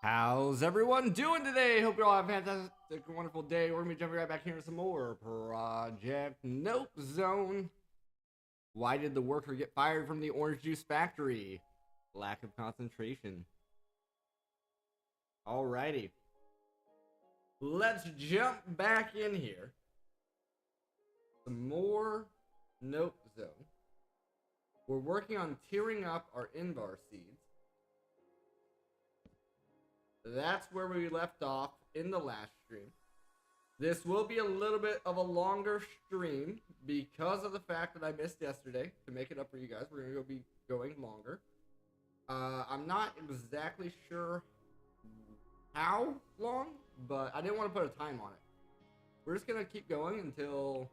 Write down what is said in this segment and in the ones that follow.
How's everyone doing today? Hope you all have a fantastic, wonderful day. We're gonna be jumping right back here into some more Project Nope Zone. Why did the worker get fired from the orange juice factory? Lack of concentration. Alrighty. Let's jump back in here. Some more Nope Zone. We're working on tearing up our Invar seeds. That's where we left off in the last stream. This will be a little bit of a longer stream because of the fact that I missed yesterday. To make it up for you guys, we're going to be going longer. I'm not exactly sure how long, but I didn't want to put a time on it. We're just going to keep going until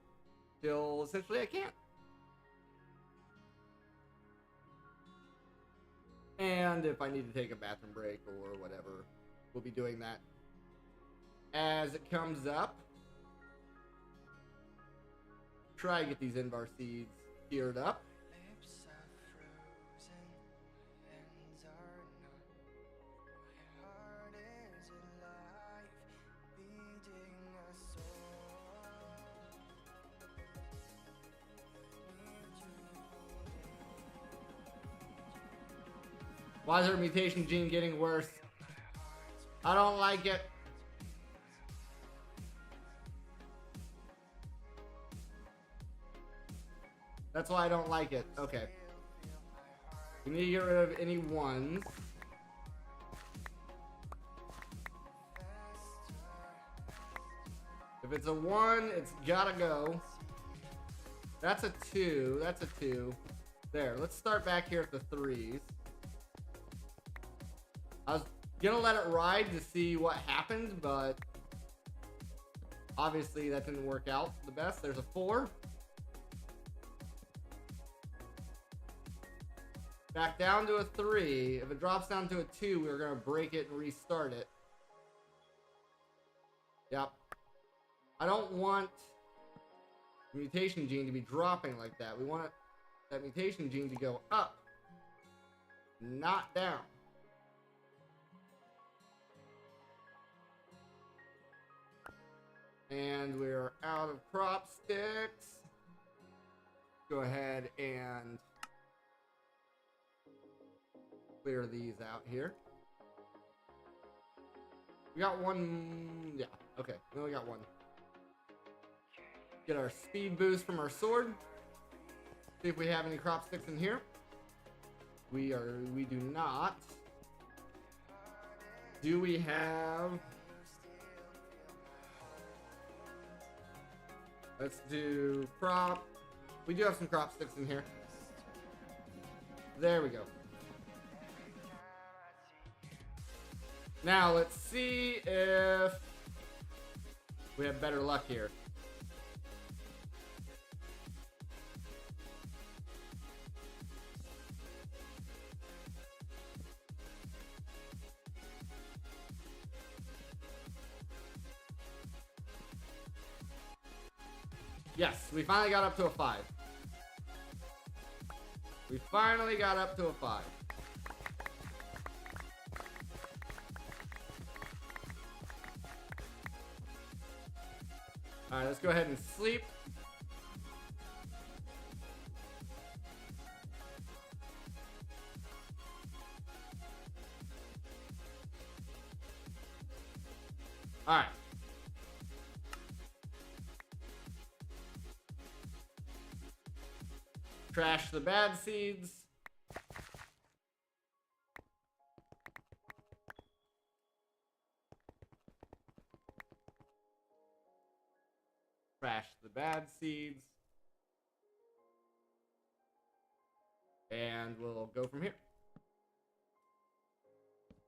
essentially I can't. And if I need to take a bathroom break or whatever, we'll be doing that as it comes up. Try to get these Invar seeds geared up. Why is our mutation gene getting worse? I don't like it. That's why I don't like it. Okay. We need to get rid of any ones. If it's a 1, it's gotta go. That's a 2. That's a 2. There. Let's start back here at the 3s. I was gonna let it ride to see what happened, but obviously that didn't work out the best. There's a 4. Back down to a 3. If it drops down to a 2, we're gonna break it and restart it. Yep. I don't want the mutation gene to be dropping like that. We want that mutation gene to go up, not down. And we're out of crop sticks. Go ahead and clear these out here. We got one. Yeah, okay. We only got one. Get our speed boost from our sword. See if we have any crop sticks in here. We do not. Do we have? Let's do crop. We do have some crop sticks in here. There we go. Now let's see if we have better luck here. Yes, we finally got up to a 5. We finally got up to a 5. Alright, let's go ahead and sleep. Alright. Trash the bad seeds. Trash the bad seeds. And we'll go from here.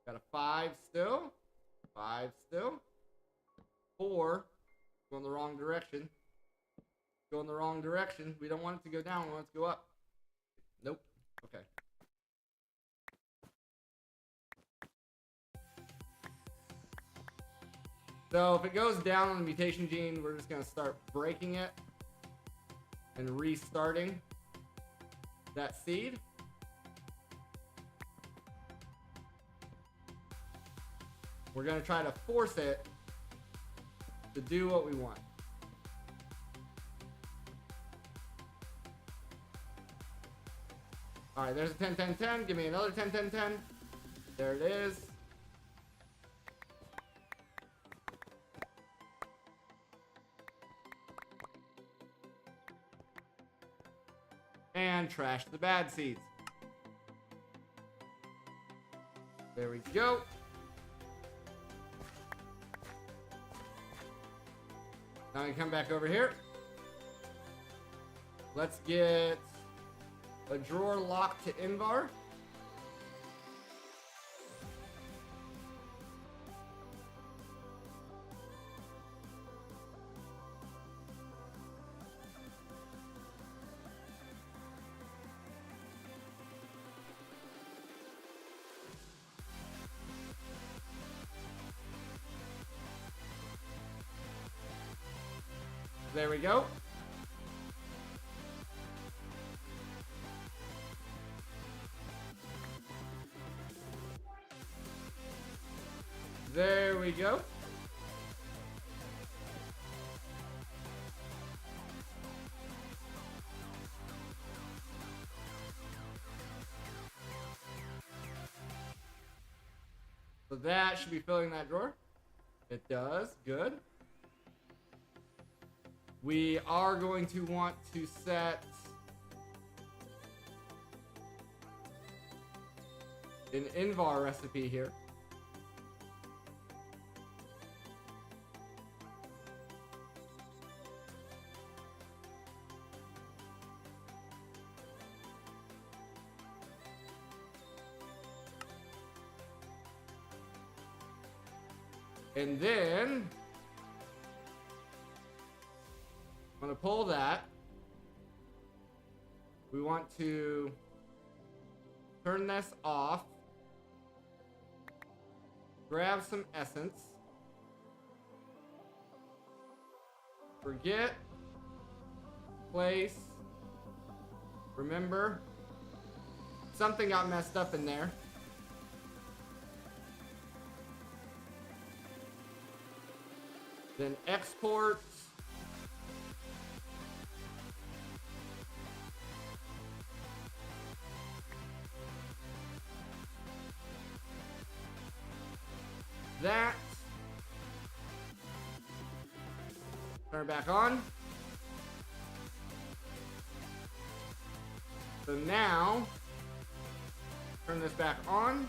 Got a 5 still. 5 still. 4. Going the wrong direction. Go in the wrong direction. We don't want it to go down. We want it to go up. Nope. Okay. So if it goes down on the mutation gene, we're just going to start breaking it and restarting that seed. We're going to try to force it to do what we want. All right, there's a 10, 10, 10. Give me another 10, 10, 10. There it is. And trash the bad seeds. There we go. Now we come back over here. Let's get a drawer locked to Invar. There we go. There we go. So that should be filling that drawer. It does. Good. We are going to want to set an Invar recipe here. And then I'm going to pull that. We want to turn this off. Grab some essence. Forget. Place. Remember. Something got messed up in there. Then export. That. Turn it back on. So now, turn this back on.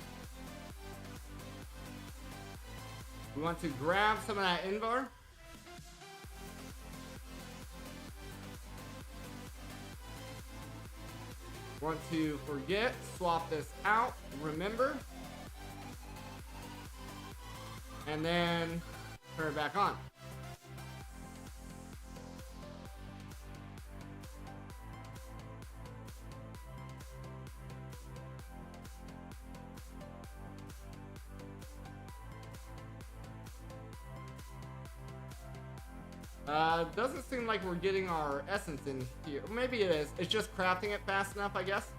We want to grab some of that Invar. Want to forget, swap this out, remember. And then turn it back on. Doesn't seem like we're getting our essence in here. Maybe it is. It's just crafting it fast enough, I guess.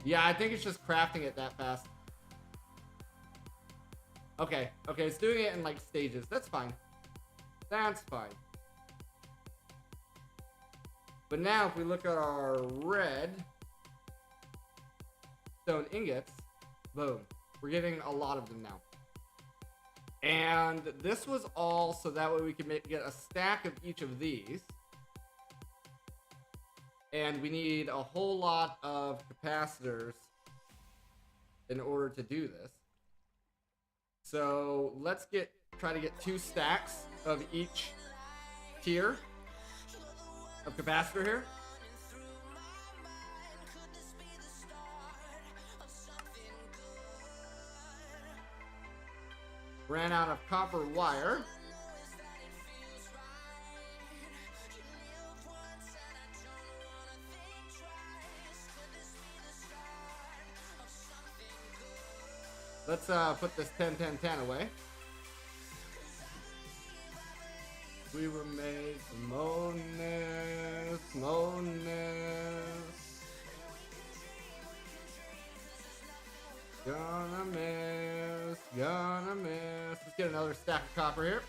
Yeah, I think it's just crafting it that fast. Okay, it's doing it in like stages. That's fine. That's fine. But now if we look at our red stone ingots, boom. We're getting a lot of them now. And this was all so that way we could get a stack of each of these. And we need a whole lot of capacitors in order to do this. So let's try to get 2 stacks of each tier of capacitor here. Ran out of copper wire. Let's put this 10, 10, 10 away. We were made for moldness. Gonna miss. Gonna miss. Let's get another stack of copper here.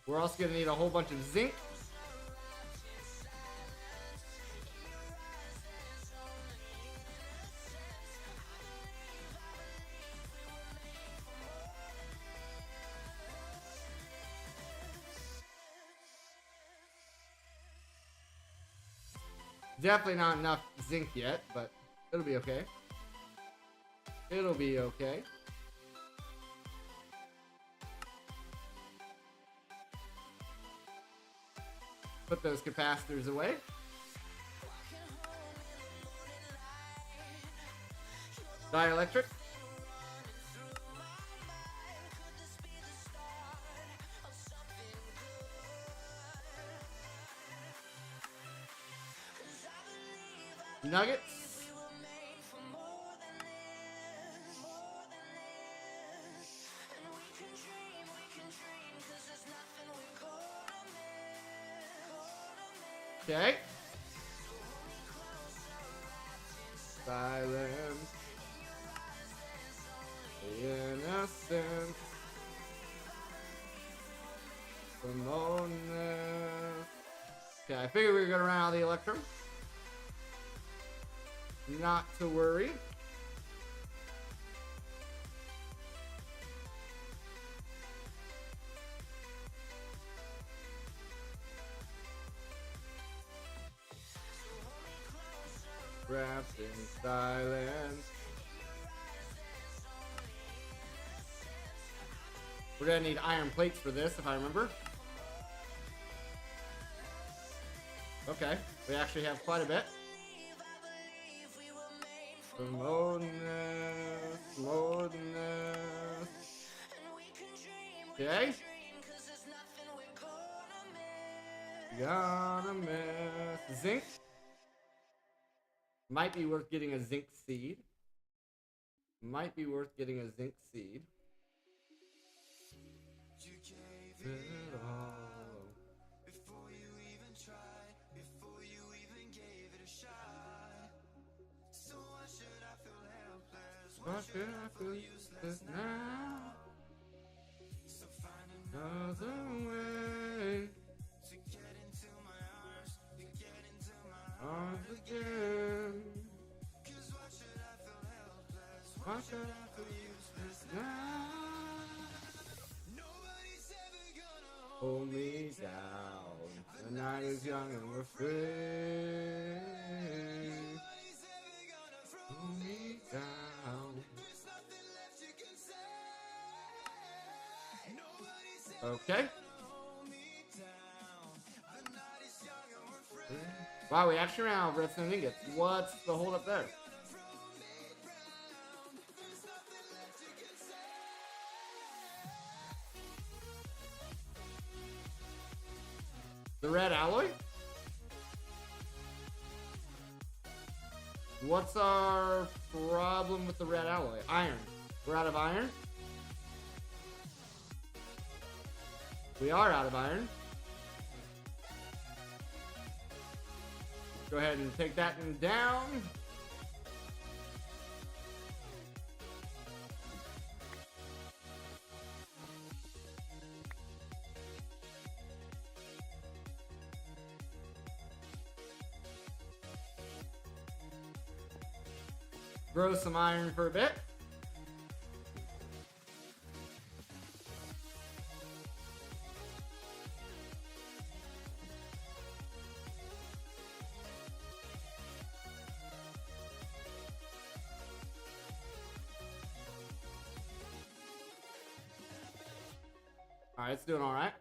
We're also going to need a whole bunch of zinc. Definitely not enough zinc yet, but it'll be okay. It'll be okay. Put those capacitors away. Dielectric. Nuggets. Okay. Silence. Innocence. Ramones. Okay, I figured we were gonna run out of the electrum. Not to worry. Wrapped in silence. We're gonna need iron plates for this, if I remember. Okay, we actually have quite a bit. Slowness. Okay. Gonna miss. Zinc. Might be worth getting a zinc seed. Might be worth getting a zinc seed. You gave it all before you even tried, before you even gave it a shot. So why should I feel helpless? Why should I feel useless now? So find another way to get into my arms, to get into my arms again. Cause why should I feel helpless? Why should I feel useless now? Nobody's ever gonna hold me down. The night is young and we're free. Nobody's ever gonna throw me down. There's nothing left you can say. Nobody's ever okay. Hold me down. The night is young and we're free. Wow, we actually ran out of redstone ingots. What's the hold up there? The red alloy? What's our problem with the red alloy? Iron. We're out of iron? We are out of iron. Go ahead and take that one down. Grow some iron for a bit. Alright, it's doing alright.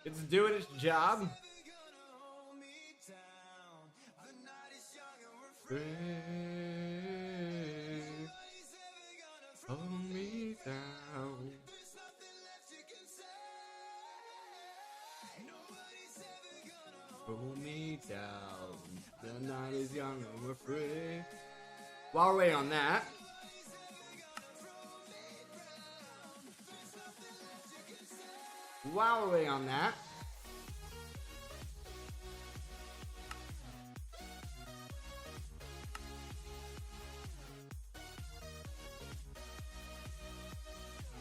It's doing its job. Free. Hold me down. Hold me down. The night is young and we're free. While we're waiting on that, while we're waiting on that,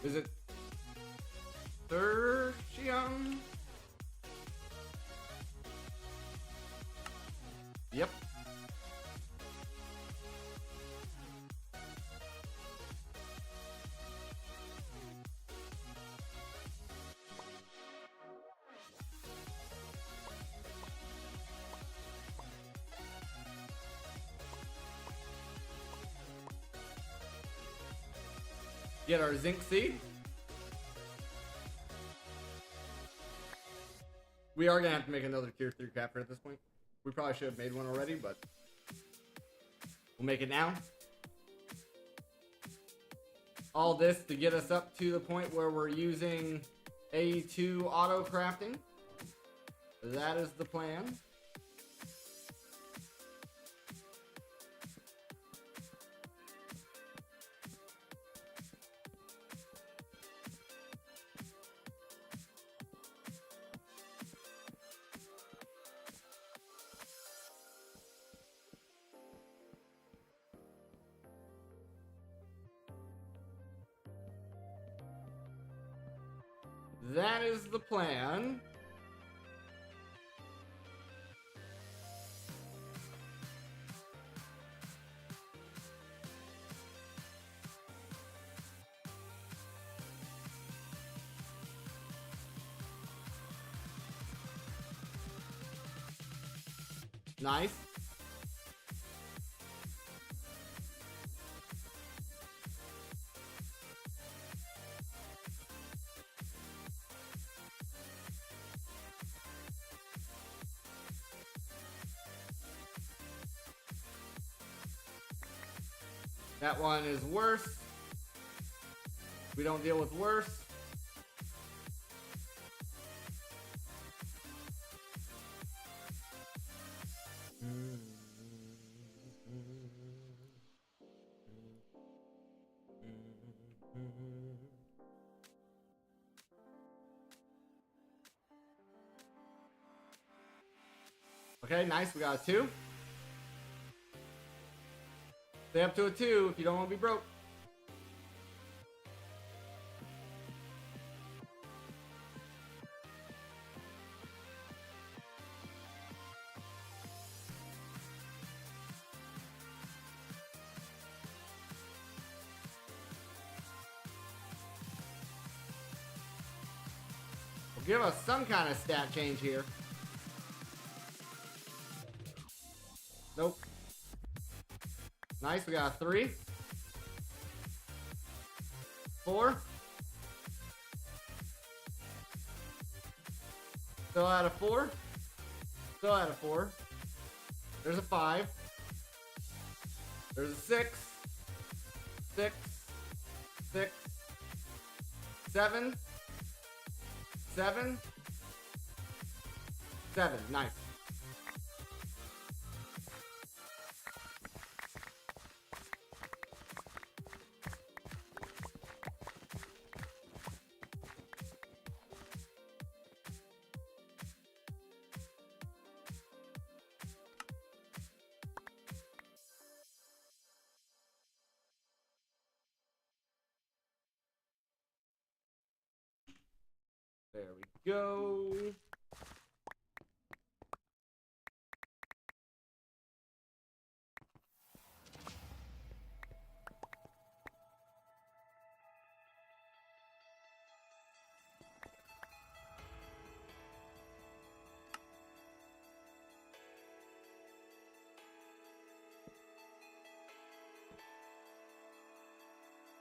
is it Tertium? Yep. Get our zinc seed. We are gonna have to make another tier 3 crafter at this point. We probably should have made one already, but we'll make it now. All this to get us up to the point where we're using A2 auto crafting. That is the plan. That is the plan. Nice. That one is worse. We don't deal with worse. Okay, nice. We got a 2. Stay up to a 2 if you don't want to be broke. Will give us some kind of stat change here. Nope. Nice, we got a 3. 4. Still out of 4. Still out of 4. There's a 5. There's a 6. 6. 6. 7. 7. 7. Nice. There we go.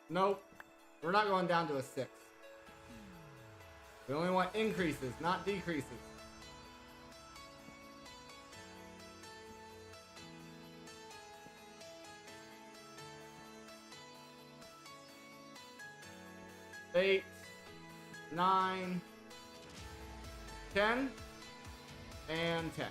Nope. We're not going down to a 6. We only want increases, not decreases. Eight, 9, 10, and 10.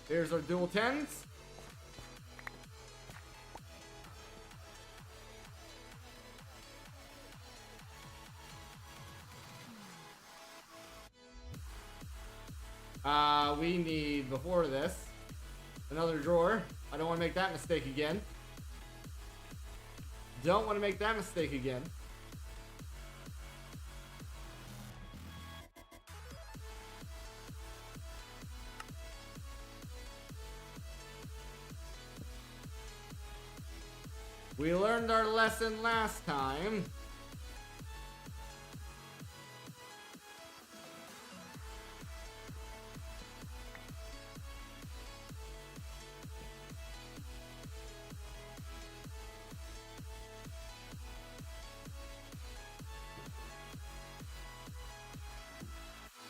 Here's our dual 10s. We need, before this, another drawer. I don't want to make that mistake again. Don't want to make that mistake again. We learned our lesson last time.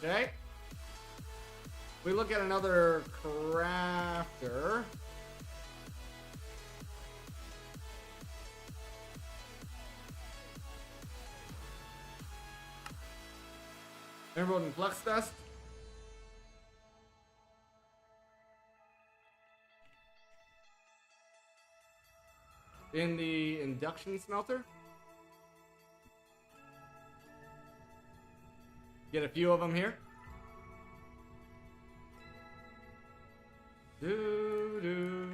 Okay. We look at another crafter. Emerald and Flux Dust. In the induction smelter. Get a few of them here. Doo-doo.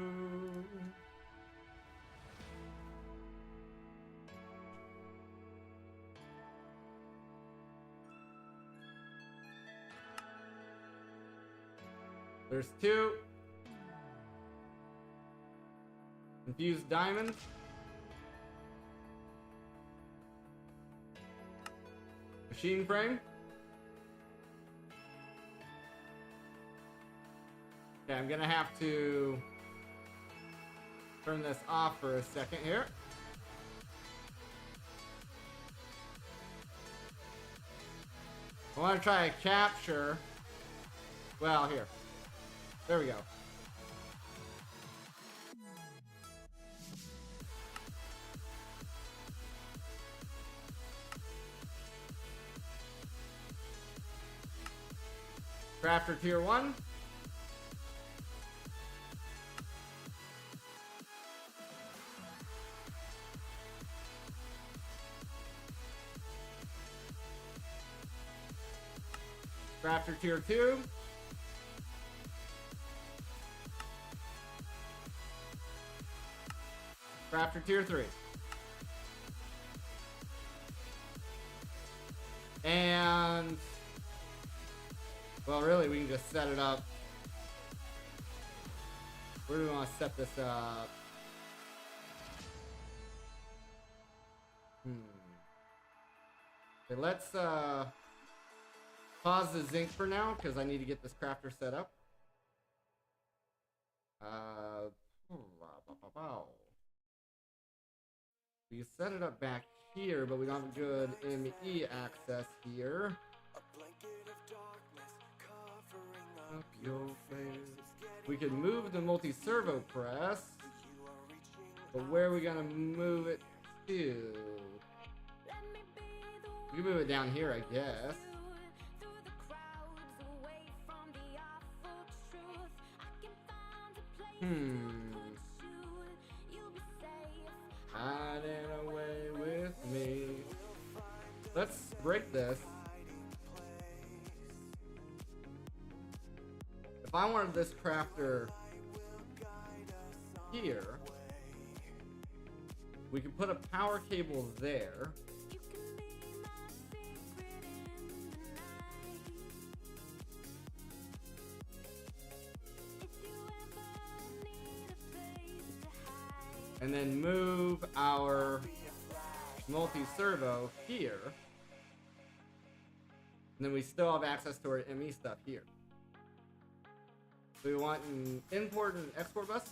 There's 2. Infused diamond. Machine frame. Okay, I'm gonna have to turn this off for a second here. I want to try a capture. Well, here. There we go. Crafter tier 1. Crafter tier 2. Crafter tier 3. And well, really, we can just set it up. Where do we want to set this up? Okay, let's pause the zinc for now because I need to get this crafter set up. We set it up back here, but we don't have good ME access here. Up your face. We could move the multi-servo press, but where are we gonna move it to? We can move it down here, I guess. Hiding away with me. Let's break this. If I wanted this crafter here, we can put a power cable there. And then move our multi-servo here. And then we still have access to our ME stuff here. So we want an import and export bus.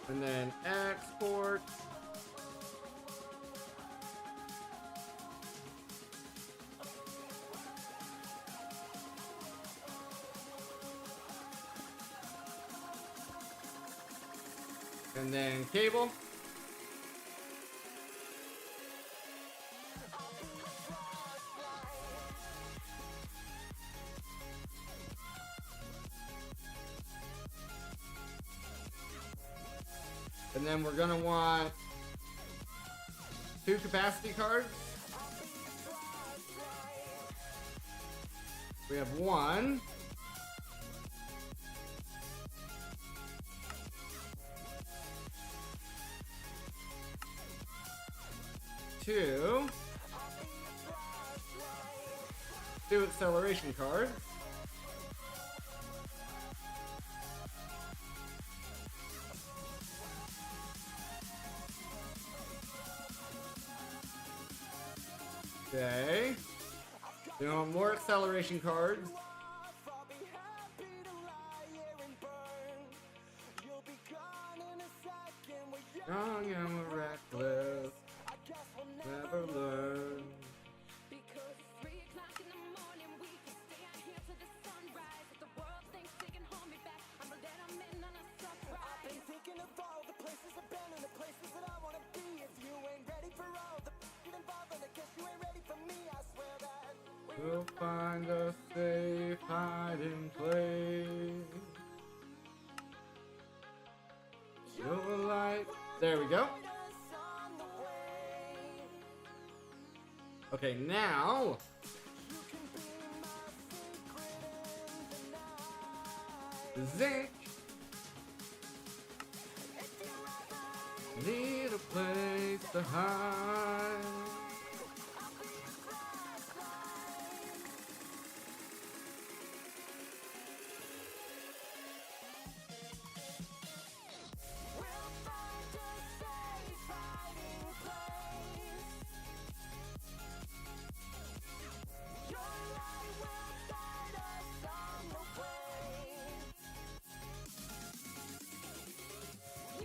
And then export. And then cable. And then we're gonna want 2 capacity cards. We have 1. 2 acceleration cards. Okay. You know, more acceleration cards. Young and reckless, never learn. We'll find a safe hiding place. Your light. There we go. Okay, now zinc. Need a place to hide.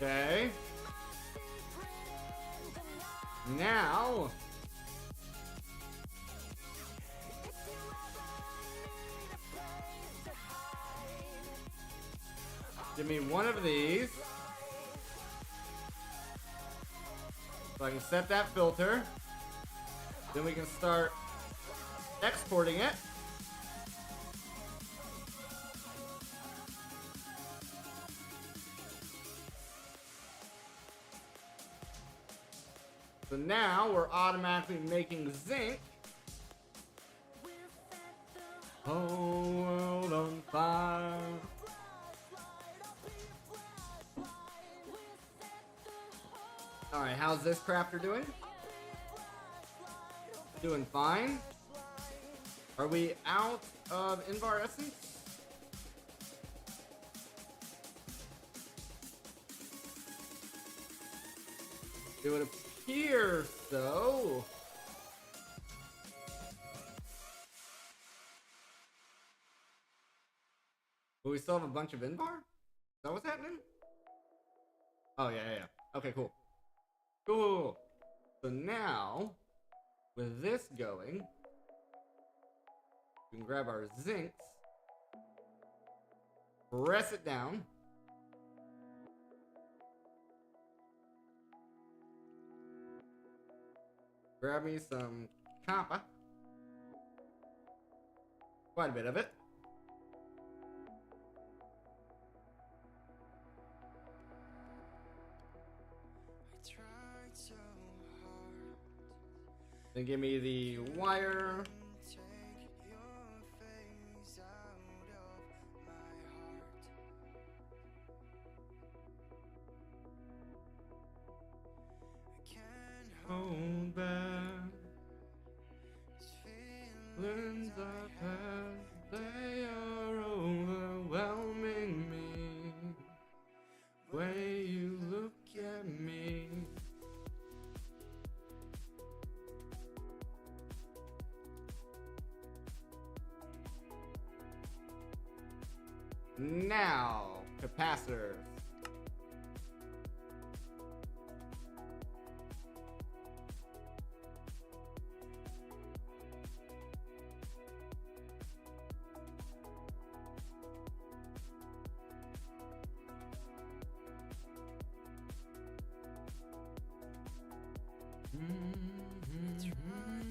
Okay. Now give me one of these so I can set that filter. Then we can start exporting it. So now we're automatically making zinc. Whole world on fire. Alright, how's this crafter doing? Doing fine. Are we out of Invar Essence? It would appear so. But we still have a bunch of Invar? Is that what's happening? Oh, yeah. Okay, cool. Cool. So now, with this going, we can grab our zincs, press it down, grab me some copper, quite a bit of it. Then give me the wire. Hold back. Feelings I've had, they are overwhelming me. Way you look at me. Now, capacitors.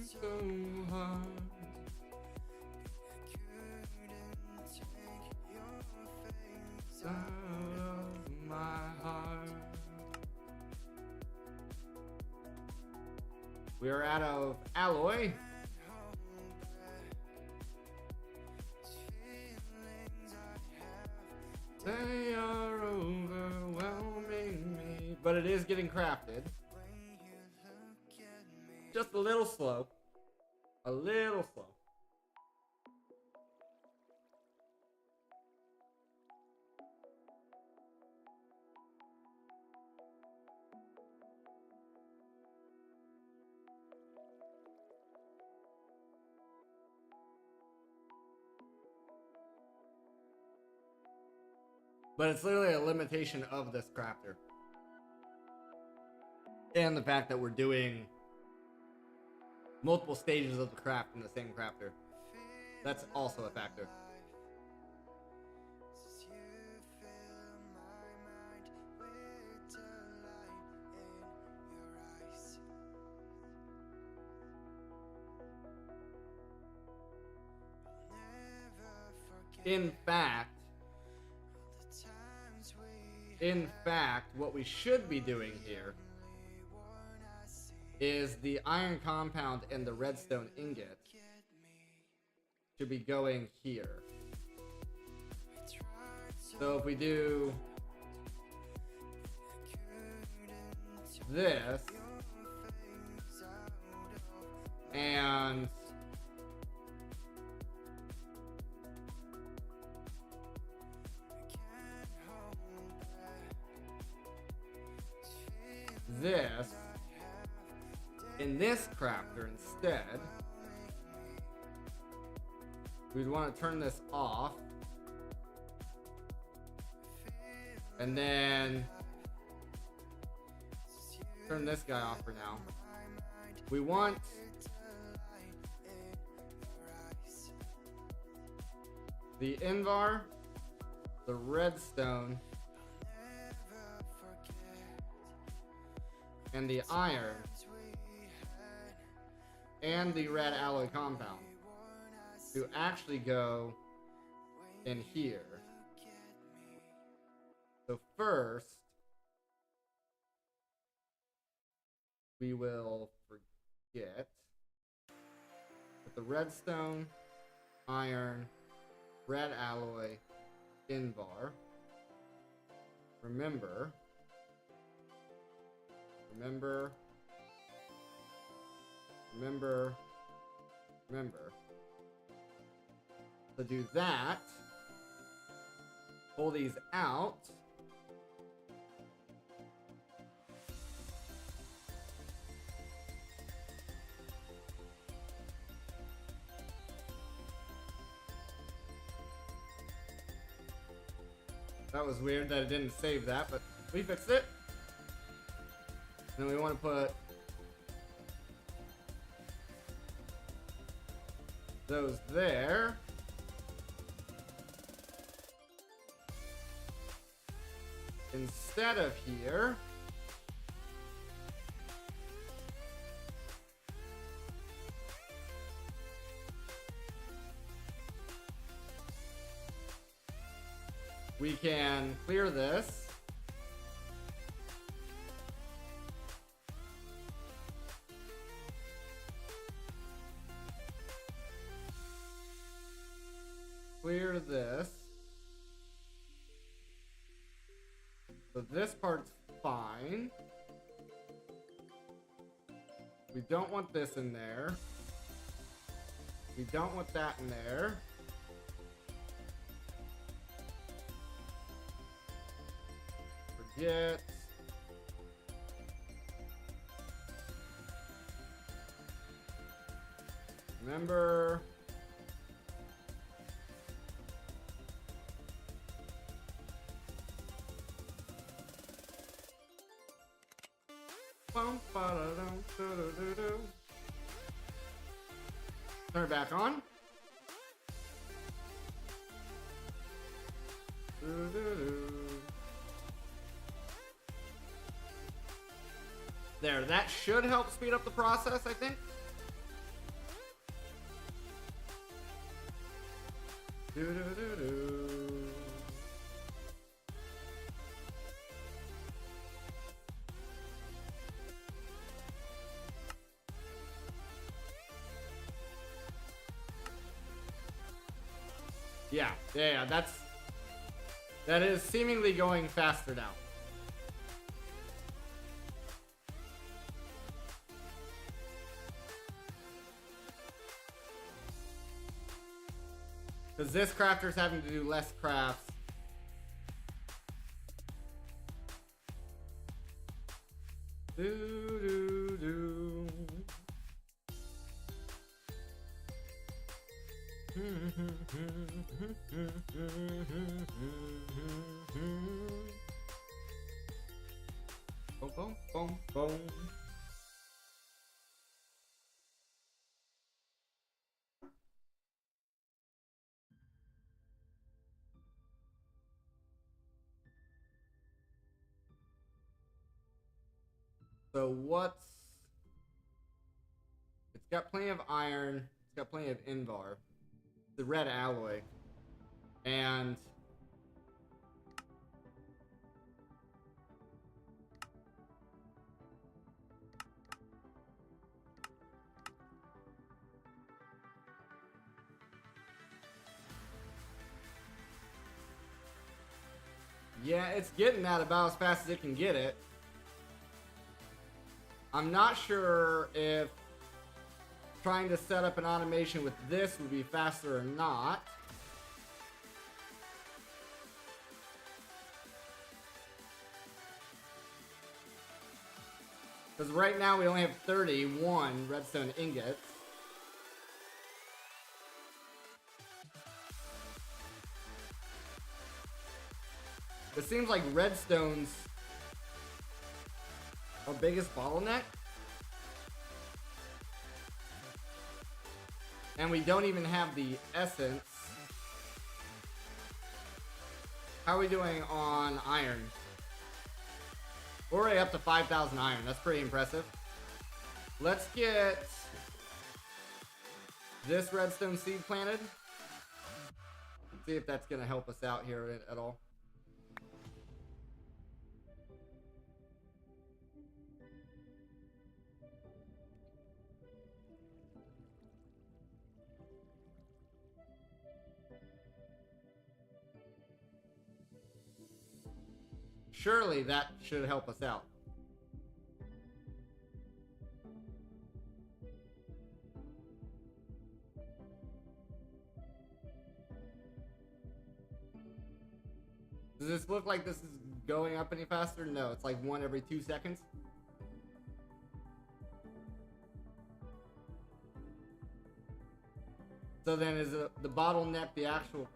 So hard. Out of We are out of alloy. They are overwhelming me. But it is getting crafted. Just a little slow. A little slow. But it's literally a limitation of this crafter. And the fact that we're doing multiple stages of the craft in the same crafter. That's also a factor. In fact, what we should be doing here is the iron compound and the redstone ingot should be going here. So if we do this and this in this crafter instead, we'd want to turn this off and then turn this guy off for now. We want the invar, the redstone, and the iron, and the red alloy compound to actually go in here. So first, we will forget that the redstone, iron, red alloy, invar. Remember. So do that. Pull these out. That was weird that it didn't save that, but we fixed it. And then we want to put those there. Instead of here. We can clear this. Clear this. So this part's fine. We don't want this in there. We don't want that in there. Forget. Remember. Turn it back on. There, that should help speed up the process, I think. Yeah, that is seemingly going faster now. Because this crafter's having to do less crafts. Do. Boom, boom, boom, boom. So what's... It's got plenty of iron. It's got plenty of Invar. The red alloy. And... yeah, it's getting that about as fast as it can get it. I'm not sure if trying to set up an automation with this would be faster or not. Because right now we only have 31 redstone ingots. It seems like redstone's our biggest bottleneck. And we don't even have the essence. How are we doing on iron? We're already up to 5,000 iron. That's pretty impressive. Let's get this redstone seed planted. See if that's going to help us out here at all. Surely that should help us out. Does this look like this is going up any faster? No, it's like 1 every 2 seconds. So then is the bottleneck the actual...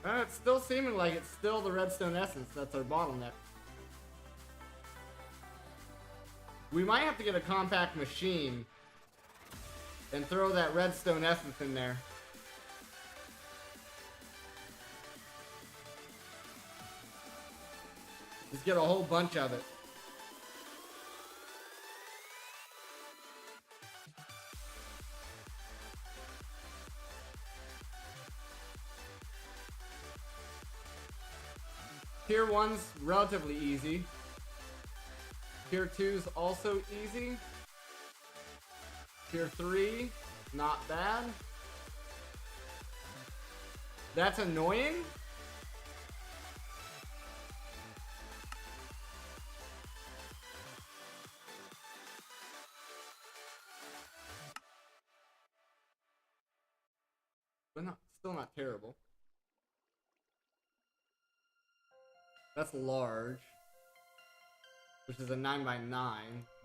It's still seeming like it's still the redstone essence that's our bottleneck. We might have to get a compact machine and throw that redstone essence in there. Just get a whole bunch of it. Tier 1's relatively easy. Tier 2's also easy. Tier 3, not bad. That's annoying. But still not terrible. That's large, which is a 9x9.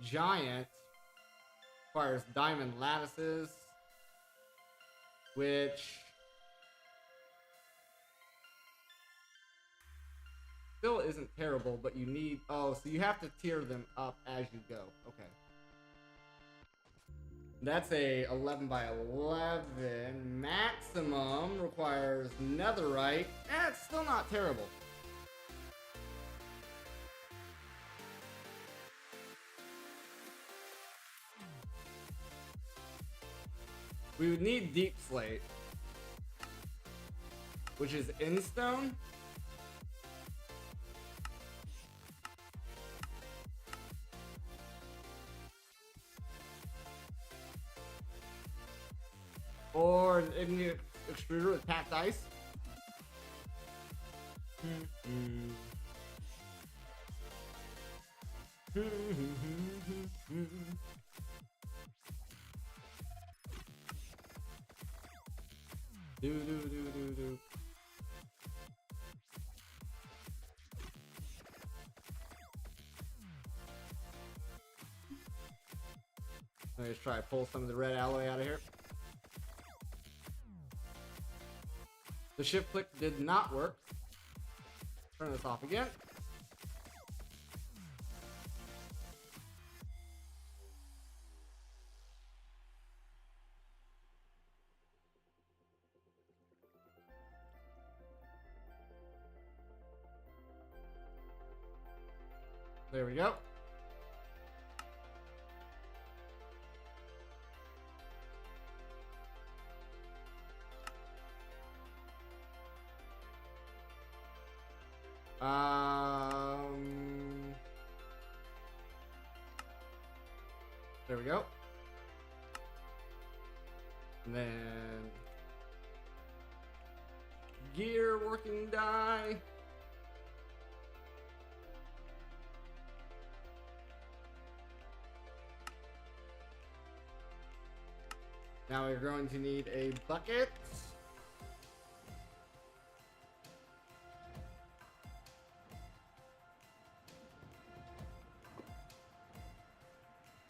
Giant requires diamond lattices, which still isn't terrible, but you need... Oh, so you have to tier them up as you go. Okay. That's a 11x11. Maximum requires netherite. It's still not terrible. We would need deep slate, which is in stone. an igneous extruder with packed ice. Do. Let's try to pull some of the red alloy out of here. The shift click did not work. Turn this off again. There we go. There we go. And then gear working die. Now we're going to need a bucket.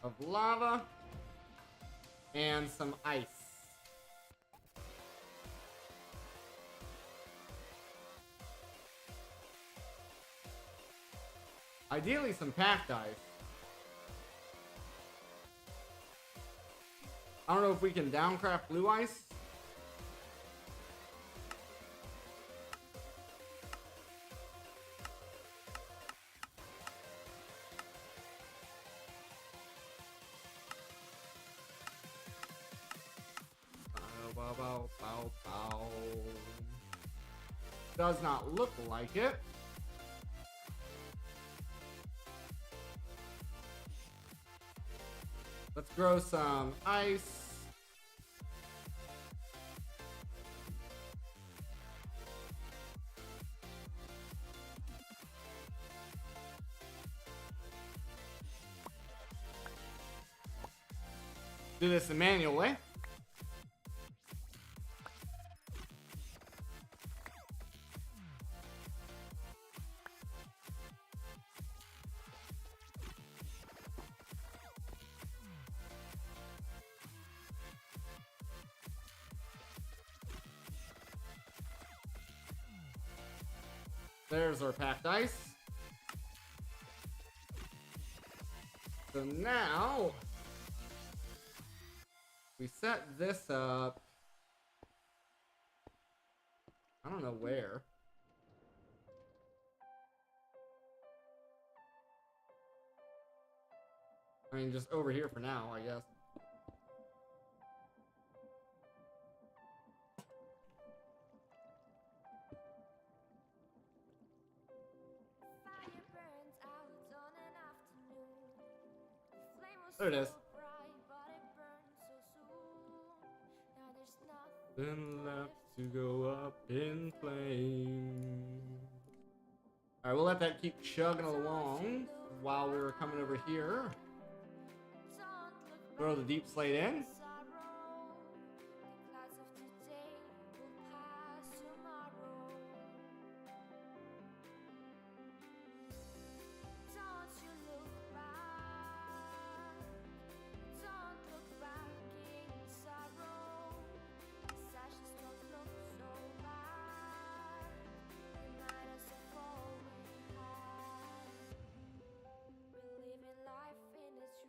Of lava and some ice. Ideally some packed ice. I don't know if we can downcraft blue ice. Does not look like it. Let's grow some ice. Do this the manual way. There's our packed ice. So now we set this up. I don't know where. I mean, just over here for now, I guess. There it is. Then left to go up in flames. Alright, we'll let that keep chugging along while we're coming over here. Throw the deep slate in.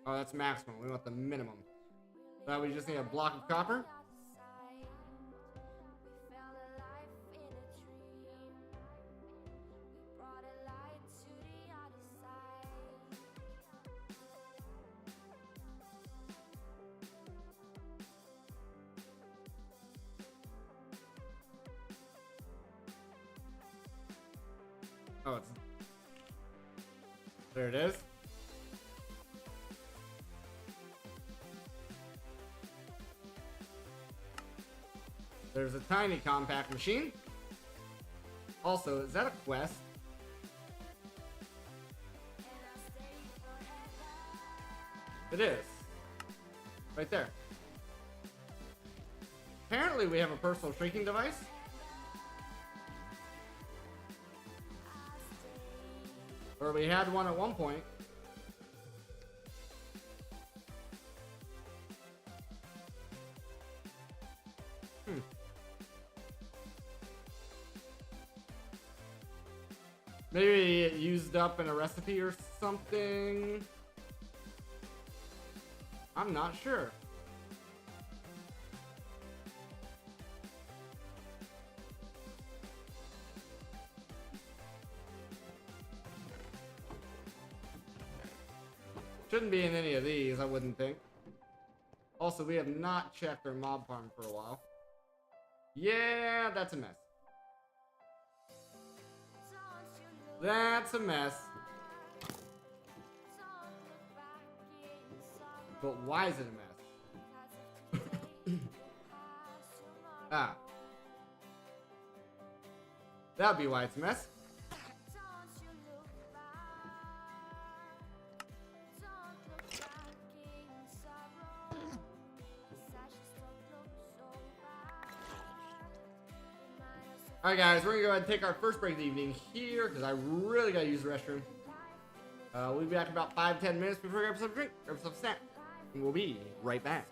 Oh, that's maximum. We want the minimum. So we just need a block of copper. Oh, it's... There it is. There's a tiny compact machine. Also, is that a quest? It is. Right there. Apparently we have a personal shrinking device. Or we had one at one point. Maybe it used up in a recipe or something. I'm not sure. Shouldn't be in any of these, I wouldn't think. Also, we have not checked our mob farm for a while. Yeah, that's a mess. That's a mess. But why is it a mess? Ah. That'd be why it's a mess. Alright guys, we're gonna go ahead and take our first break of the evening here, because I really gotta use the restroom. We'll be back in about 5-10 minutes before we grab some drink, grab some snack. And we'll be right back.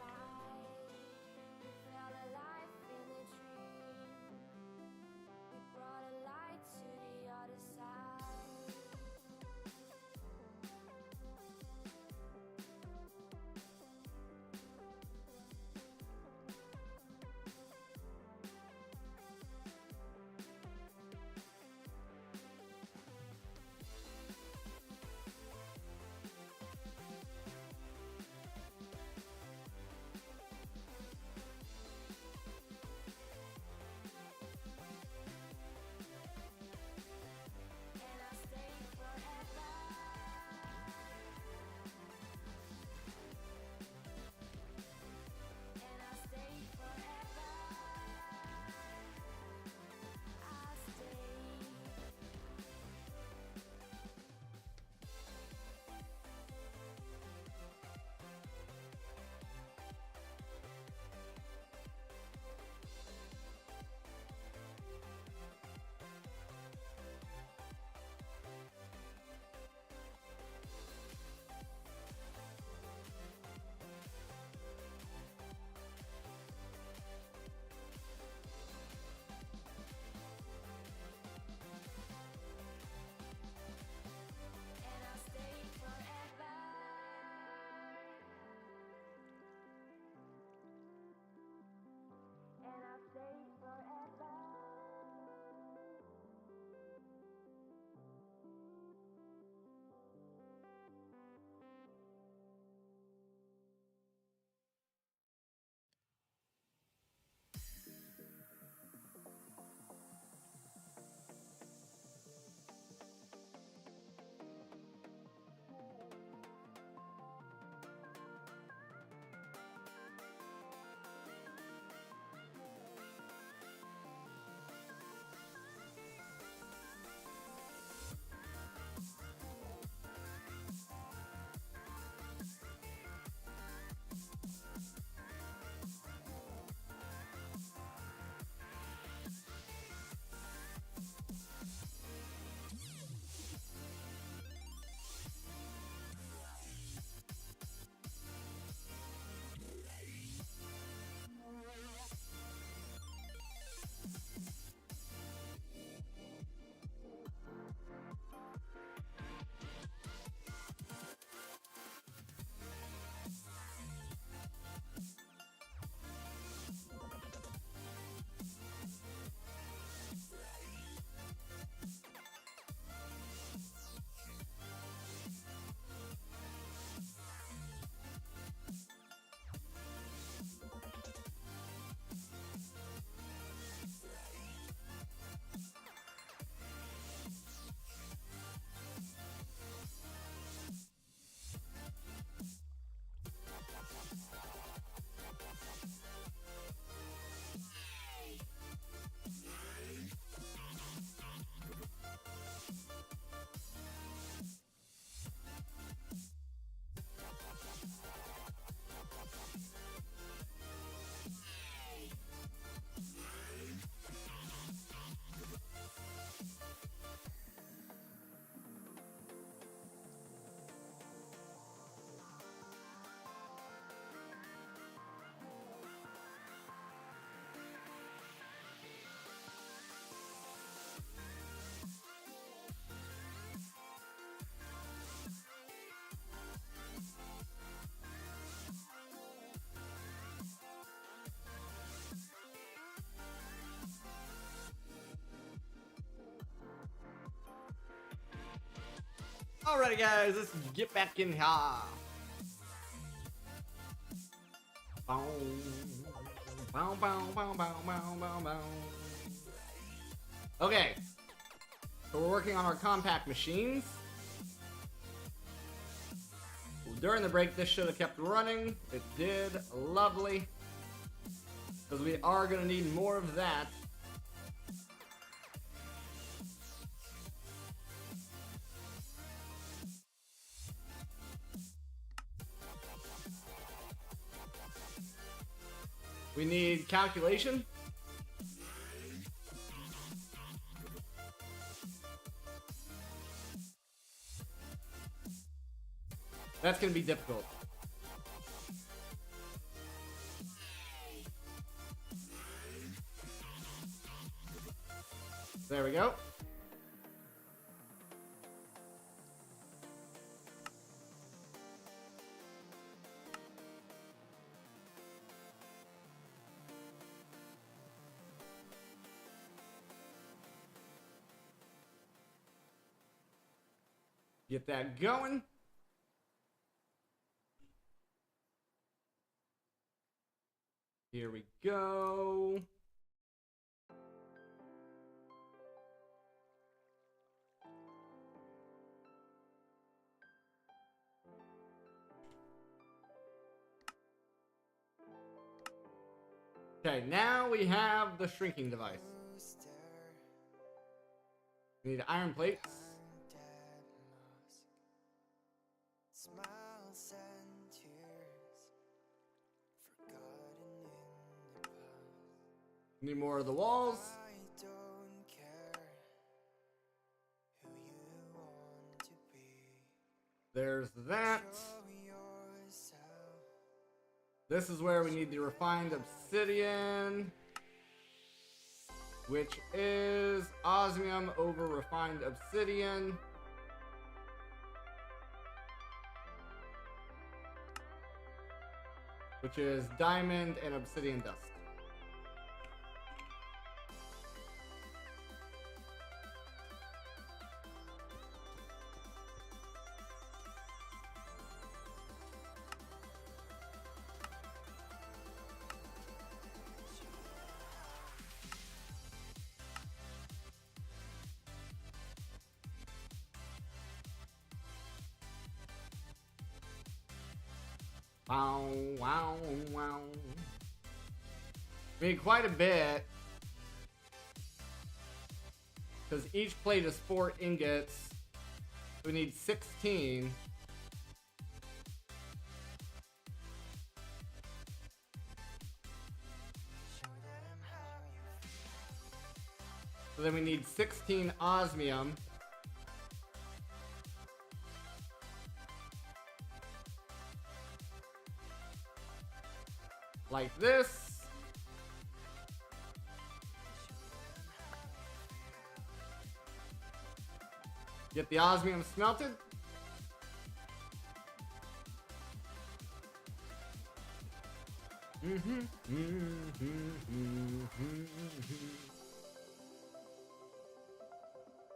Alrighty, guys, let's get back in here. Bow, bow, bow, bow, bow, bow, bow. Okay, so we're working on our compact machines. During the break, this should have kept running. It did. Lovely. Because we are going to need more of that. We need calculation. That's going to be difficult. There we go. Get that going. Here we go. Okay, now we have the shrinking device. We need iron plates. Need more of the walls. There's that. This is where we need the refined obsidian, which is osmium over refined obsidian. Which is diamond and obsidian dust. Wow, wow, wow. We need quite a bit. Because each plate is 4 ingots. We need 16. So then we need 16 osmium. Like this. Get the osmium smelted.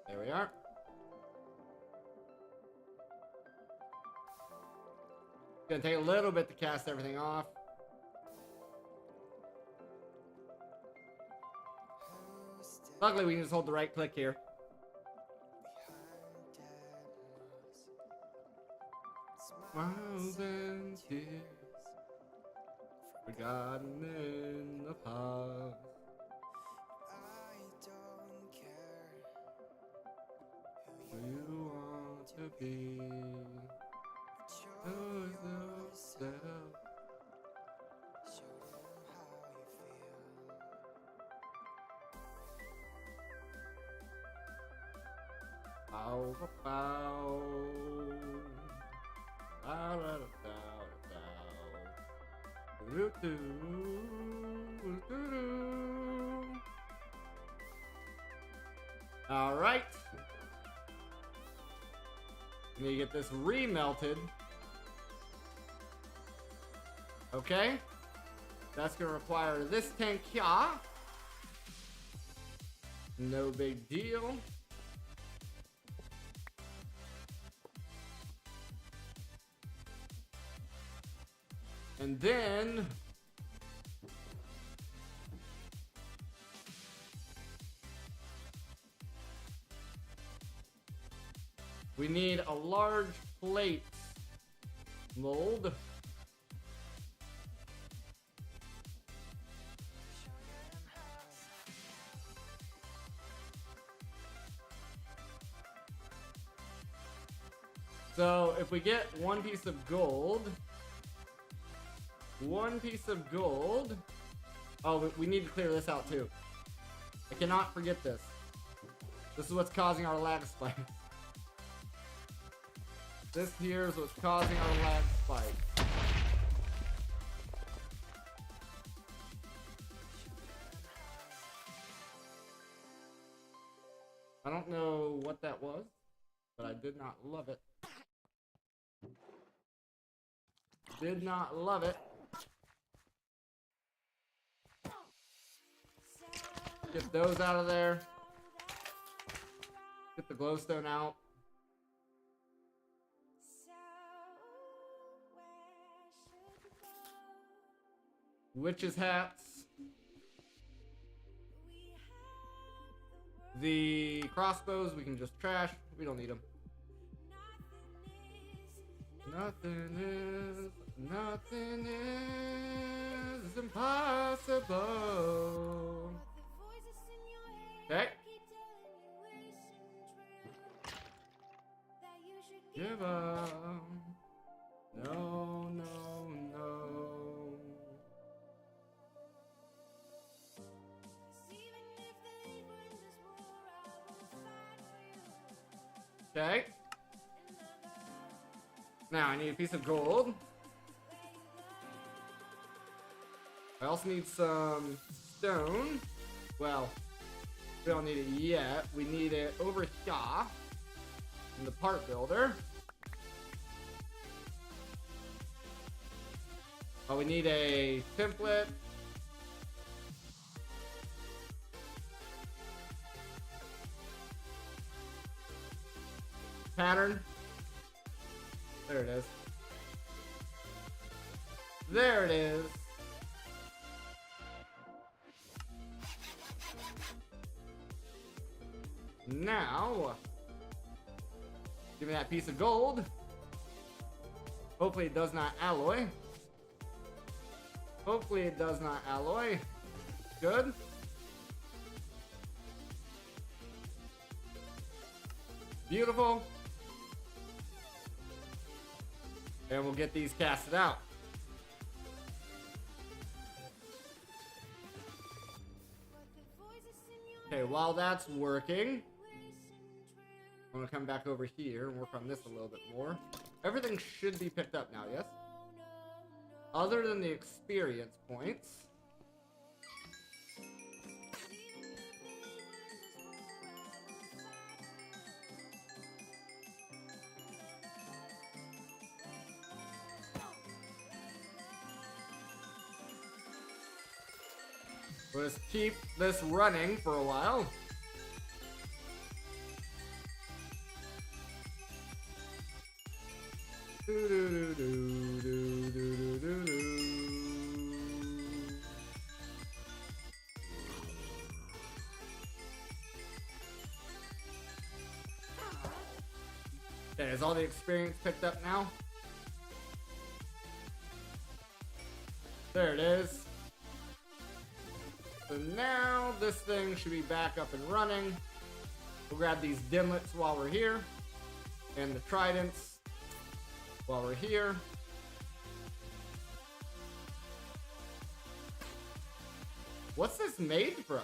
There we are. It's gonna take a little bit to cast everything off. Luckily, we can just hold the right click here. Smiles and tears forgotten in the past. I don't care who you want to be. Show yourself. Bow, bow, bow, bow, bow, bow. All right. Need to get this remelted. Okay. That's gonna require this tank here. No big deal. And then we need a large plate mold. So if we get one piece of gold, oh, we need to clear this out too. I cannot forget this. This is what's causing our lag spike. This here is what's causing our lag spike. I don't know what that was, but I did not love it. Did not love it. Get those out of there. Get the glowstone out. Witches' hats. The crossbows we can just trash. We don't need them. Nothing is impossible. Okay. Give up. No, no, no. Okay. Now I need a piece of gold. I also need some stone. Well, we don't need it yet. We need it over here in the part builder. Oh, we need a template. Pattern. There it is. There it is. Now, give me that piece of gold. Hopefully it does not alloy. Hopefully it does not alloy. Good. Beautiful. And we'll get these casted out. Okay, while that's working, I'm gonna come back over here and work on this a little bit more. Everything should be picked up now, yes? Other than the experience points. We'll just keep this running for a while. Okay, is all the experience picked up now? There it is. So now this thing should be back up and running. We'll grab these dimlets while we're here. And the tridents while we're here. What's this made from?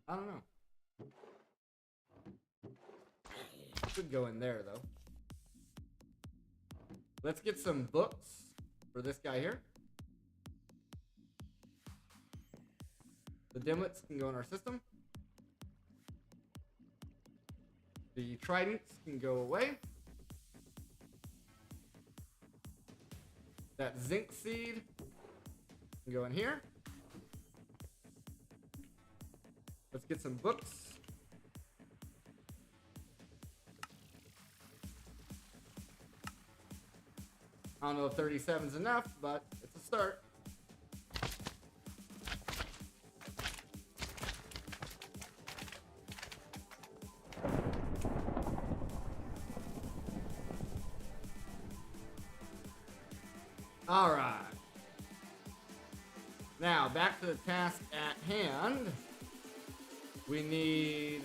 I don't know. Should go in there though. Let's get some books for this guy here. The dimlets can go in our system. The tridents can go away. That zinc seed Go in here. Let's get some books. I don't know if 37 is enough, but it's a start. All right. Now, back to the task at hand. We need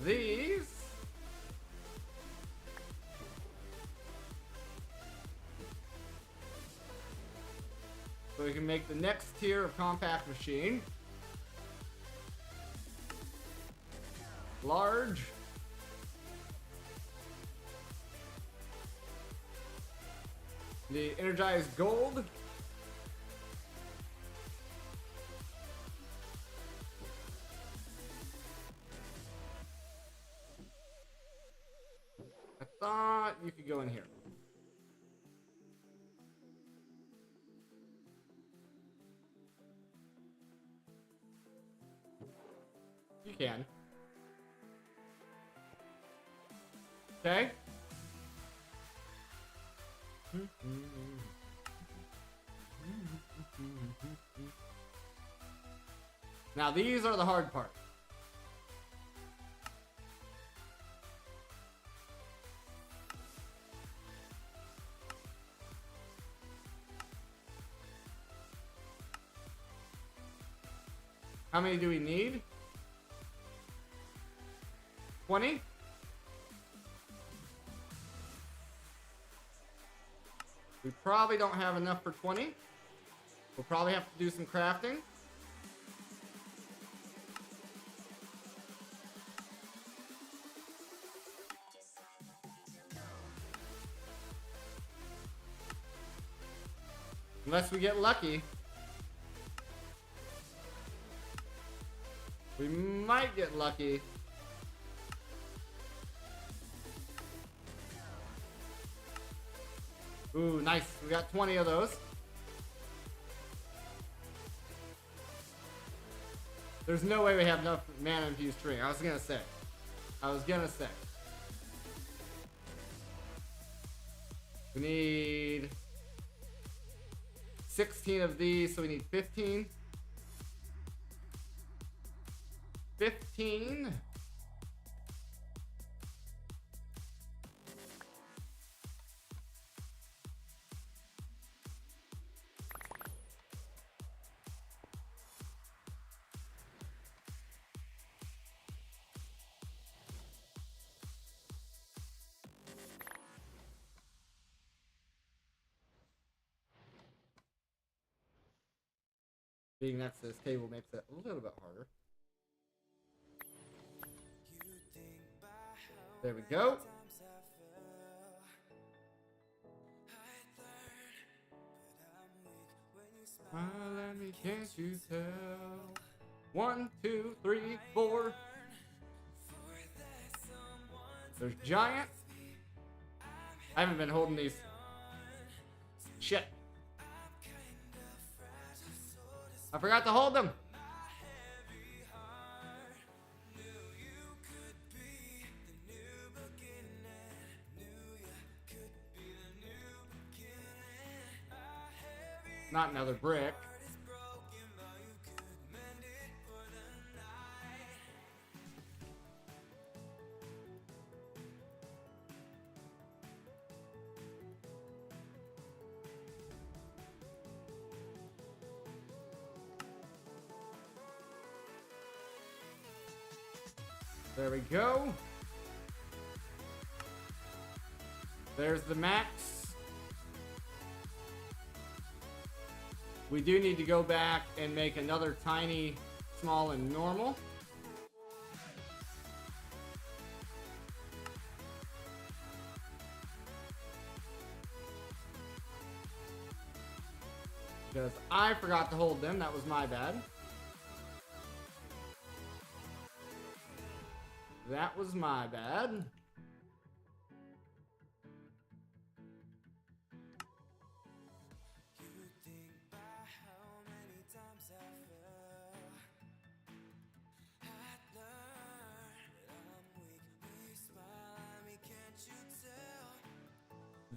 these. So we can make the next tier of compact machine. Large. The energized gold. I thought you could go in here. You can. Okay. Now these are the hard part. How many do we need? 20? We probably don't have enough for 20. We'll probably have to do some crafting. Unless we get lucky. We might get lucky. Ooh, nice. We got 20 of those. There's no way we have enough mana infused string. I was gonna say. We need 16 of these, so we need 15. 15. Being next to this table makes it a little bit harder. There we go. Smile at me, can't you tell? 1, 2, 3, 4. There's giant. I haven't been holding these. Shit. I forgot to hold them. Not another brick. There we go. There's the max. We do need to go back and make another tiny, small, and normal. Because I forgot to hold them. That was my bad. That was my bad.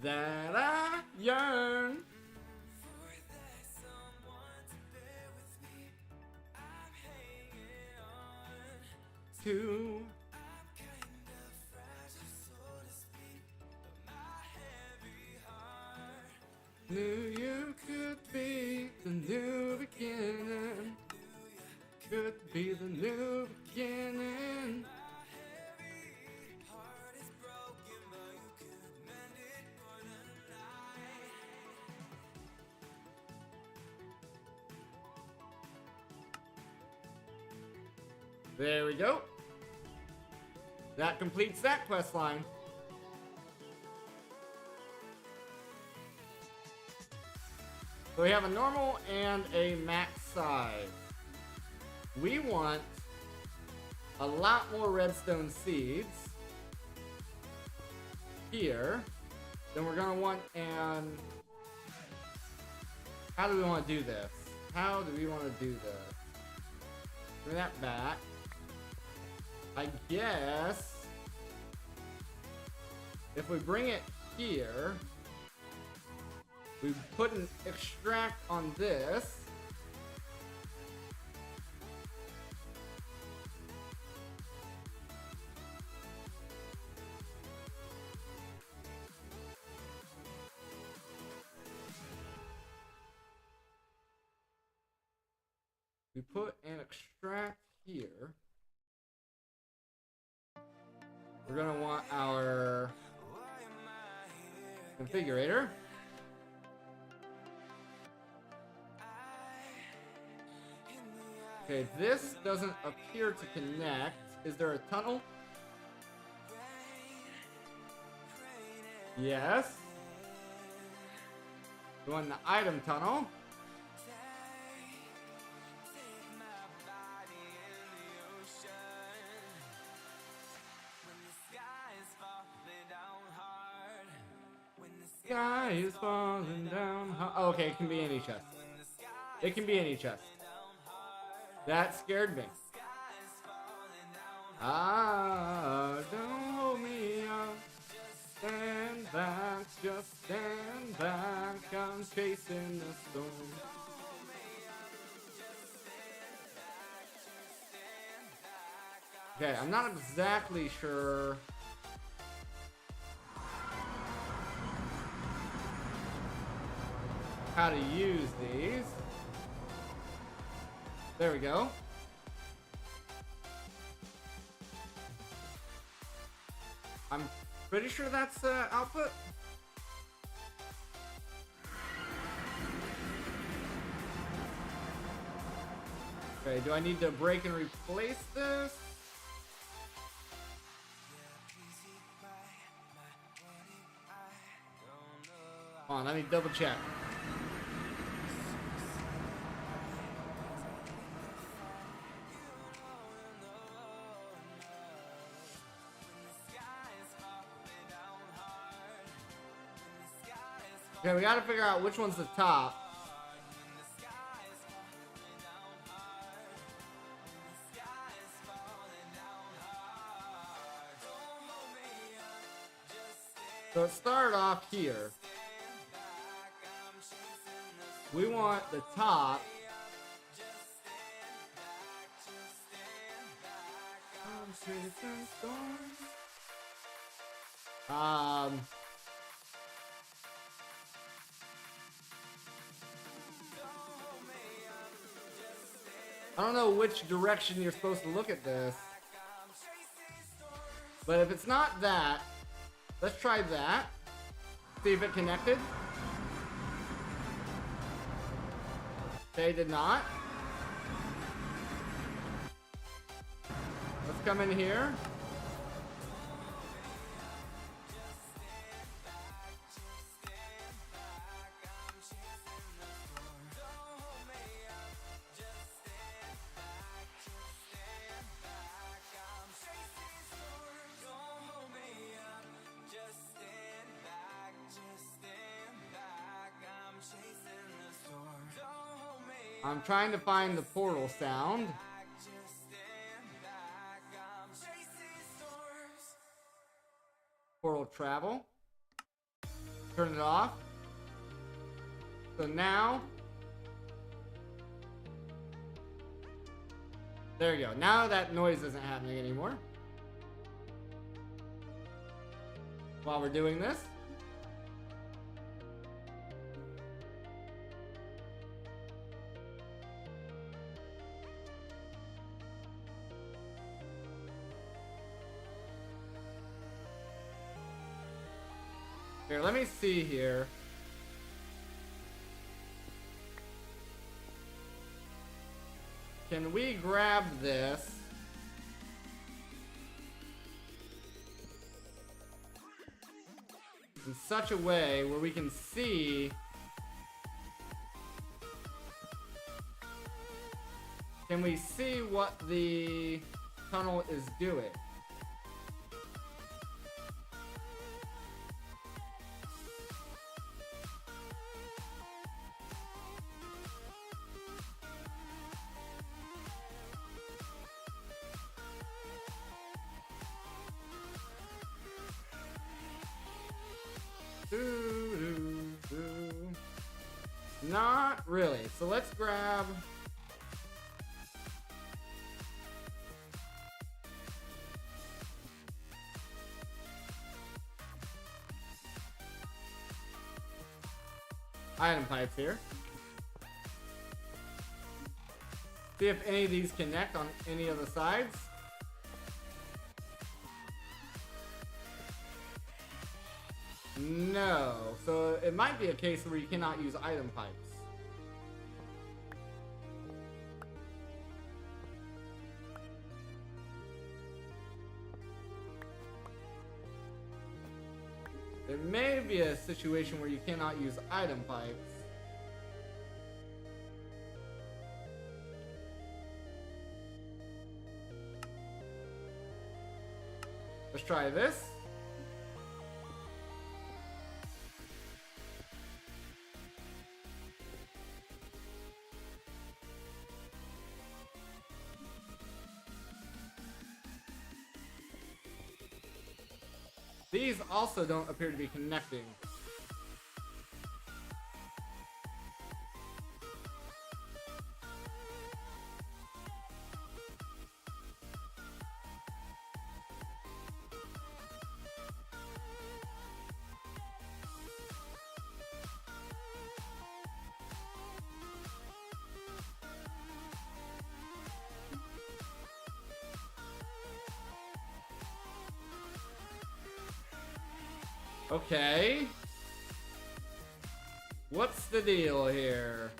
that I yearn. To knew you could be the new beginning. Could be the new beginning. There we go. That completes that quest line. So we have a normal and a max size. We want a lot more redstone seeds here. Then we're gonna want an... How do we want to do this? How do we want to do this? Bring that back. I guess if we bring it here, we put an extract on this. We put an extract here. We're gonna want our configurator. Okay, this doesn't appear to connect. Is there a tunnel? Yes. We want the item tunnel. Sky is falling down. Oh, okay, it can be any chest. It can be any chest. That scared me. Ah, don't hold me up. Stand back, just stand back. I'm chasing the storm. Okay, I'm not exactly sure how to use these. There we go. I'm pretty sure that's output. Okay, do I need to break and replace this? Hold on, let me double check. Okay, we gotta figure out which one's the top. So it started off here. We want the top. I don't know which direction you're supposed to look at this. But if it's not that, let's try that. See if it connected. Okay, did not. Let's come in here. I'm trying to find the portal sound. Portal travel. Turn it off. So now, there you go. Now that noise isn't happening anymore. While we're doing this. Here, let me see here. Can we grab this? In such a way where we can see. Can we see what the tunnel is doing? Not really. So let's grab. Item pipes here. See if any of these connect on any of the sides. No. So it might be a case where you cannot use item pipes. There may be a situation where you cannot use item pipes. Let's try this. These also don't appear to be connecting. Okay. What's the deal here?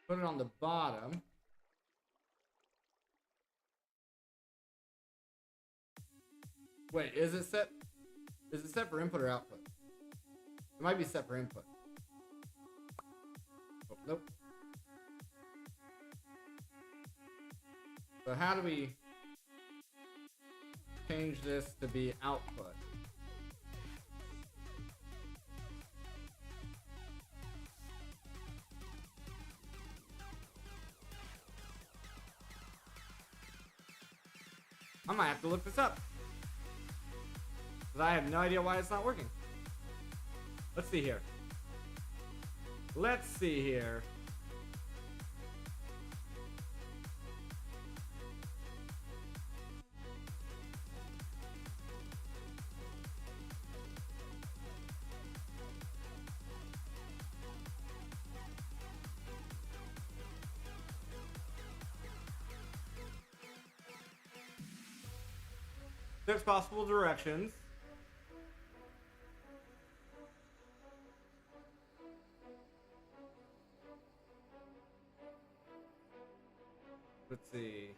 Put it on the bottom. Wait, is it set? Is it set for input or output? It might be set for input. Oh, nope. So how do we change this to be output? I might have to look this up. Because I have no idea why it's not working. Let's see here. Let's see here. There's possible directions. Let's see.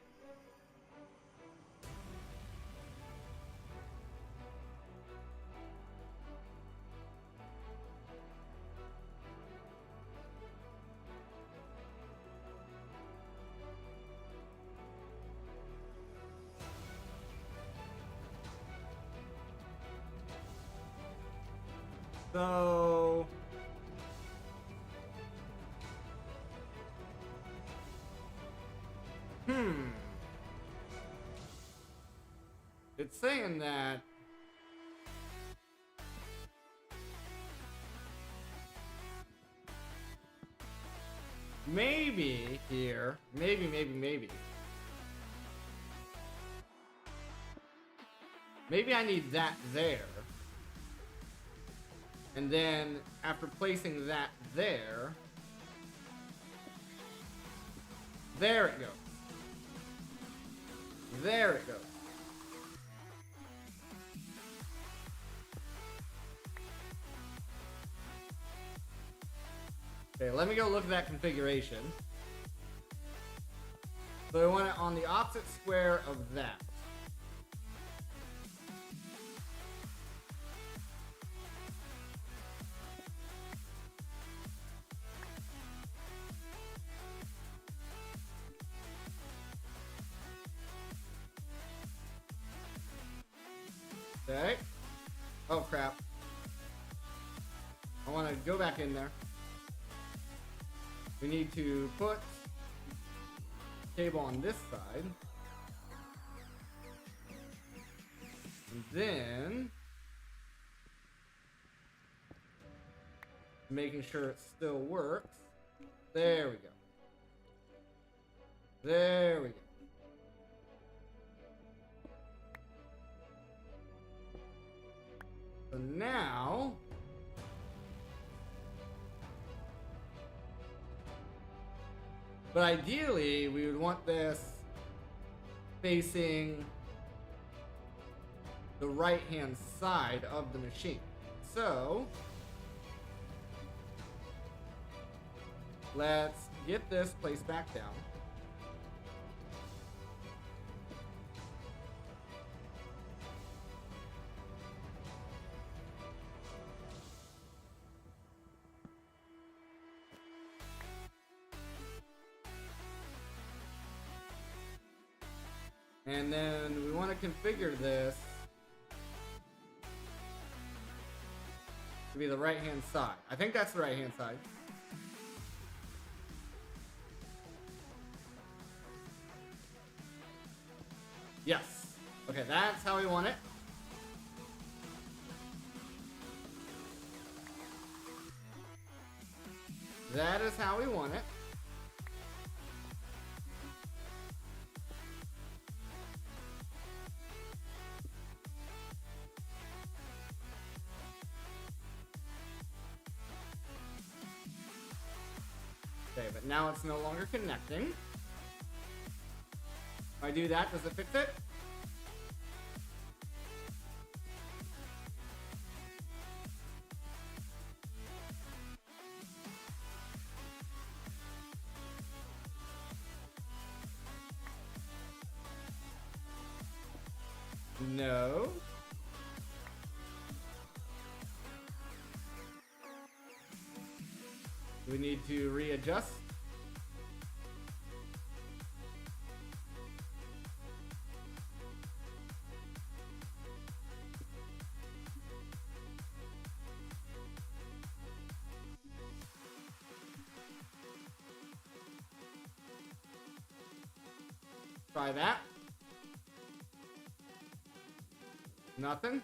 So it's saying that maybe here, maybe. Maybe I need that there. And then after placing that there, there it goes. There it goes. Okay, let me go look at that configuration. So I want it on the opposite square of that. Okay. Oh crap. I want to go back in there. We need to put cable on this side. And then making sure it still works. There we go. There we go. So now but ideally, we would want this facing the right-hand side of the machine. So, let's get this placed back down. And then we want to configure this to be the right-hand side. I think that's the right-hand side. Yes. Okay, that's how we want it. That is how we want it. Okay, but now it's no longer connecting. If I do that, does it fix it? No. We need to readjust. Try that. Nothing.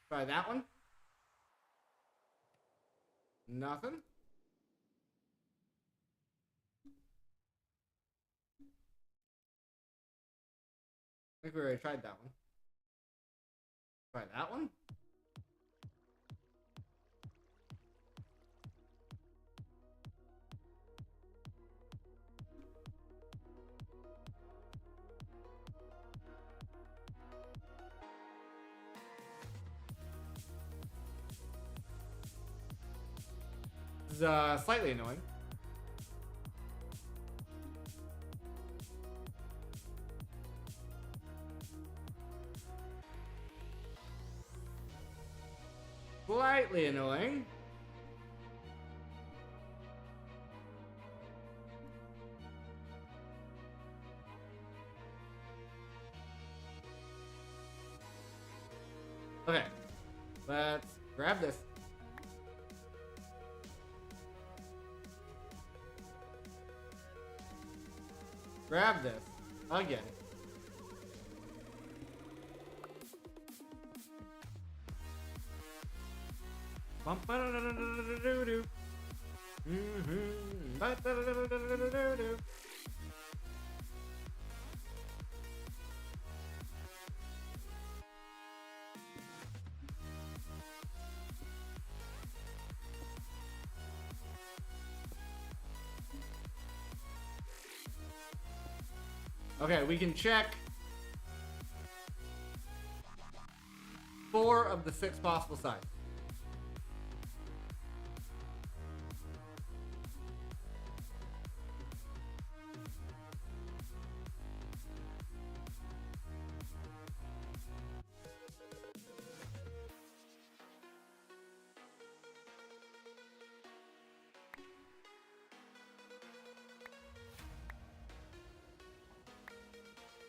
Try that one. Nothing. I think we already tried that one. Try that one. is slightly annoying. Slightly annoying. Okay, let's grab this. Grab this again. Okay, we can check 4 of the 6 possible sides.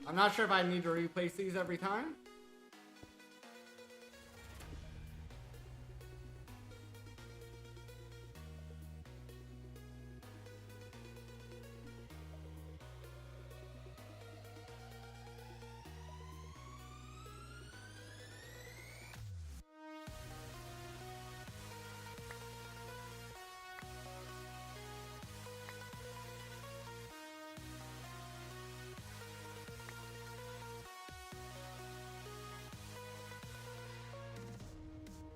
I'm not sure if I need to replace these every time.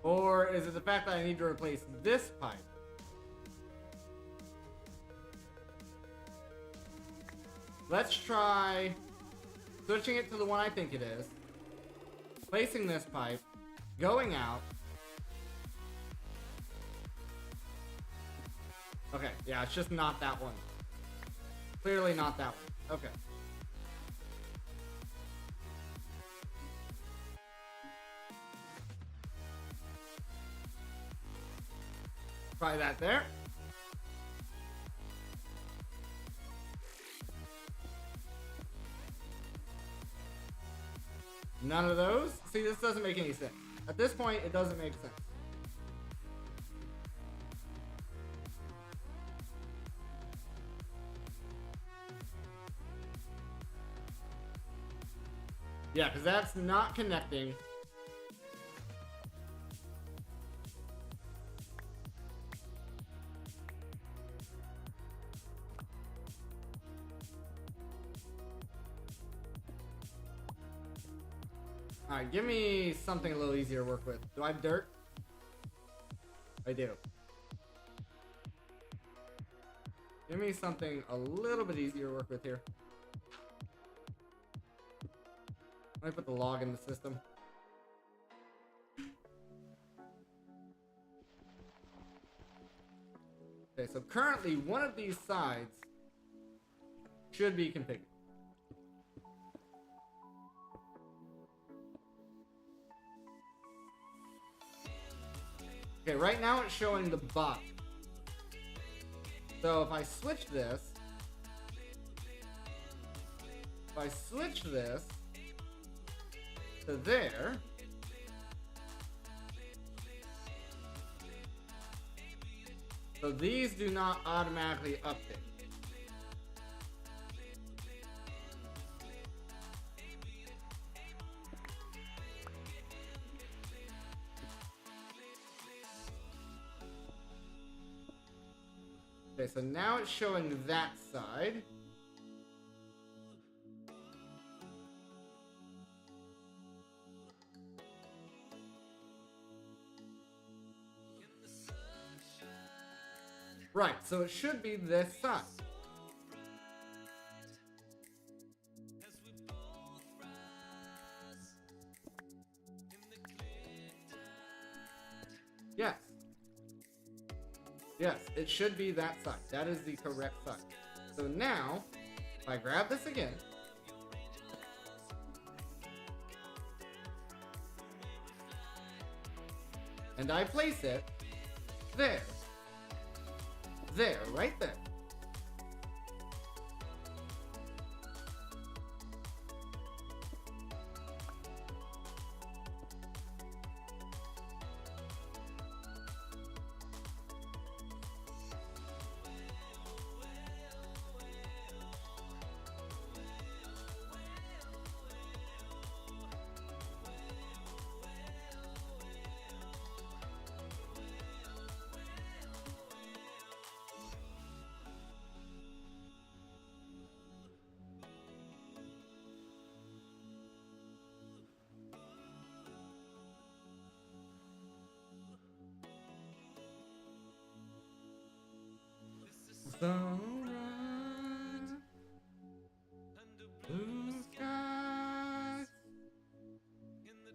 Or is it the fact that I need to replace this pipe? Let's try switching it to the one I think it is. Placing this pipe, going out. Okay, yeah, it's just not that one. Clearly not that one. Okay. Try that there. None of those? See, this doesn't make any sense. At this point, it doesn't make sense. Yeah, because that's not connecting. Alright, give me something a little easier to work with. Do I have dirt? I do. Give me something a little bit easier to work with here. Let me put the log in the system. Okay, so currently one of these sides should be configured. Okay, right now it's showing the bottom. So if I switch this, to there, so these do not automatically update. Okay, so now it's showing that side. Right, so it should be this side. Yes. Yes, it should be that side. That is the correct side. So now, if I grab this again, and I place it there. There, right there. Sunrise, blue skies, in the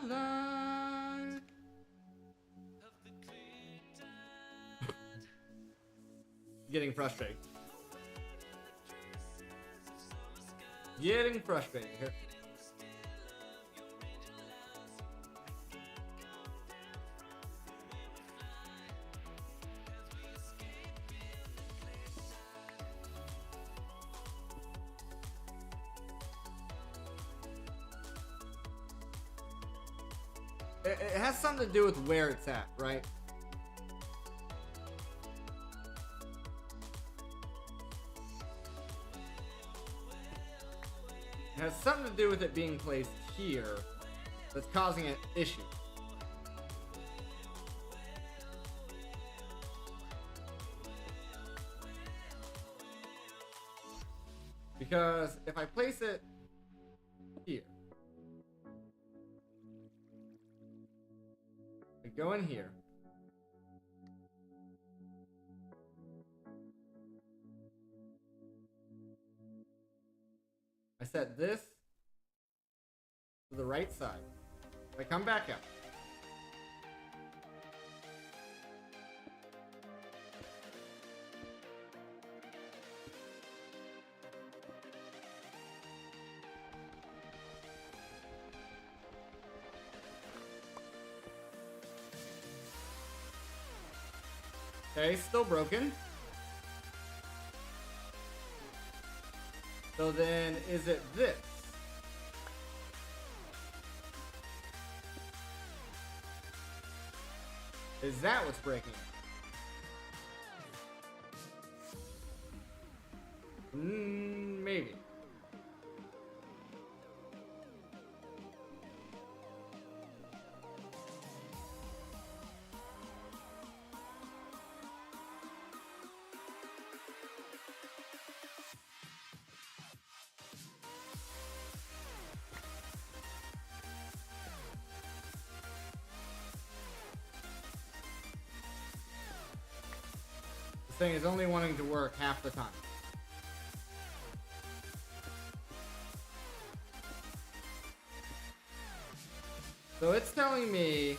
twilight. Getting frustrated. Getting frustrated here. It has something to do with where it's at, right? It has something to do with it being placed here that's causing an issue. Because if I place it here, I go in here, I set this to the right side. I come back out. Okay, still broken. So then, is it this? Is that what's breaking it? Maybe. This thing is only wanting to work half the time. So it's telling me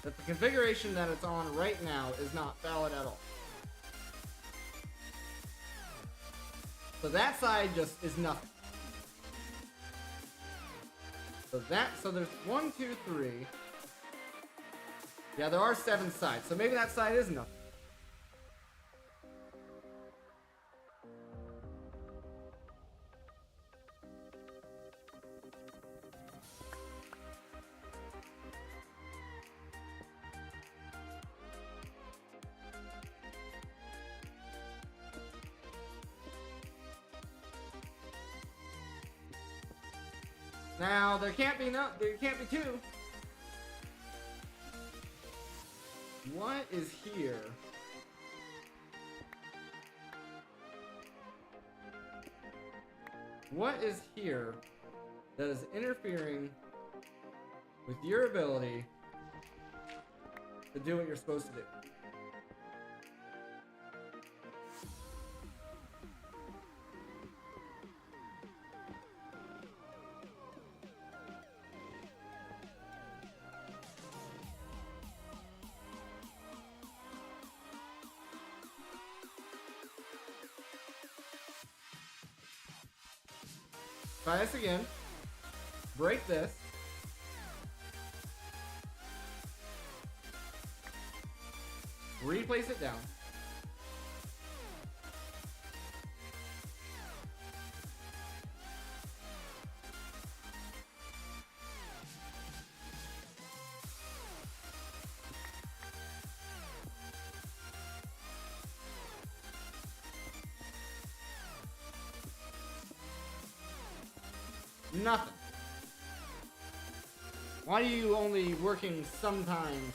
that the configuration that it's on right now is not valid at all. So that side just is nothing. So there's 1, 2, 3. Yeah, there are 7 sides. So maybe that side is nothing. Now there can't be two. What is here? What is here that is interfering with your ability to do what you're supposed to do? Try this again. Break this. Replace it down. Nothing. Why are you only working sometimes?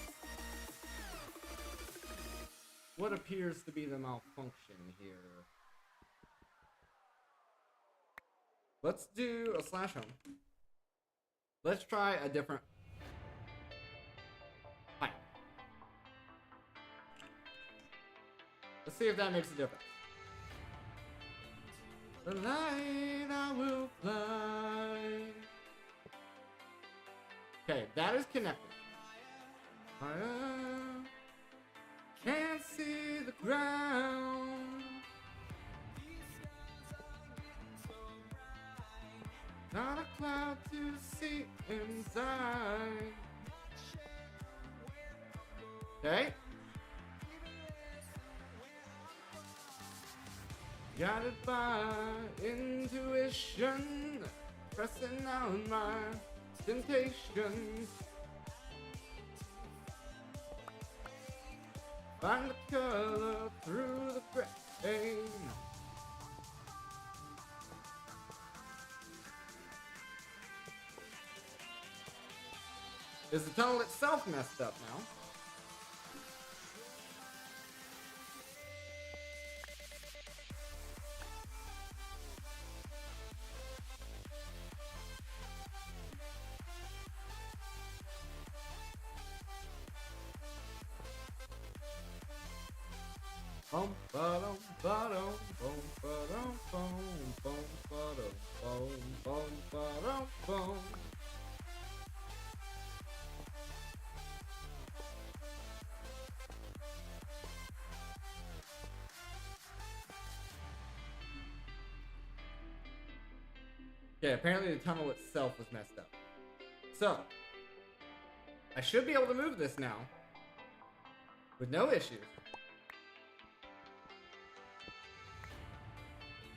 What appears to be the malfunction here? Let's do a slash home. Let's try a different pipe. Let's see if that makes a difference. The light I will fly. Okay, that is connected. I can't see the ground. Not a cloud to see inside. Okay. Guided by intuition, pressing out my temptations. Find the color through the gray. Is the tunnel itself messed up now? Bum ba-dum ba-dum bum ba-dum bum ba-dum bum ba-dum bum. Okay, apparently the tunnel itself was messed up. So, I should be able to move this now with no issues.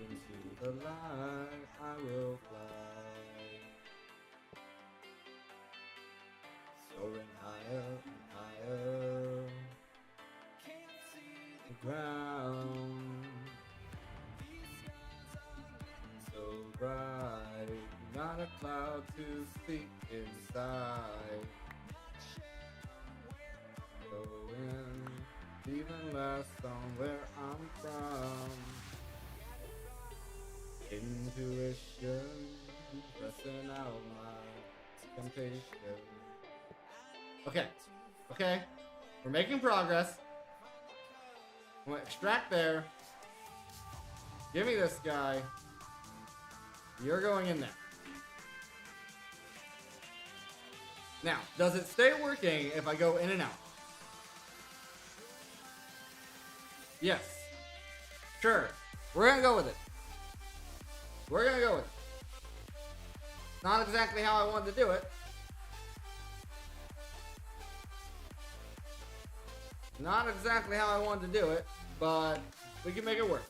Into the light I will fly, soaring higher and higher. The ground so bright, not a cloud to see inside. Going even less on where I'm from. Intuition, pressing out my temptation. Okay, we're making progress. I'm gonna extract there. Give me this guy. You're going in there. Now, does it stay working if I go in and out? Yes. Sure. We're gonna go with it. We're gonna go with it. Not exactly how I wanted to do it. Not exactly how I wanted to do it, but we can make it work.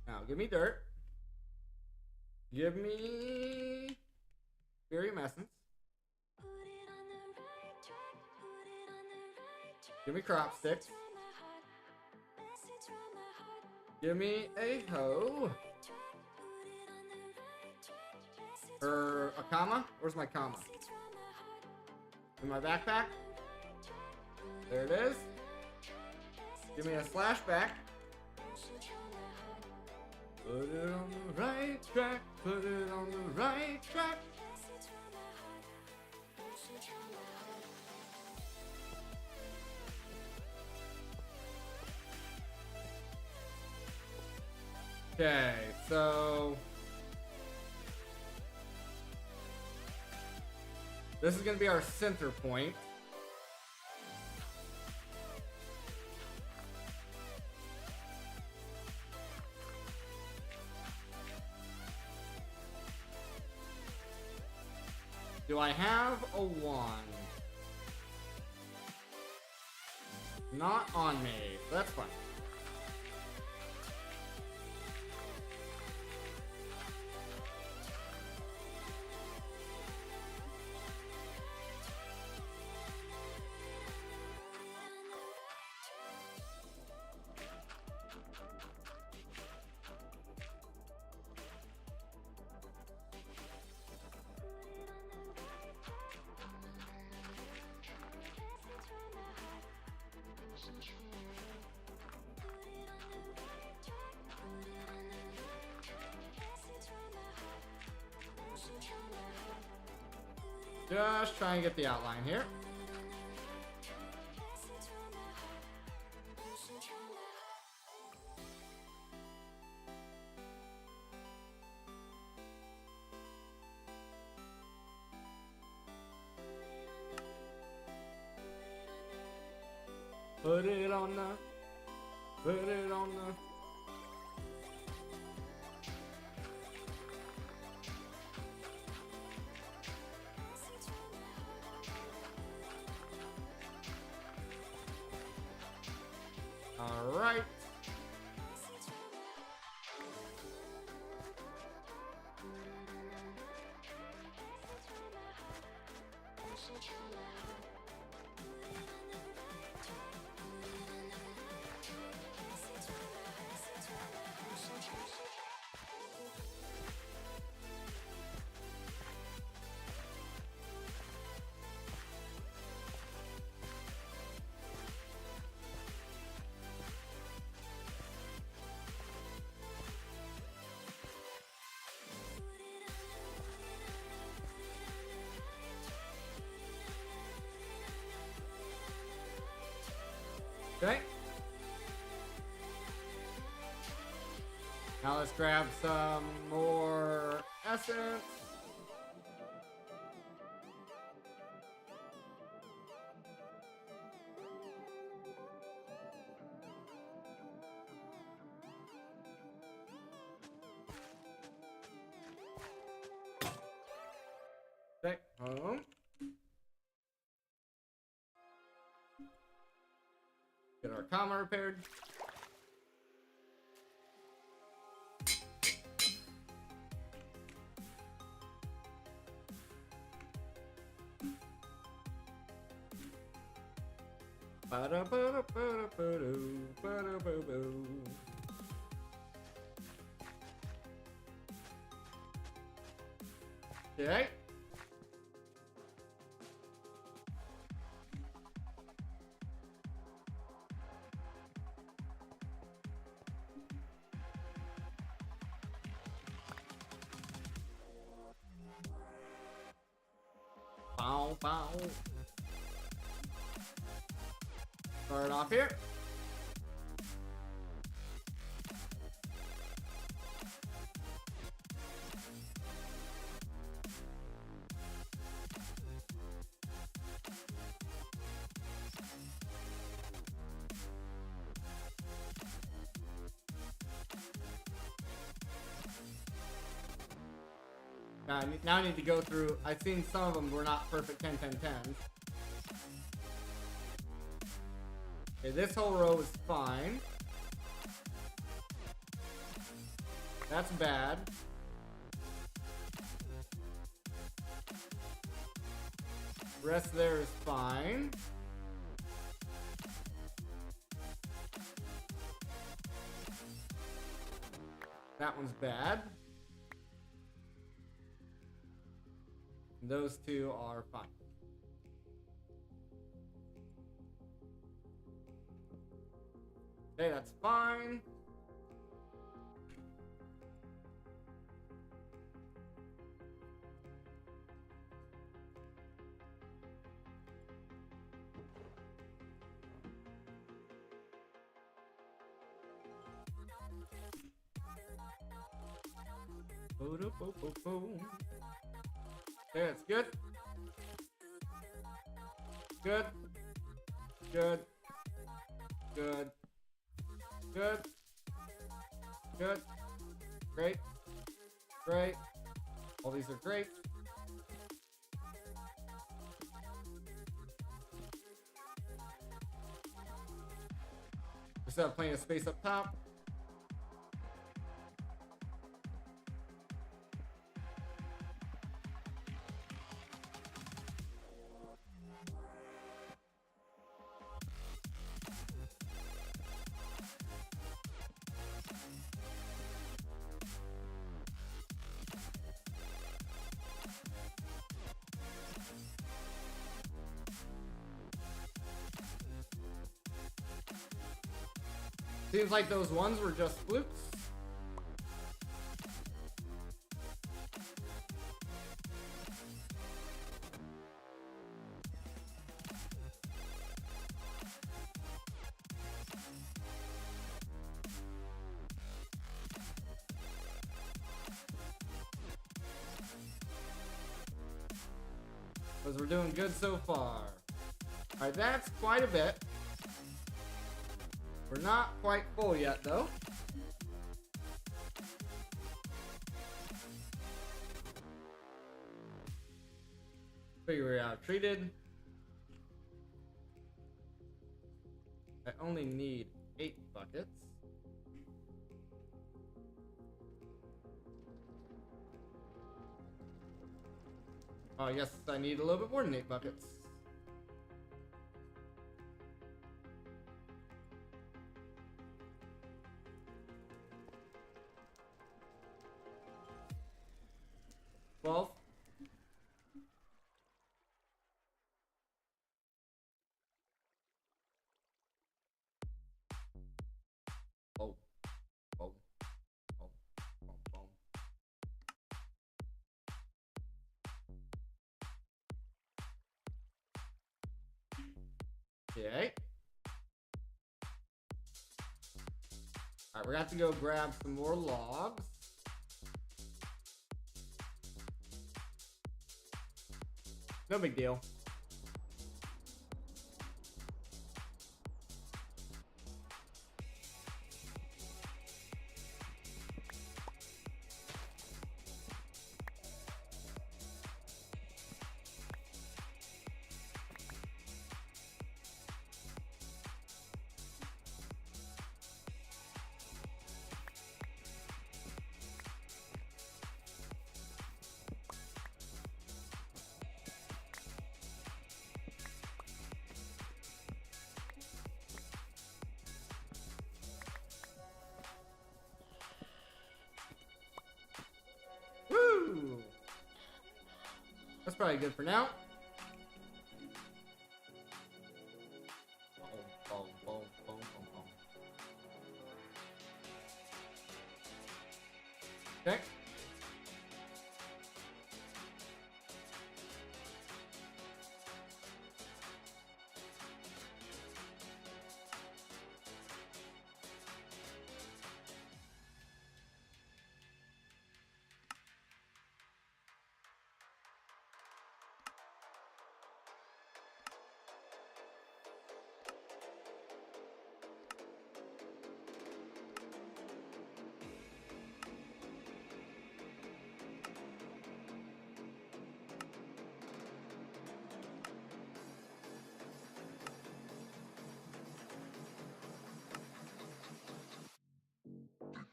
Now, give me dirt. Give me Barium Essence. Give me Crop Sticks. Give me a hoe. Or a comma? Where's my comma? In my backpack? There it is. Give me a slashback. Put it on the right track. Put it on the right track. Okay, so This is going to be our center point. Do I have a wand? Not on me. That's fine. Just try and get the outline here. Put it on the, put it on the. All right. Okay. Now let's grab some more essence. Okay, home. Get our comma repaired. Okay. Bow, bow. Start off here. Now I need to go through. I've seen some of them were not perfect 10, 10, 10s. Okay, this whole row is fine. That's bad. Rest there is fine. That one's bad. Those two are fine. Okay, that's fine. Okay, that's good. Good. Good. Good. Good. Good. Great. Great. All these are great. We still have plenty of space up top. Seems like those ones were just flukes. Because we're doing good so far. Alright, that's quite a bit. We're not quite full yet, though. Figure it out. Treated. I only need 8 buckets. Oh, I guess I need a little bit more than 8 buckets. Well, oh, oh, oh, oh, oh. Okay. Alright, we're gonna have to go grab some more logs. No big deal. Woo! That's probably good for now. Boom, boom, boom, boom, boom, boom. Okay.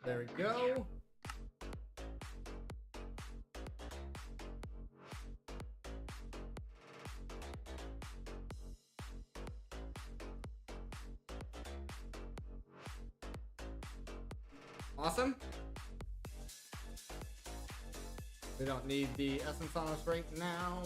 There we go. Awesome. We don't need the essence on us right now.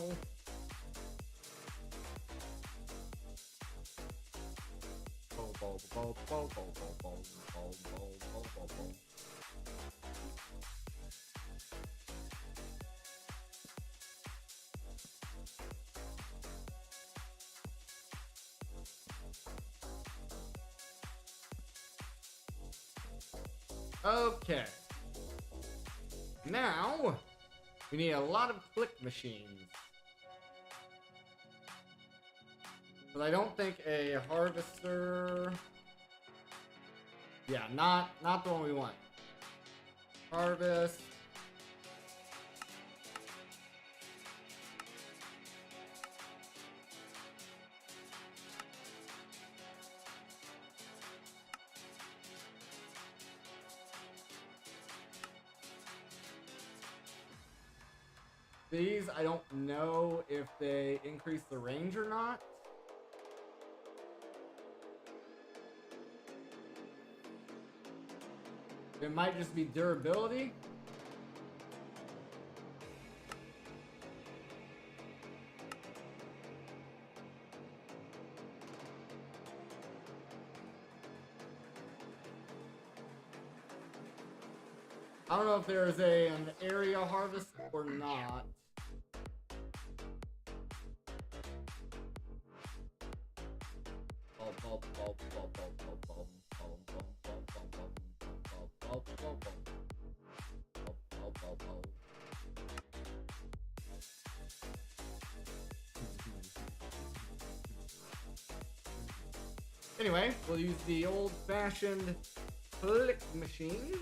Okay. Now, we need a lot of click machines. But I don't think a harvester... Yeah, not the one we want. Harvest. These, I don't know if they increase the range or not. It might just be durability. I don't know if there's an area harvest or not. Anyway, we'll use the old-fashioned click machines.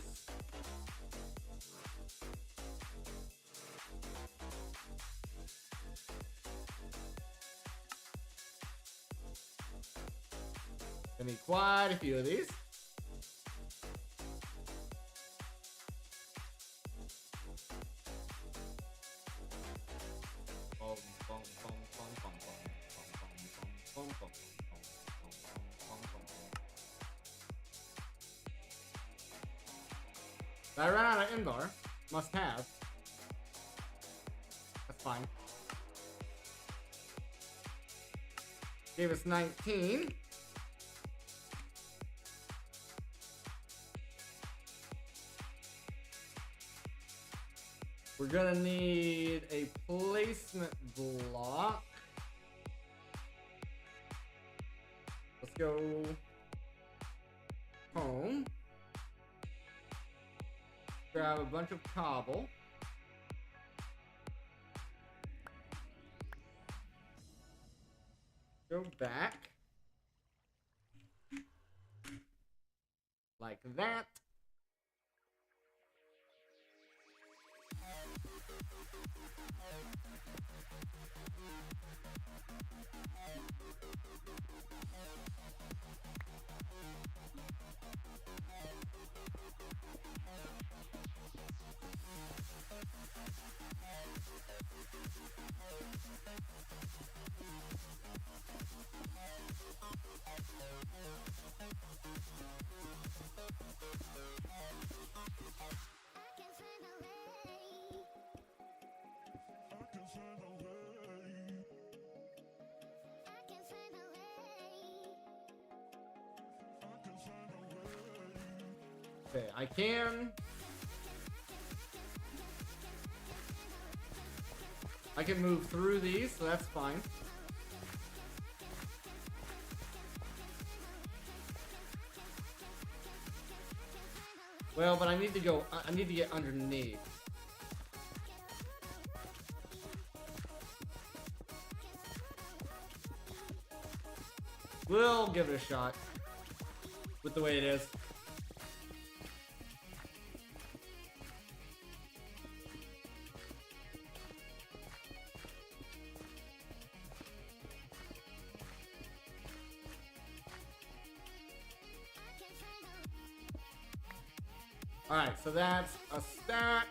Gonna need quite a few of these. I ran out of Invar. Must have. That's fine. Gave us 19. We're gonna need a placement block. Let's go home. Grab a bunch of cobble. Go back. Like that. Okay, I can move through these, so that's fine. Well, but I need to get underneath. We'll give it a shot with the way it is. Alright, so that's a stack.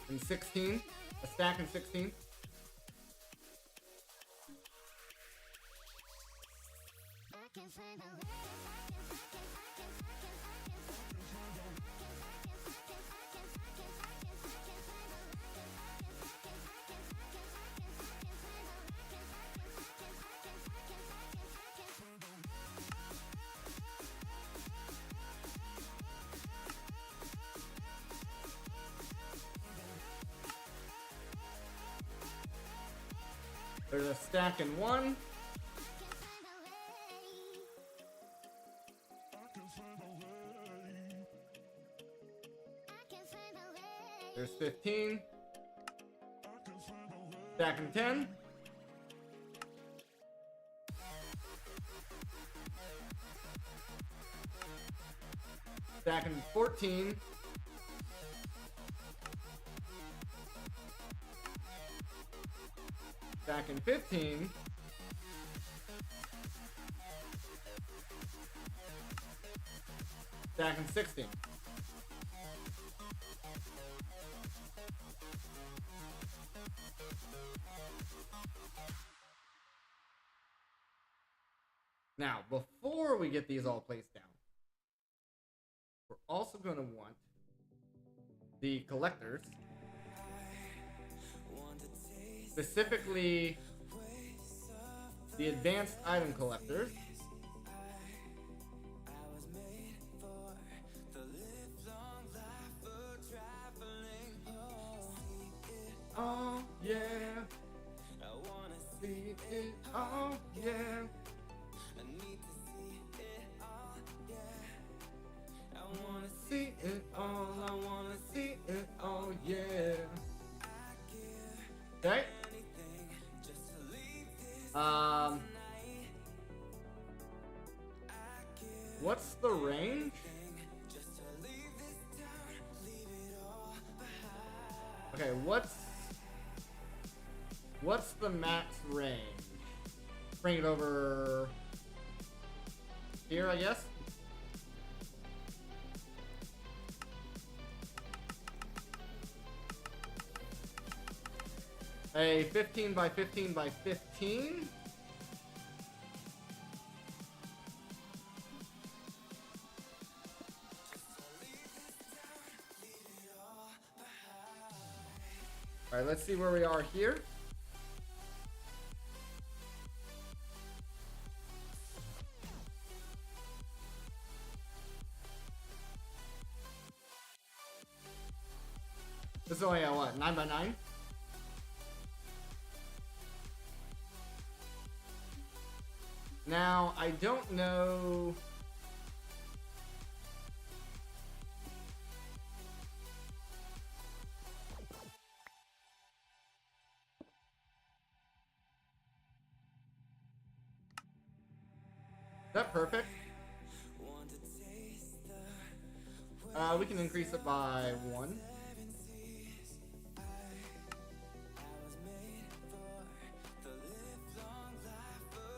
And 16. A stack and 16. There's a stack in one. There's 15. Stacking 10. Stacking 14. Stacking 15. Stacking 16. Now, before we get these all placed down, we're also going to want the collectors, specifically the advanced item collectors. Oh yeah, I wanna see it. Oh yeah, I need to see it. Oh yeah, I wanna see it all. I wanna see it. Oh yeah. Okay. What's the range? Okay, what's the max range? Bring it over here, I guess. A 15 by 15 by 15. All right, let's see where we are here. This is only a what, 9 by 9? Now, I don't know. Is that perfect? We can increase it by 1.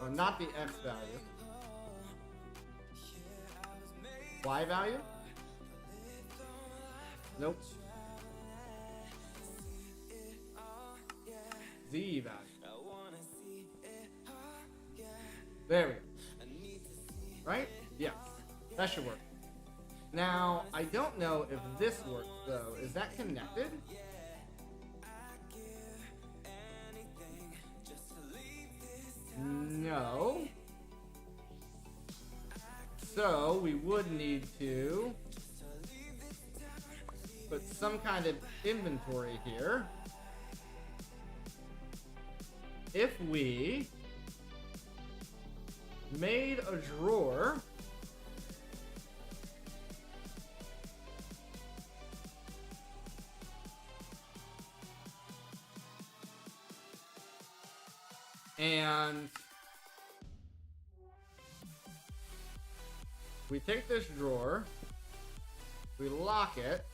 Oh, not the X value. Y value? Nope. Z value. There we go. Right? Yeah, that should work. Now, I don't know if this works though. Is that connected? No. So, we would need to put some kind of inventory here. If we made a drawer and we take this drawer, we lock it,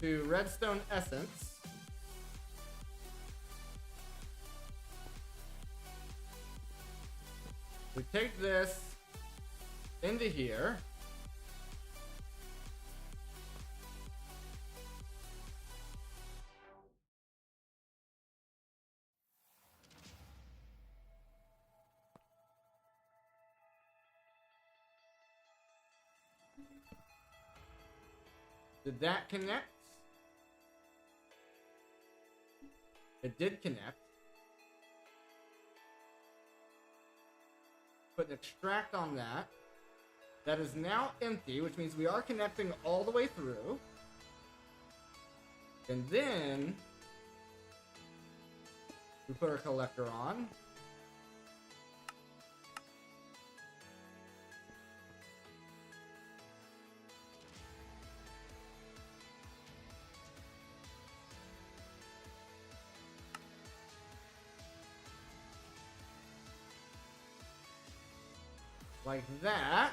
to redstone essence, we take this into here, did that connect? It did connect. Put an extract on that. That is now empty, which means we are connecting all the way through. And then we put our collector on. like that.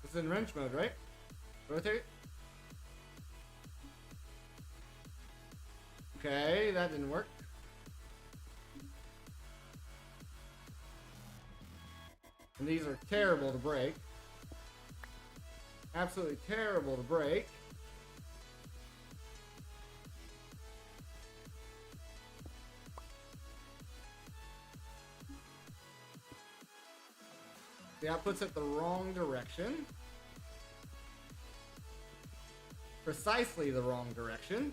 It's in wrench mode, right? Rotate. Okay, that didn't work. And these are terrible to break. Absolutely terrible to break. The output's at the wrong direction. Precisely the wrong direction.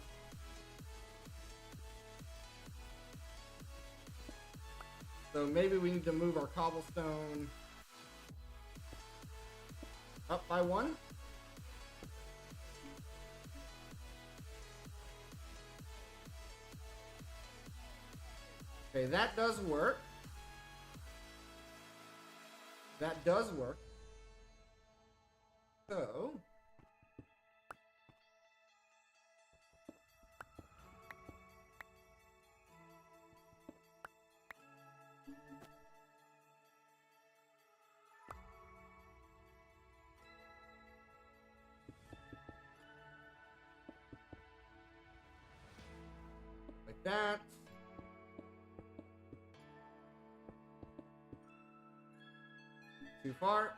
So maybe we need to move our cobblestone up by one. Okay, that does work. That does work. So like that. Too far.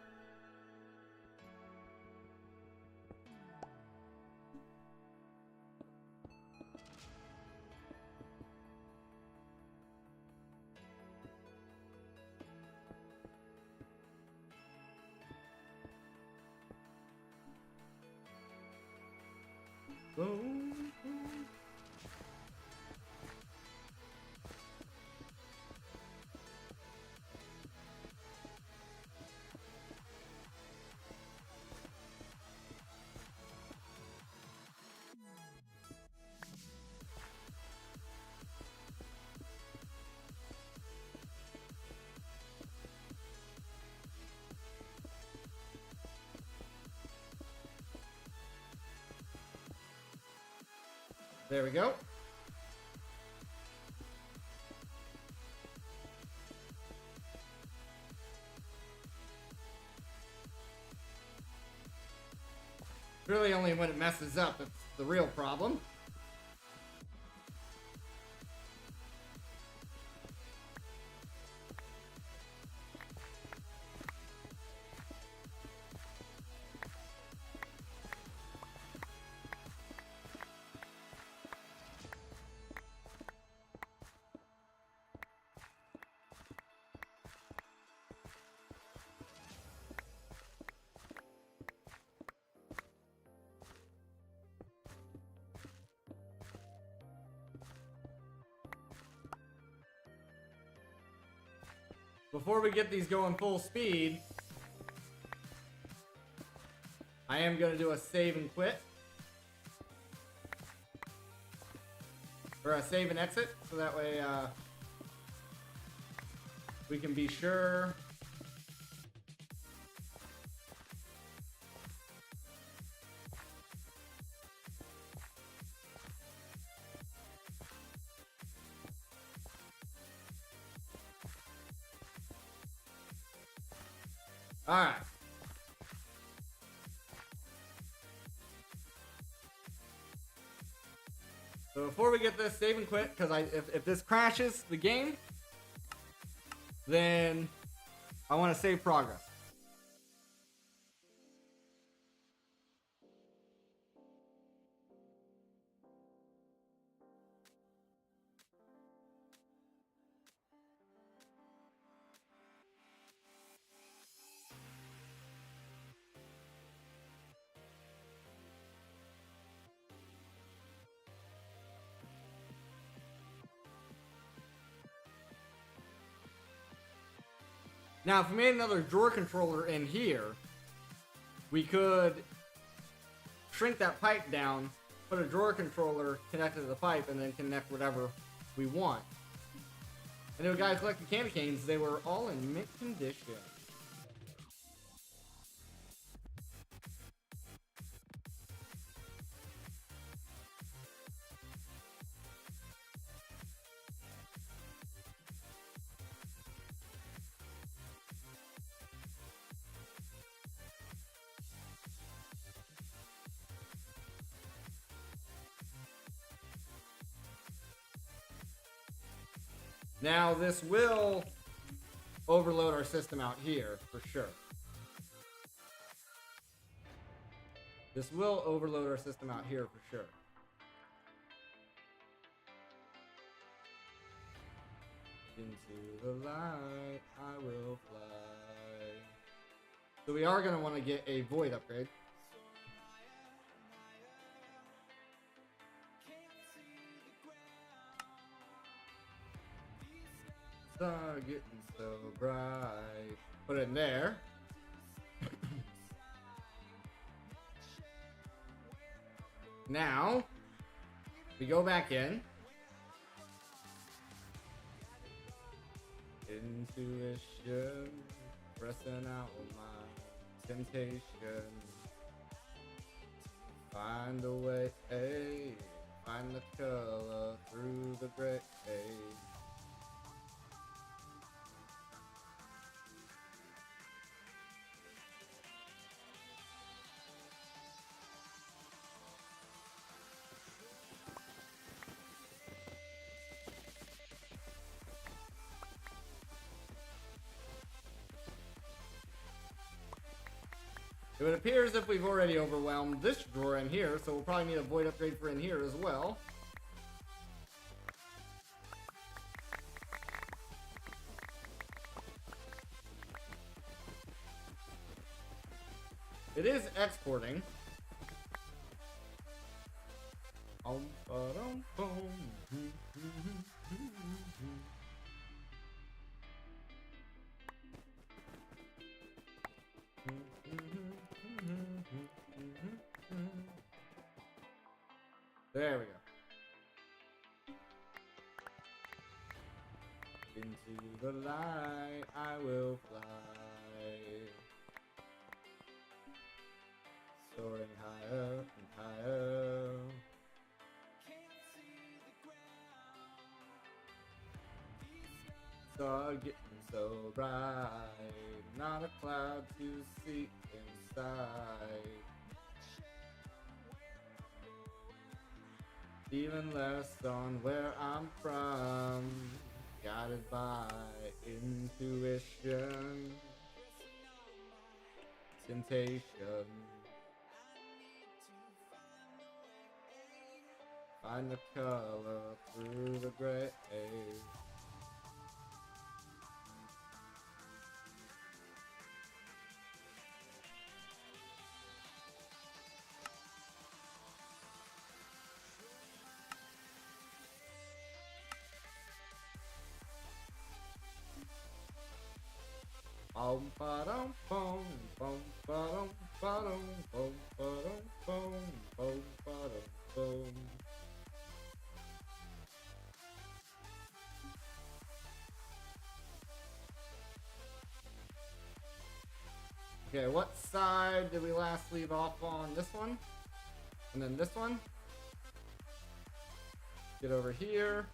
Boom, boom. There we go. Really only when it messes up, it's the real problem. Before we get these going full speed, I am going to do a save and quit. Or a save and exit, so that way we can be sure. Alright. So before we get this, save and quit, because if this crashes the game, then I want to save progress. Now, if we made another drawer controller in here, we could shrink that pipe down, put a drawer controller connected to the pipe, and then connect whatever we want. I know a guy collected candy canes. They were all in mint condition. Now, this will overload our system out here, for sure. This will overload our system out here, for sure. Into the light, I will fly. So we are going to want to get a void upgrade. Star getting so bright. Put it in there. Now, we go back in. Intuition, pressing out my temptation. Find a way, find the color through the gray. It would appear as if we've already overwhelmed this drawer in here, so we'll probably need a void upgrade for in here as well. It is exporting. There we go. Into the light I will fly, soaring higher and higher. Star getting so bright, not a cloud to see inside. Even less on where I'm from, guided by intuition, temptation. Find the color through the gray. Bum ba-dum bum bum ba-dum ba-dum bum ba-dum bum bum ba-dum bum. Okay, what side did we last leave off on? This one? And then this one? Get over here.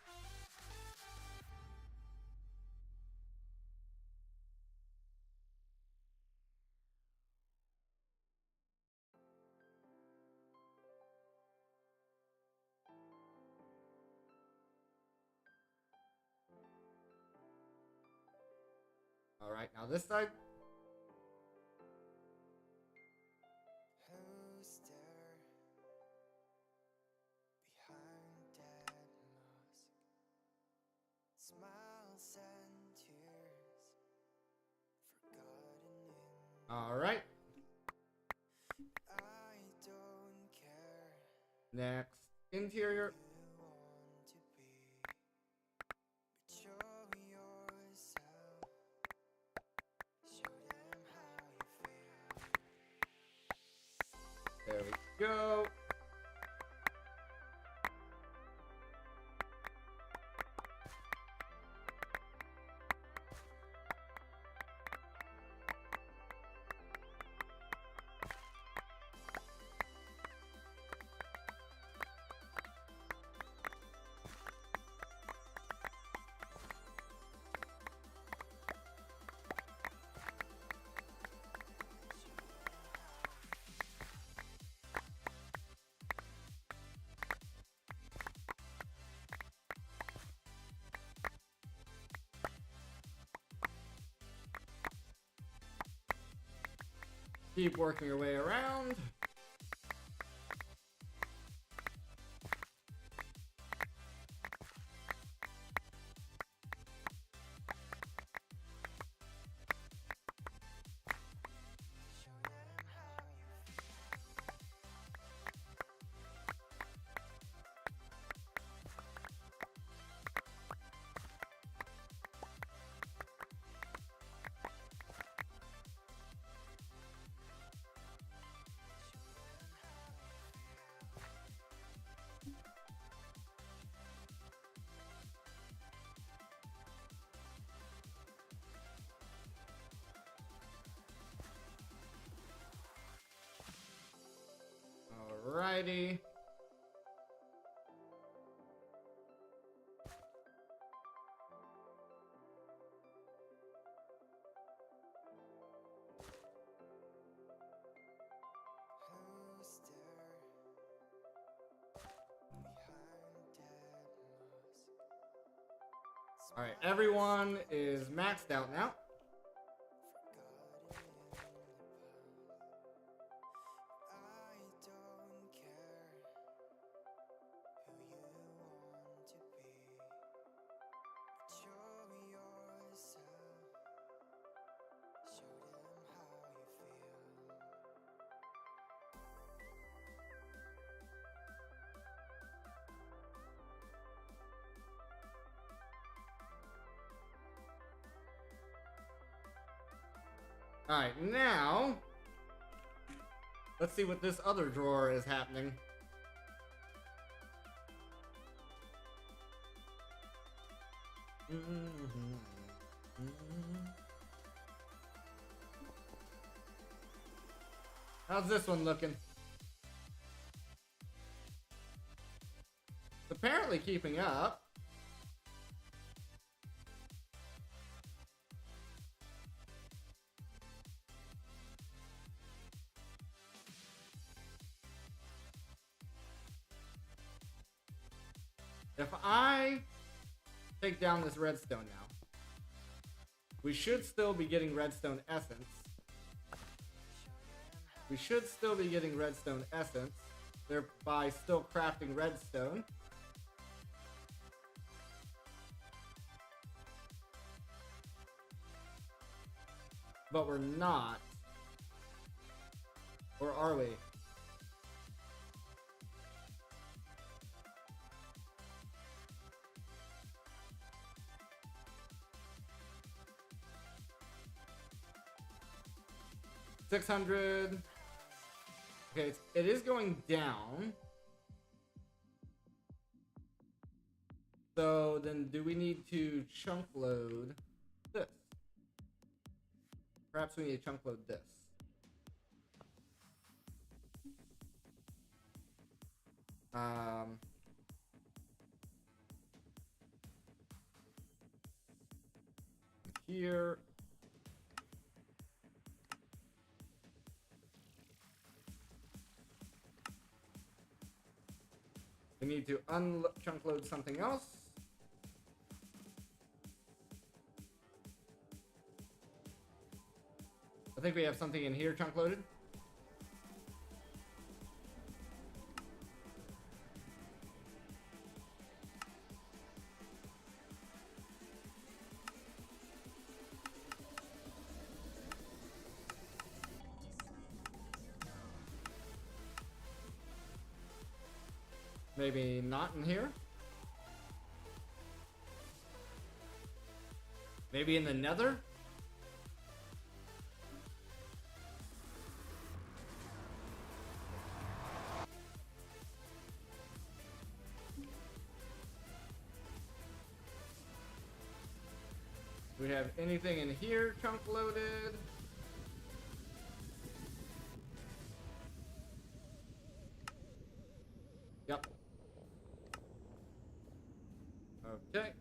Alright, now this side. Who's there behind that mask? Smiles and tears forgotten in. Alright. I don't care. Next. Interior. You want to be, but show yourself. Show them how you feel. There we go. Keep working your way around. Alrighty. Who's there behind dead mask? Alright, everyone is maxed out now. Forgotten in the past. I don't care who you want to be, but show yourself. Show them how you feel. Alright, now let's see what this other drawer is happening. How's this one looking? It's apparently keeping up. If I take down this redstone now, we should still be getting redstone essence. We should still be getting redstone essence, thereby still crafting redstone. But we're not. Or are we? $600. Okay, it is going down. So then do we need to chunk load this? Perhaps we need to chunk load this. Here. We need to chunk load something else. I think we have something in here chunk loaded. Maybe not in here. Maybe in the nether? Do we have anything in here chunk loaded? Yep. Okay.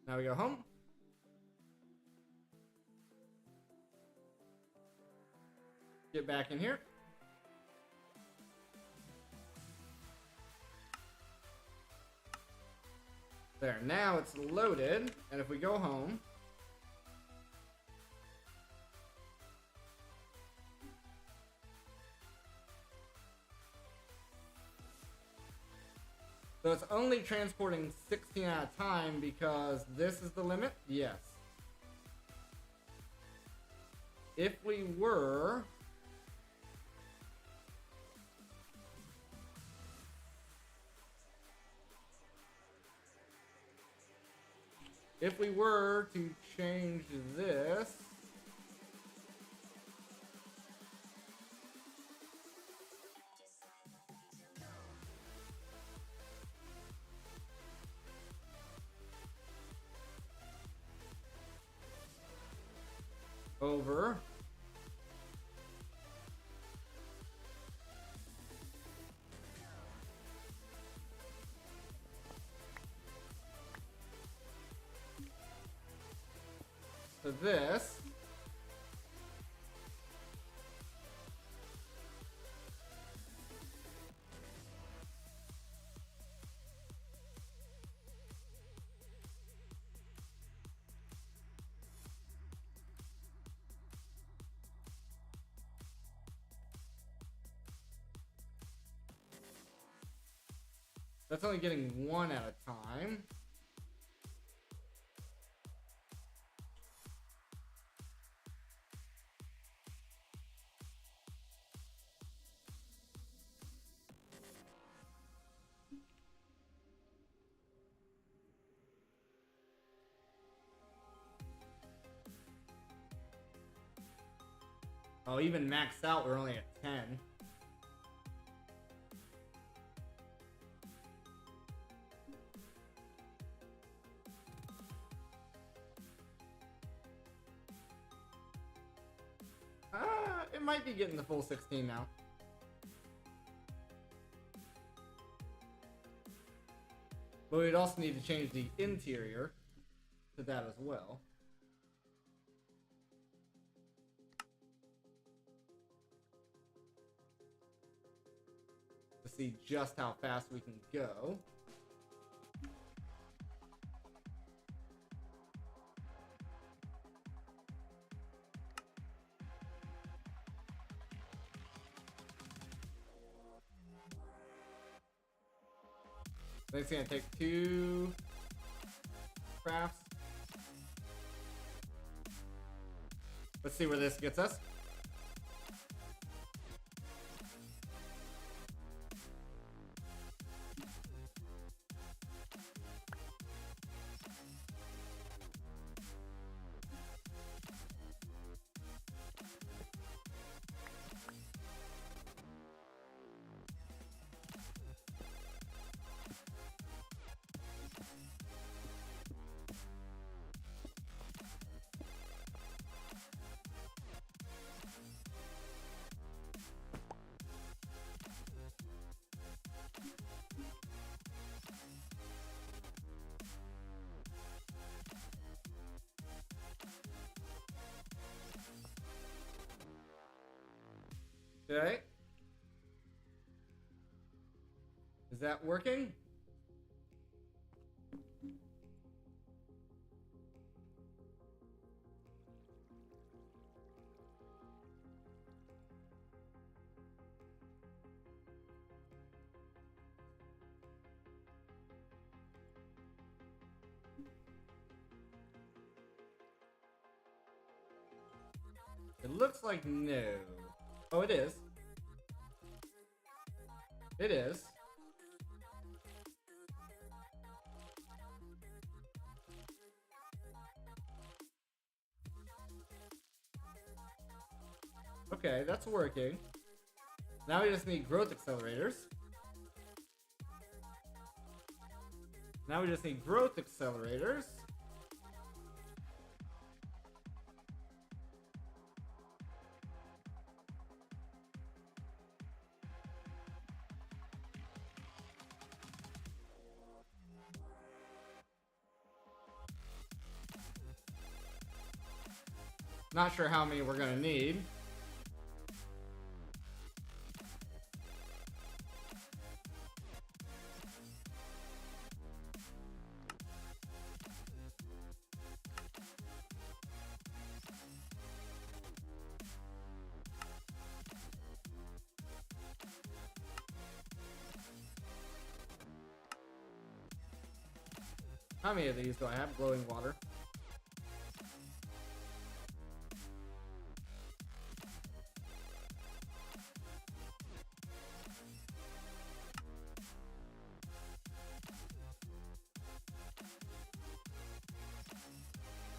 Now we go home. Get back in here. There, now it's loaded, and if we go home, So it's only transporting 16 at a time because this is the limit? Yes. If we were... If we were to change this... over... to this... That's only getting one at a time. Oh, even maxed out, we're only at 10. It might be getting the full 16 now. But we'd also need to change the interior to that as well. To see just how fast we can go. It's gonna take 2 crafts. Let's see where this gets us. Okay. Is that working? It looks like no. Oh, it is. It is. Okay, that's working. Now we just need growth accelerators. Now we just need growth accelerators. Not sure how many we're gonna need. How many of these do I have? Glowing water.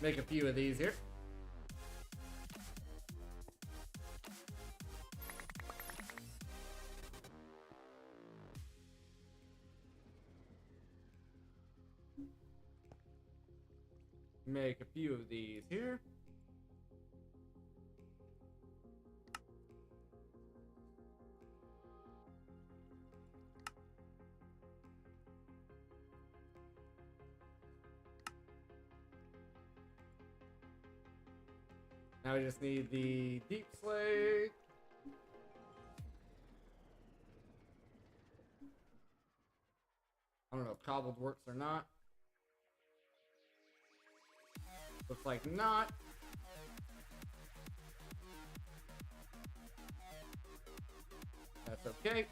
Make a few of these here. Make a few of these here. Now we just need the deep slate. I don't know if cobbled works or not. Looks like not. That's okay.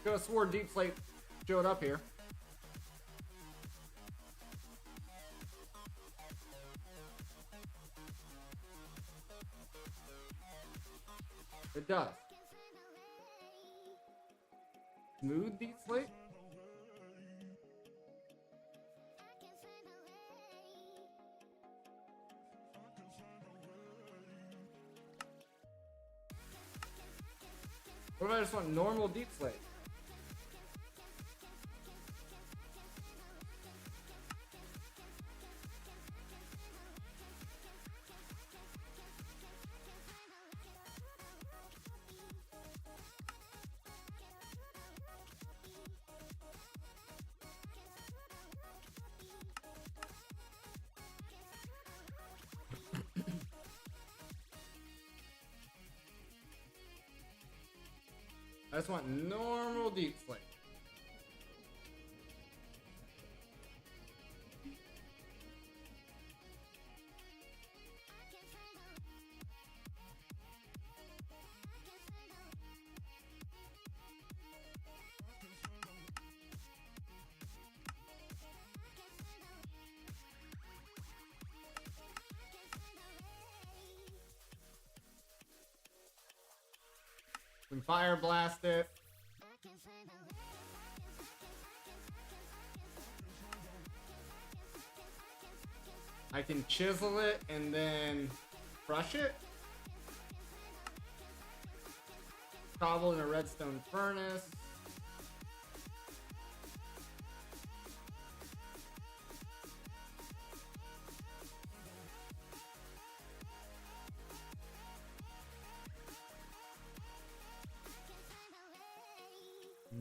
Could have swore deep slate showed up here. It does. Smooth deep slate. What if I just want normal deep slate? I just want normal deep slate. And fire blast it. I can chisel it and then crush it. Cobble in a redstone furnace.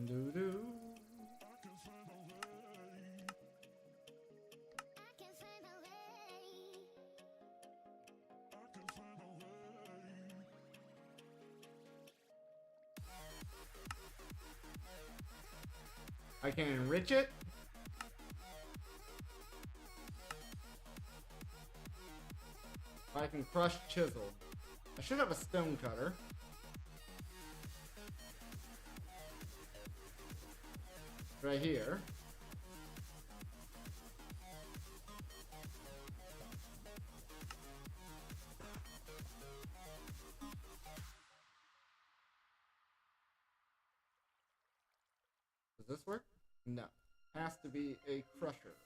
Doo-doo. I can enrich it. I can crush chisel. I should have a stone cutter. Right here. Does this work? No. Has to be a crusher.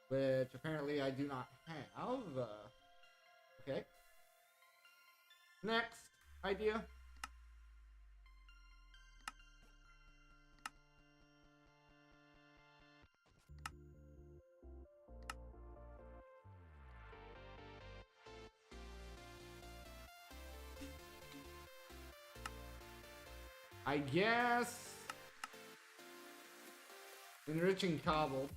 Which apparently I do not have. Okay. Next idea. I guess enriching cobble.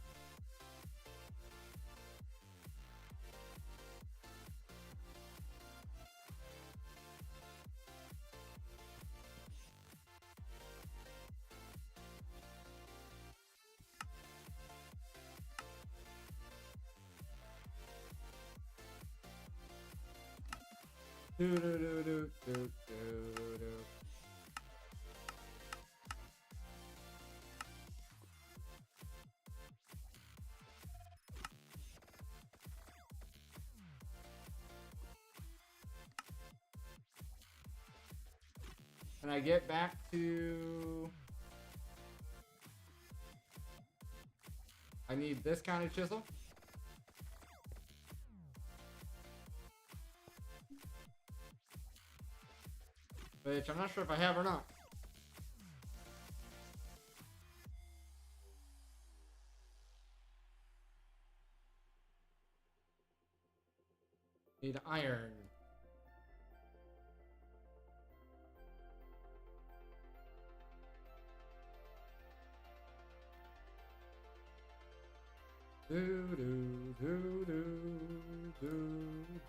Do do do do do do do. Can I get back to... I need this kind of chisel. Which I'm not sure if I have or not. Need iron. Do do do do do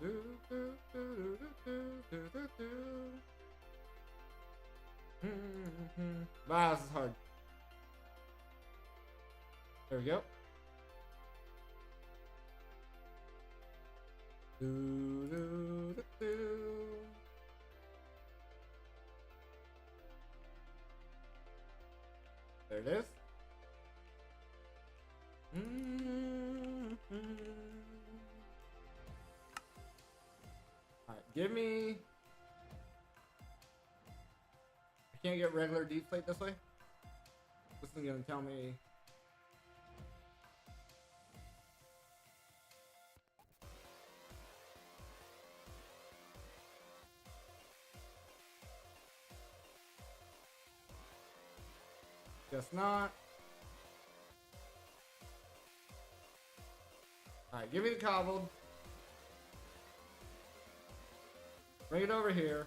do do do do do do do. Wow, this is hard. There we go. Do do do do. There it is. Alright, give me... I can't get regular deep plate this way. This is gonna tell me... Guess not. Alright, give me the cobbled. Bring it over here.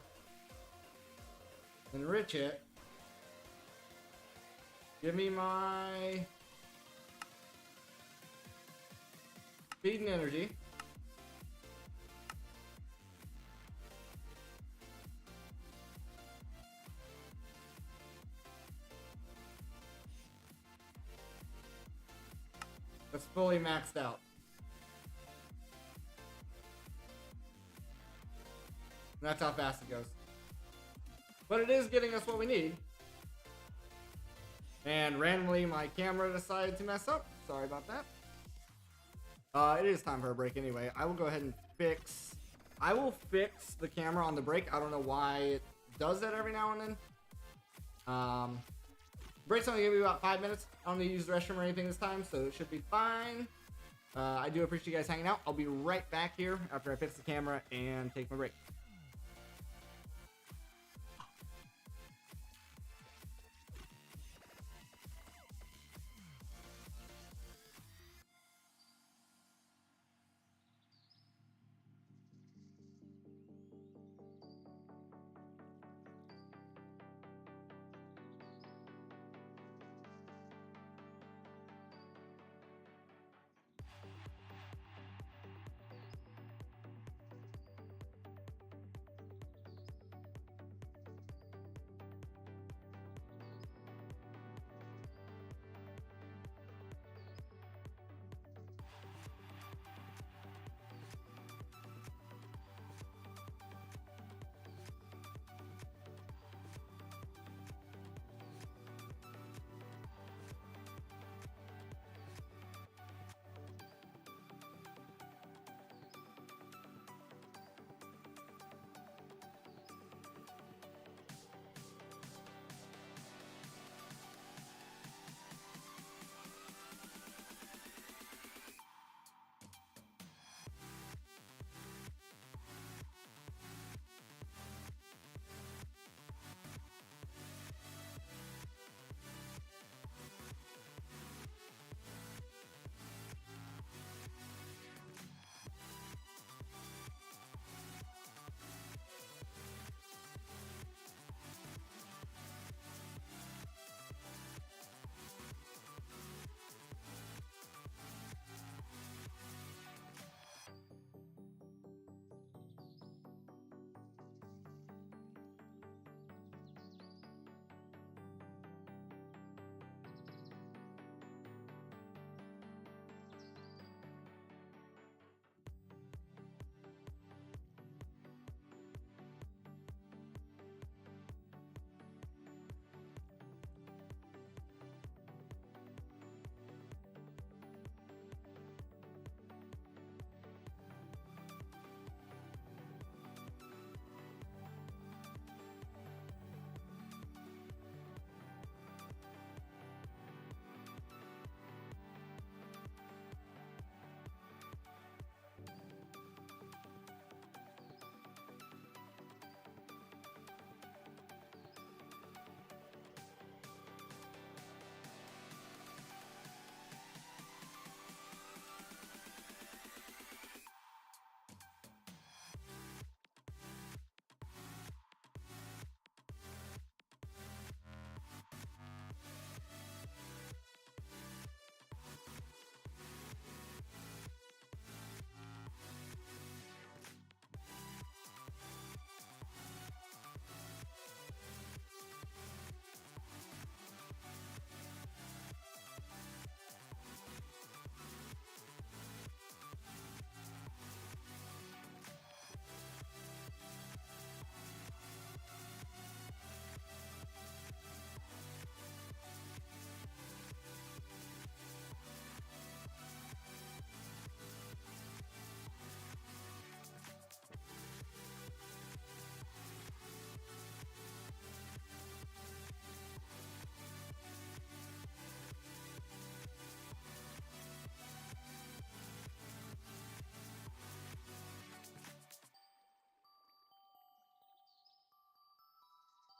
Enrich it. Give me my speed and energy. That's fully maxed out. That's how fast it goes. But it is getting us what we need. And randomly my camera decided to mess up. Sorry about that. It is time for a break anyway. I will go ahead and fix... I will fix the camera on the break. I don't know why it does that every now and then. Break's only gonna be about 5 minutes. I don't need to use the restroom or anything this time, so it should be fine. I do appreciate you guys hanging out. I'll be right back here after I fix the camera and take my break.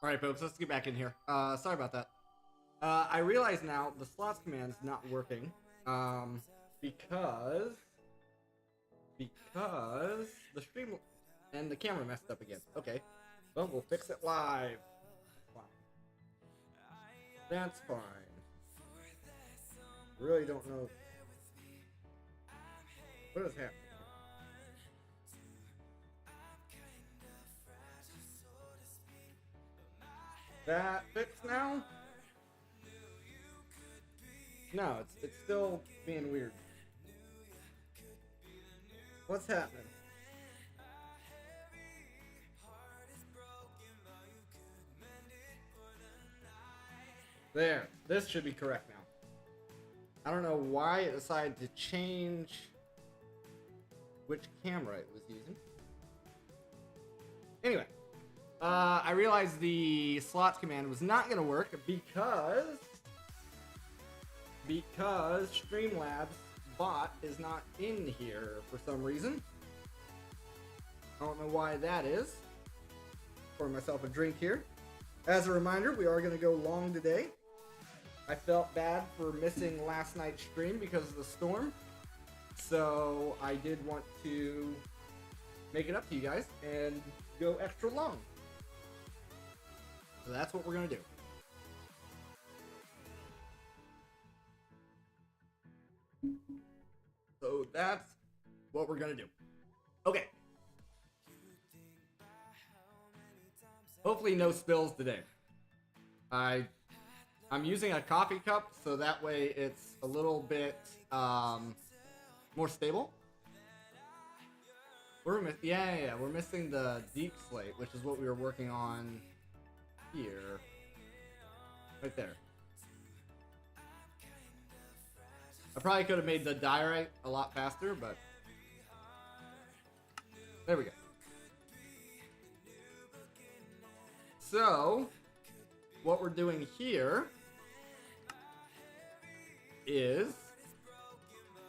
All right, folks, let's get back in here. Sorry about that. I realize now the slots command is not working because the stream and the camera messed up again. Okay, well, we'll fix it live. Fine. That's fine. Really don't know what is happening. That fixed now? No, it's still being weird. What's happening? There. This should be correct now. I don't know why it decided to change which camera it was using. Anyway. I realized the slots command was not going to work because Streamlabs bot is not in here for some reason. I don't know why that is. Pour myself a drink here. As a reminder, we are going to go long today. I felt bad for missing last night's stream because of the storm. So I did want to make it up to you guys and go extra long. So that's what we're going to do. So that's what we're going to do. Okay. Hopefully no spills today. I'm using a coffee cup, so that way it's a little bit more stable. We're missing the deep slate, which is what we were working on here. Right there. I probably could have made the diorite a lot faster, but there we go. So, what we're doing here is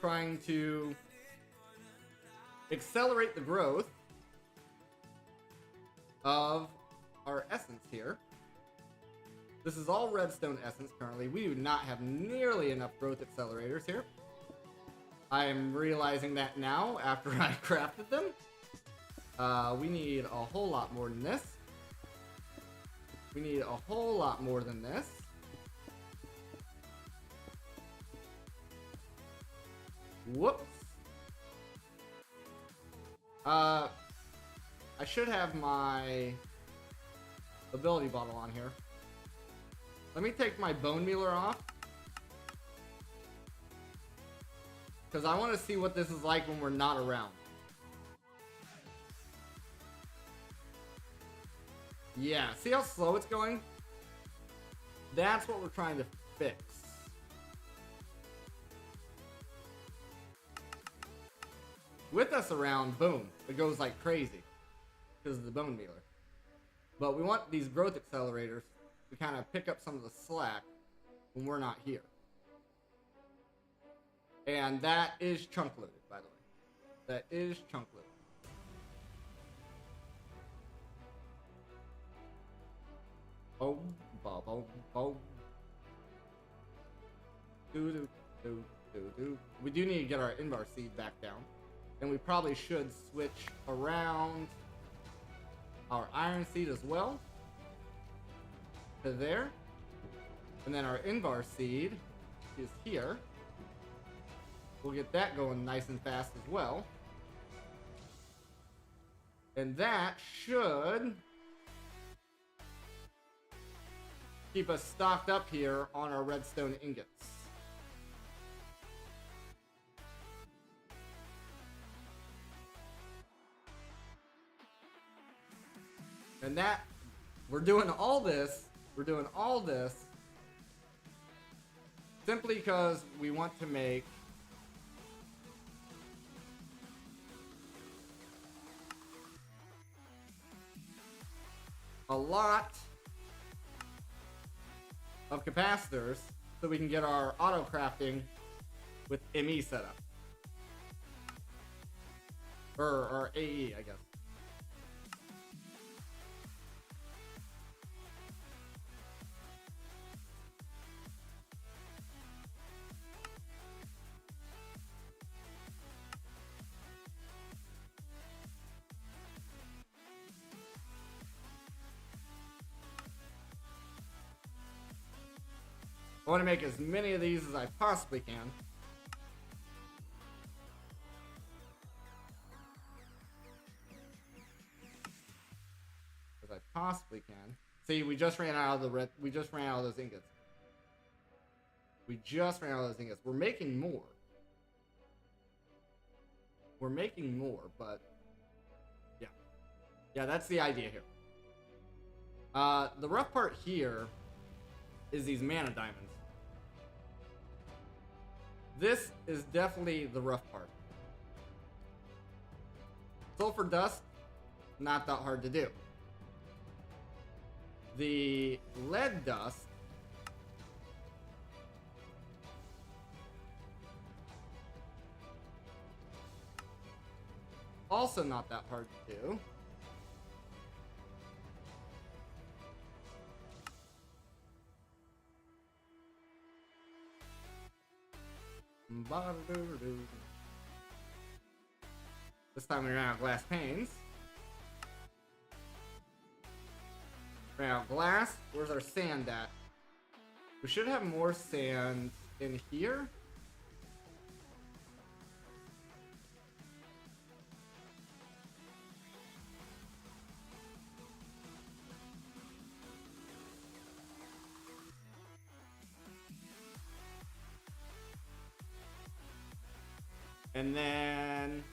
trying to accelerate the growth of our essence here. This is all redstone essence currently. We do not have nearly enough growth accelerators here. I am realizing that now after I crafted them. We need a whole lot more than this. We need a whole lot more than this. Whoops. I should have my ability bottle on here. Let me take my bone mealer off. Because I want to see what this is like when we're not around. Yeah, see how slow it's going? That's what we're trying to fix. With us around, boom, it goes like crazy because of the bone mealer. But we want these growth accelerators to kind of pick up some of the slack when we're not here. And that is chunk loaded, by the way. That is chunk loaded. Oh, boom, boom. Do. We do need to get our invar seed back down. And we probably should switch around our iron seed as well to there. And then our invar seed is here. We'll get that going nice and fast as well. And that should keep us stocked up here on our redstone ingots. And that, we're doing all this simply because we want to make a lot of capacitors so we can get our auto crafting with ME set up. Or AE, I guess. I want to make as many of these as I possibly can. As I possibly can. See, we just ran out of the red. We just ran out of those ingots. We just ran out of those ingots. We're making more. We're making more, but yeah. Yeah, that's the idea here. The rough part here is these mana diamonds. This is definitely the rough part. Sulfur dust, not that hard to do. The lead dust, also not that hard to do. This time we ran out of glass panes. Ran out of glass. Where's our sand at? We should have more sand in here. And then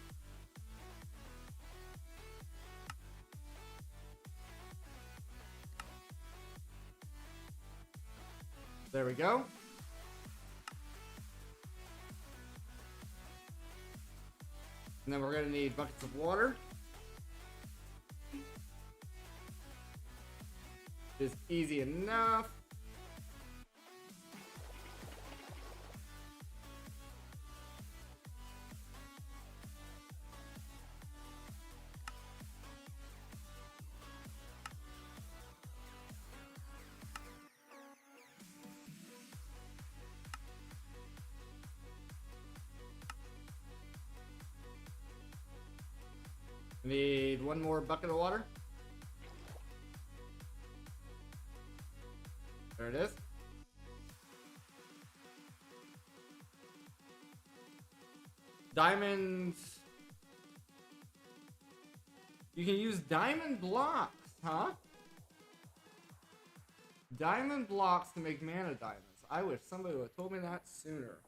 there we go. And then we're gonna need buckets of water. It's easy enough. Need one more bucket of water. There it is. Diamonds. You can use diamond blocks, huh? Diamond blocks to make mana diamonds. I wish somebody would have told me that sooner.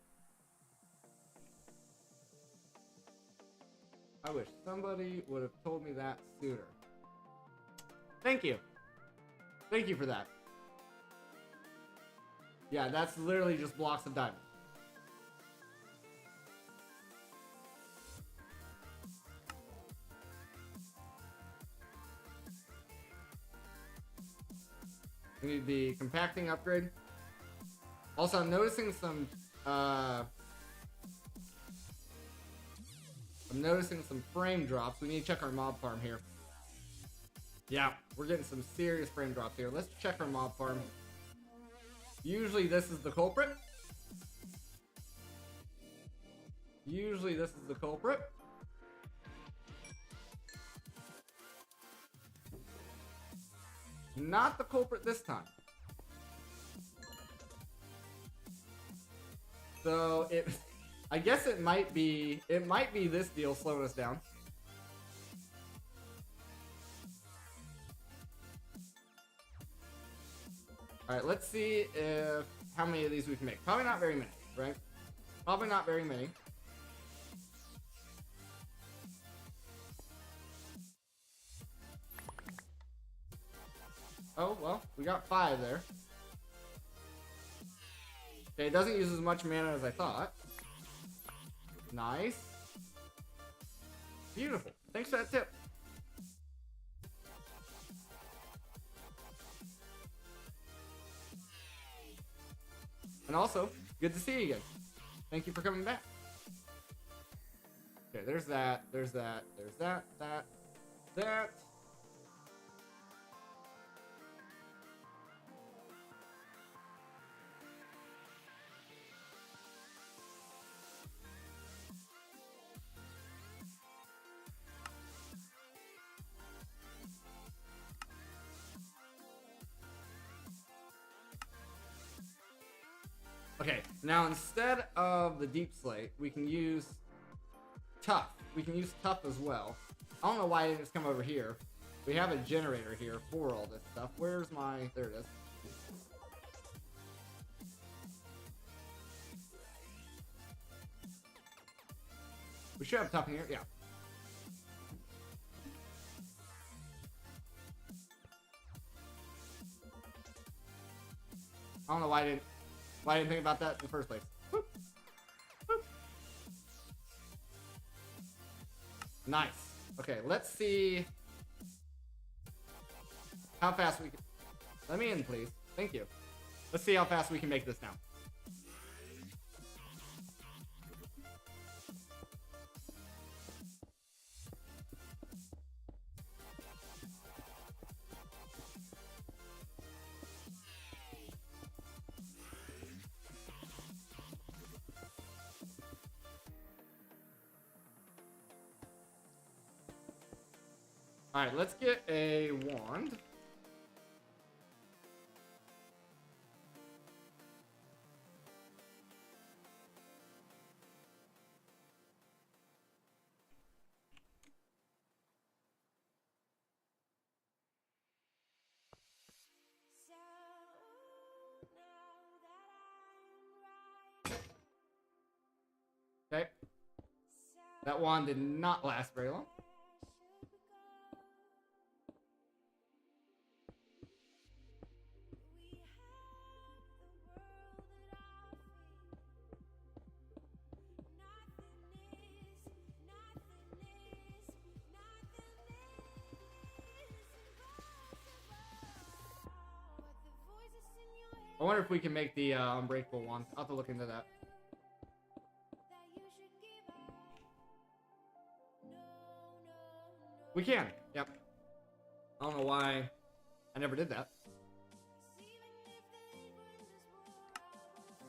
I wish somebody would have told me that sooner. Thank you. Thank you for that. Yeah, that's literally just blocks of diamond. We need the compacting upgrade. Also, I'm noticing some frame drops. We need to check our mob farm here. Yeah, we're getting some serious frame drops here. Let's check our mob farm. Usually this is the culprit. Usually this is the culprit. Not the culprit this time. So I guess it might be this deal slowing us down. Alright, let's see if how many of these we can make. Probably not very many, right? Probably not very many. Oh, well, we got 5 there. Okay, it doesn't use as much mana as I thought. Nice. Beautiful. Thanks for that tip. And also, good to see you again. Thank you for coming back. Okay, there's that, there's that, there's that, that. Okay, now instead of the deep slate, we can use tough. We can use tough as well. I don't know why it didn't just come over here. We have a generator here for all this stuff. Where's my... There it is. We should have tough in here. Yeah. I don't know why I didn't think about that in the first place. Whoop. Whoop. Nice. Okay, let's see how fast we can... Let me in, please. Thank you. Let's see how fast we can make this now. Alright, let's get a wand. Okay. That wand did not last very long. I wonder if we can make the unbreakable one. I'll have to look into that. We can. Yep. I don't know why I never did that.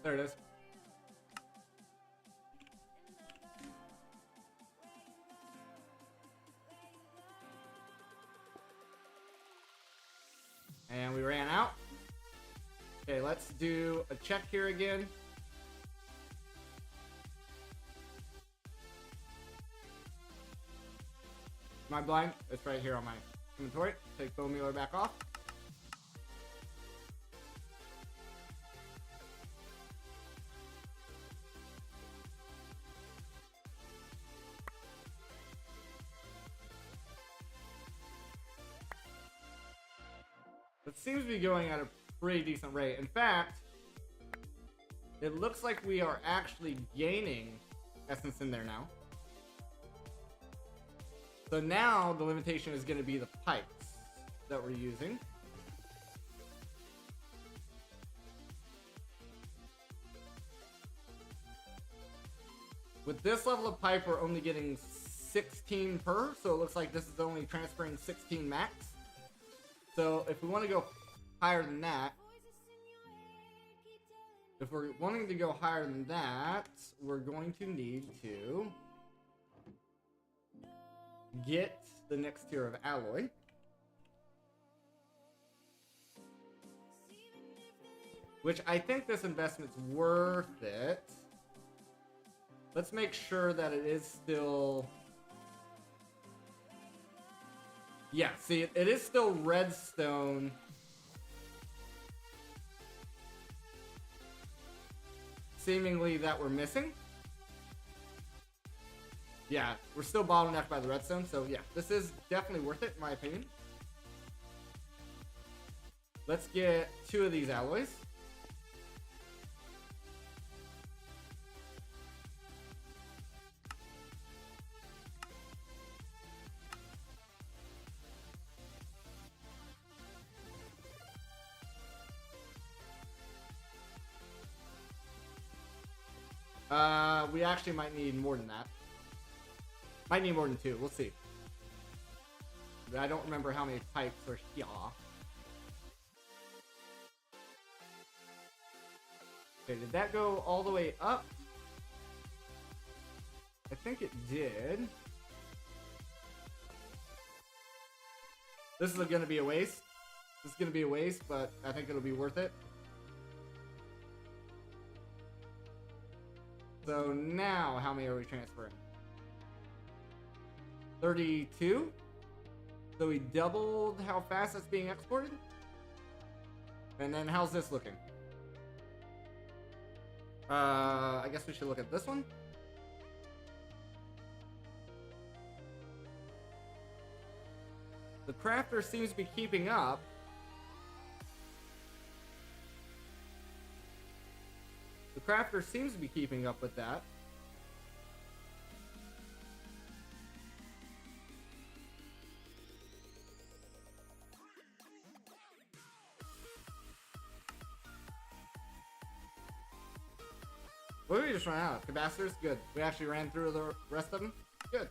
There it is. And we ran out. Okay, let's do a check here again. Am I blind? It's right here on my inventory. Take bone mealer back off. It seems to be going at a pretty decent rate. In fact, it looks like we are actually gaining essence in there now. So now the limitation is going to be the pipes that we're using. With this level of pipe, we're only getting 16 per, so it looks like this is only transferring 16 max. So if we want to go higher than that, if we're wanting to go higher than that, we're going to need to get the next tier of alloy. Which I think this investment's worth it. Let's make sure that it is still... Yeah, see, it is still redstone. Seemingly that we're missing. Yeah, we're still bottlenecked by the redstone, so yeah, this is definitely worth it in my opinion. Let's get 2 of these alloys. We actually might need more than that. Might need more than 2. We'll see. I don't remember how many pipes are here. Okay, did that go all the way up? I think it did. This is going to be a waste. This is going to be a waste, but I think it'll be worth it. So now, how many are we transferring? 32. So we doubled how fast that's being exported. And then how's this looking? I guess we should look at this one. The crafter seems to be keeping up. The crafter seems to be keeping up with that. What did we just run out of? Capacitors? Good. We actually ran through the rest of them? Good.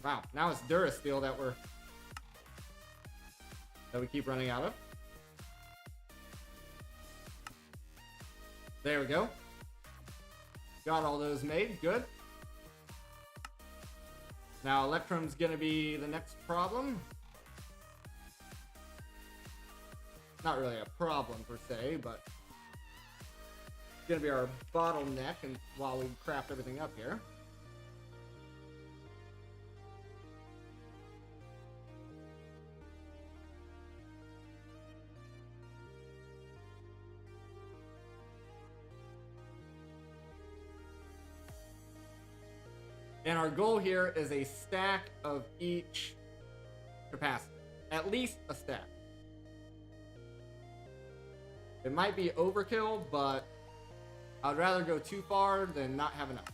Wow, now it's Durasteel that we keep running out of. There we go. Got all those made. Good. Now Electrum's gonna be the next problem. Not really a problem per se, but it's gonna be our bottleneck and while we craft everything up here. And our goal here is a stack of each capacitor. At least a stack. It might be overkill, but I'd rather go too far than not have enough.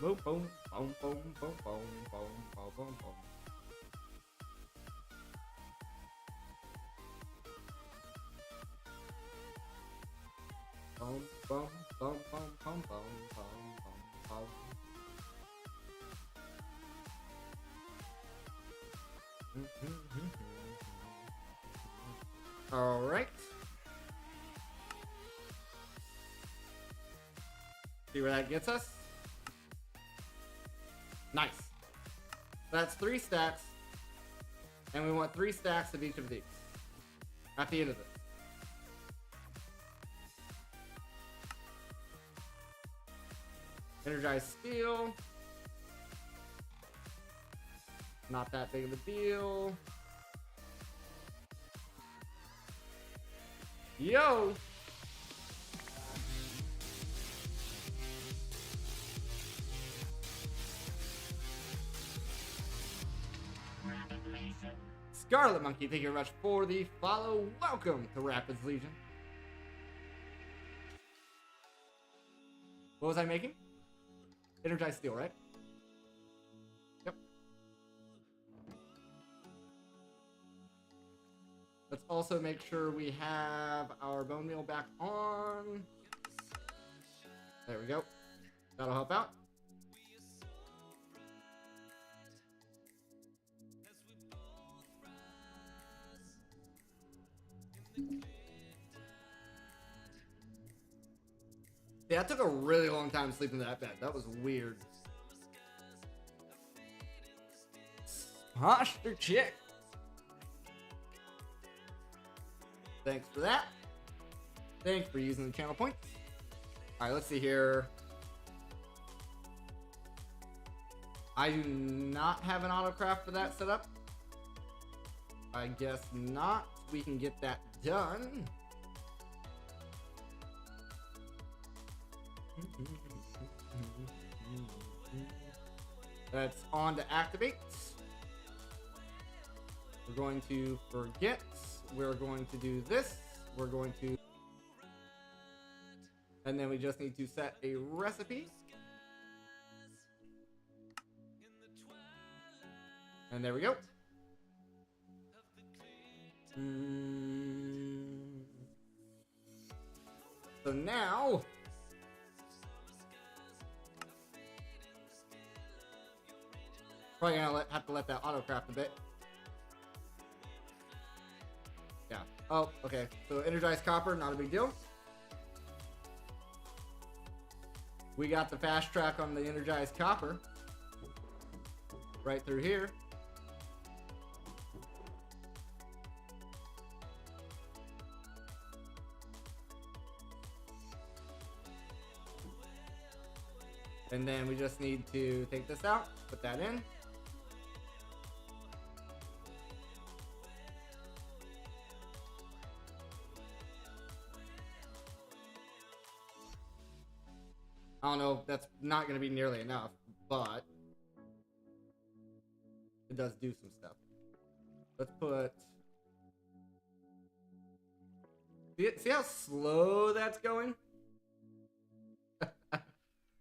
Boom, boom, boom, boom, boom, boom, boom, boom, boom, boom. Boom, boom, boom, boom, boom, boom, boom, boom, boom. All right. See where that gets us? Nice. That's 3 stacks. And we want 3 stacks of each of these at the end of this. Energized steel. Not that big of a deal. Yo! Scarlet Monkey, thank you very much for the follow. Welcome to Rapids Legion. What was I making? Energized steel, right? Yep. Let's also make sure we have our bone meal back on. There we go. That'll help out. Yeah, it took a really long time sleeping in that bed. That was weird. Posture chick. Thanks for that. Thanks for using the channel points. Alright, let's see here. I do not have an autocraft for that set up. I guess not. We can get that done. That's on to activate. We're going to forget. We're going to do this. We're going to... And then we just need to set a recipe. And there we go. So now, probably gonna have to let that auto craft a bit. Yeah. Oh, okay. So energized copper, not a big deal. We got the fast track on the energized copper right through here. And then we just need to take this out, put that in. I don't know if that's not going to be nearly enough, but it does do some stuff. Let's put... See how slow that's going?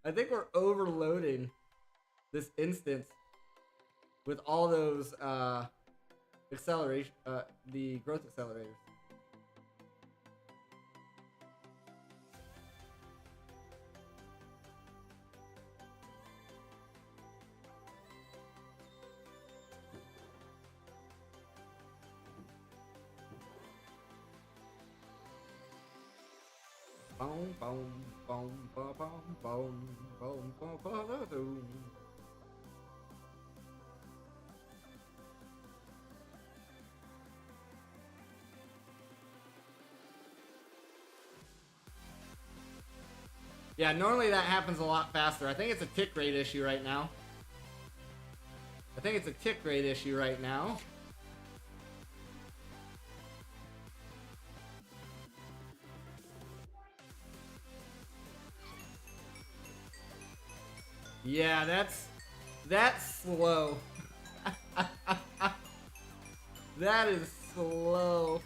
I think we're overloading this instance with all those acceleration, the growth accelerators. Boom, boom, boom, boom, boom, boom, boom, boom, boom. Yeah, normally that happens a lot faster. I think it's a tick rate issue right now. Yeah, that's slow. That is slow.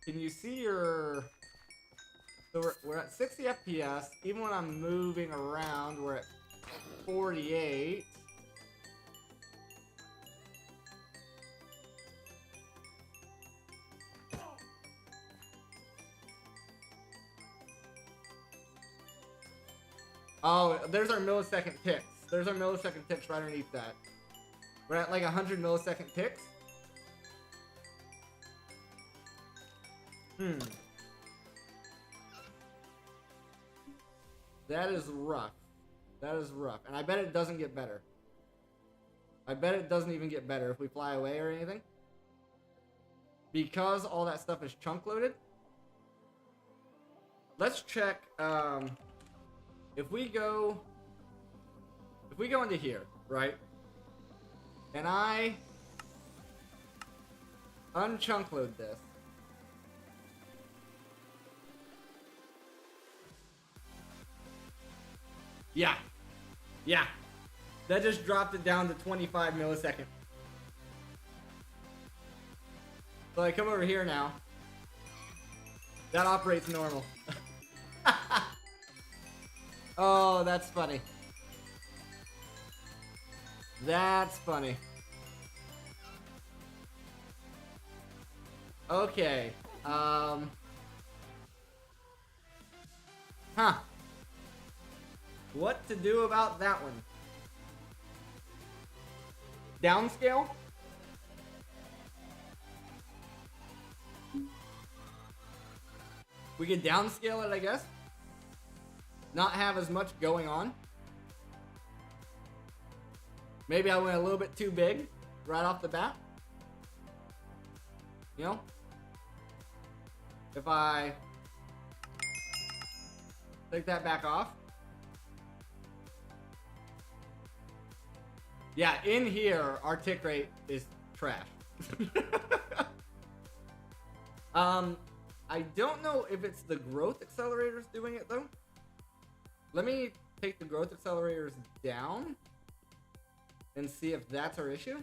Can you see your... So we're at 60 FPS. Even when I'm moving around, we're at 48. Oh, there's our millisecond ticks. There's our millisecond ticks right underneath that. We're at like 100 millisecond ticks. That is rough. That is rough. And I bet it doesn't get better. I bet it doesn't even get better if we fly away or anything. Because all that stuff is chunk loaded. Let's check, if we go into here, right? And I unchunk load this. Yeah. Yeah. That just dropped it down to 25 milliseconds. So I come over here now. That operates normal. Oh, that's funny. That's funny. Okay. Huh. What to do about that one? Downscale? We could downscale it, I guess. Not have as much going on. Maybe I went a little bit too big right off the bat. You know? If I take that back off. Yeah, in here, our tick rate is trash. I don't know if it's the growth accelerators doing it, though. Let me take the growth accelerators down and see if that's our issue.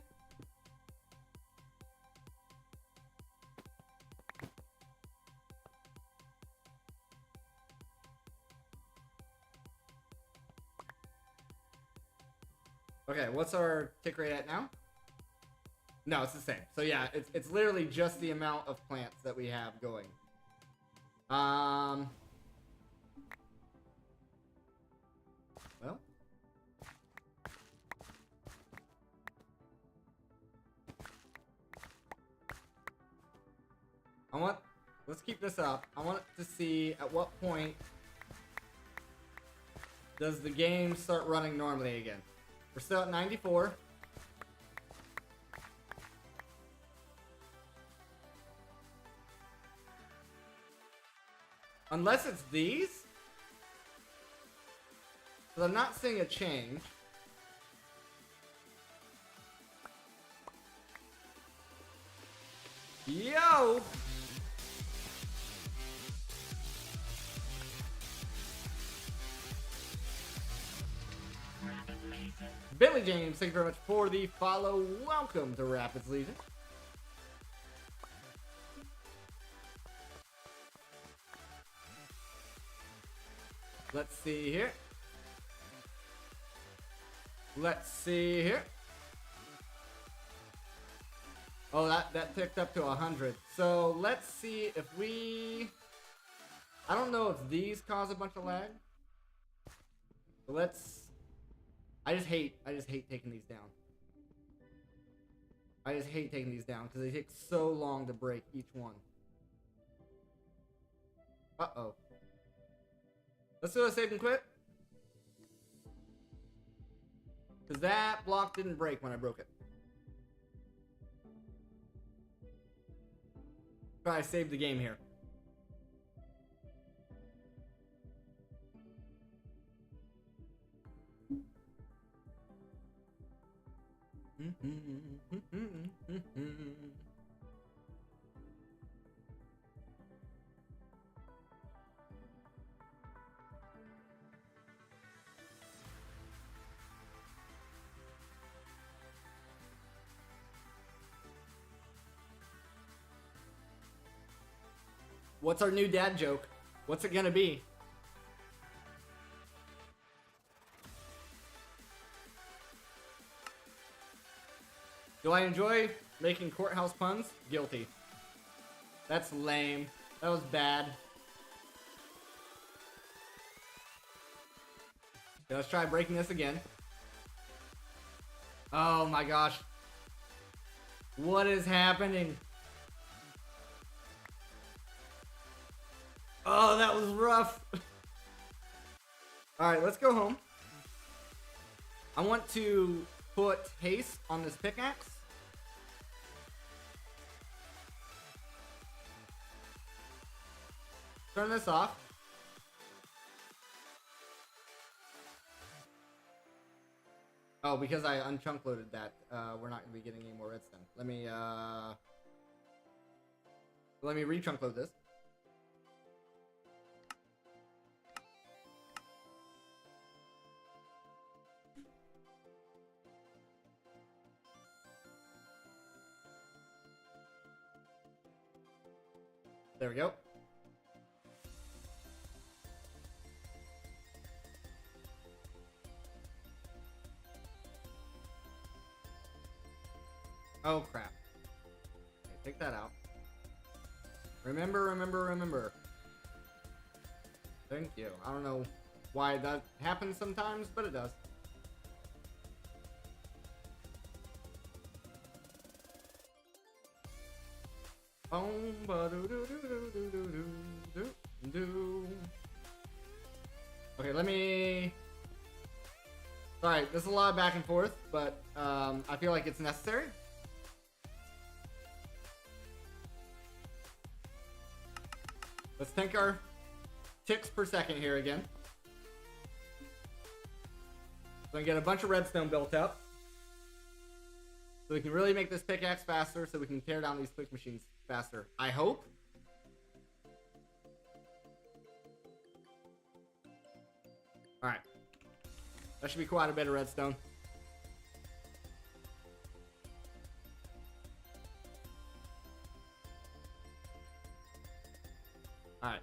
what's our tick rate at now? No, it's the same. So yeah, it's literally just the amount of plants that we have going. Well. Let's keep this up. I want to see at what point does the game start running normally again. We're still at 94. Unless it's these. But I'm not seeing a change. Yo! Billy James, thank you very much for the follow. Welcome to Rapids Legion. Let's see here. Let's see here. Oh, that ticked up to 100. So let's see if we... I don't know if these cause a bunch of lag. But let's... I just hate taking these down. I just hate taking these down because they take so long to break each one. Uh-oh. Let's do a save and quit. Because that block didn't break when I broke it. Try to save the game here. What's our new dad joke? What's it gonna be? Do I enjoy making courthouse puns? Guilty. That's lame. That was bad. Okay, let's try breaking this again. Oh my gosh. What is happening? Oh, that was rough. Alright, let's go home. I want to put haste on this pickaxe. Turn this off. Oh, because I unchunk loaded that, we're not going to be getting any more redstone. Let me re-chunk load this. There we go. Oh crap. Okay, take that out. Remember. Thank you. I don't know why that happens sometimes, but it does. Okay, let me... Sorry, there's a lot of back and forth, but I feel like it's necessary. Let's tank our ticks per second here again. So I get a bunch of redstone built up. So we can really make this pickaxe faster so we can tear down these quick machines faster. I hope. Alright. That should be quite a bit of redstone. Alright.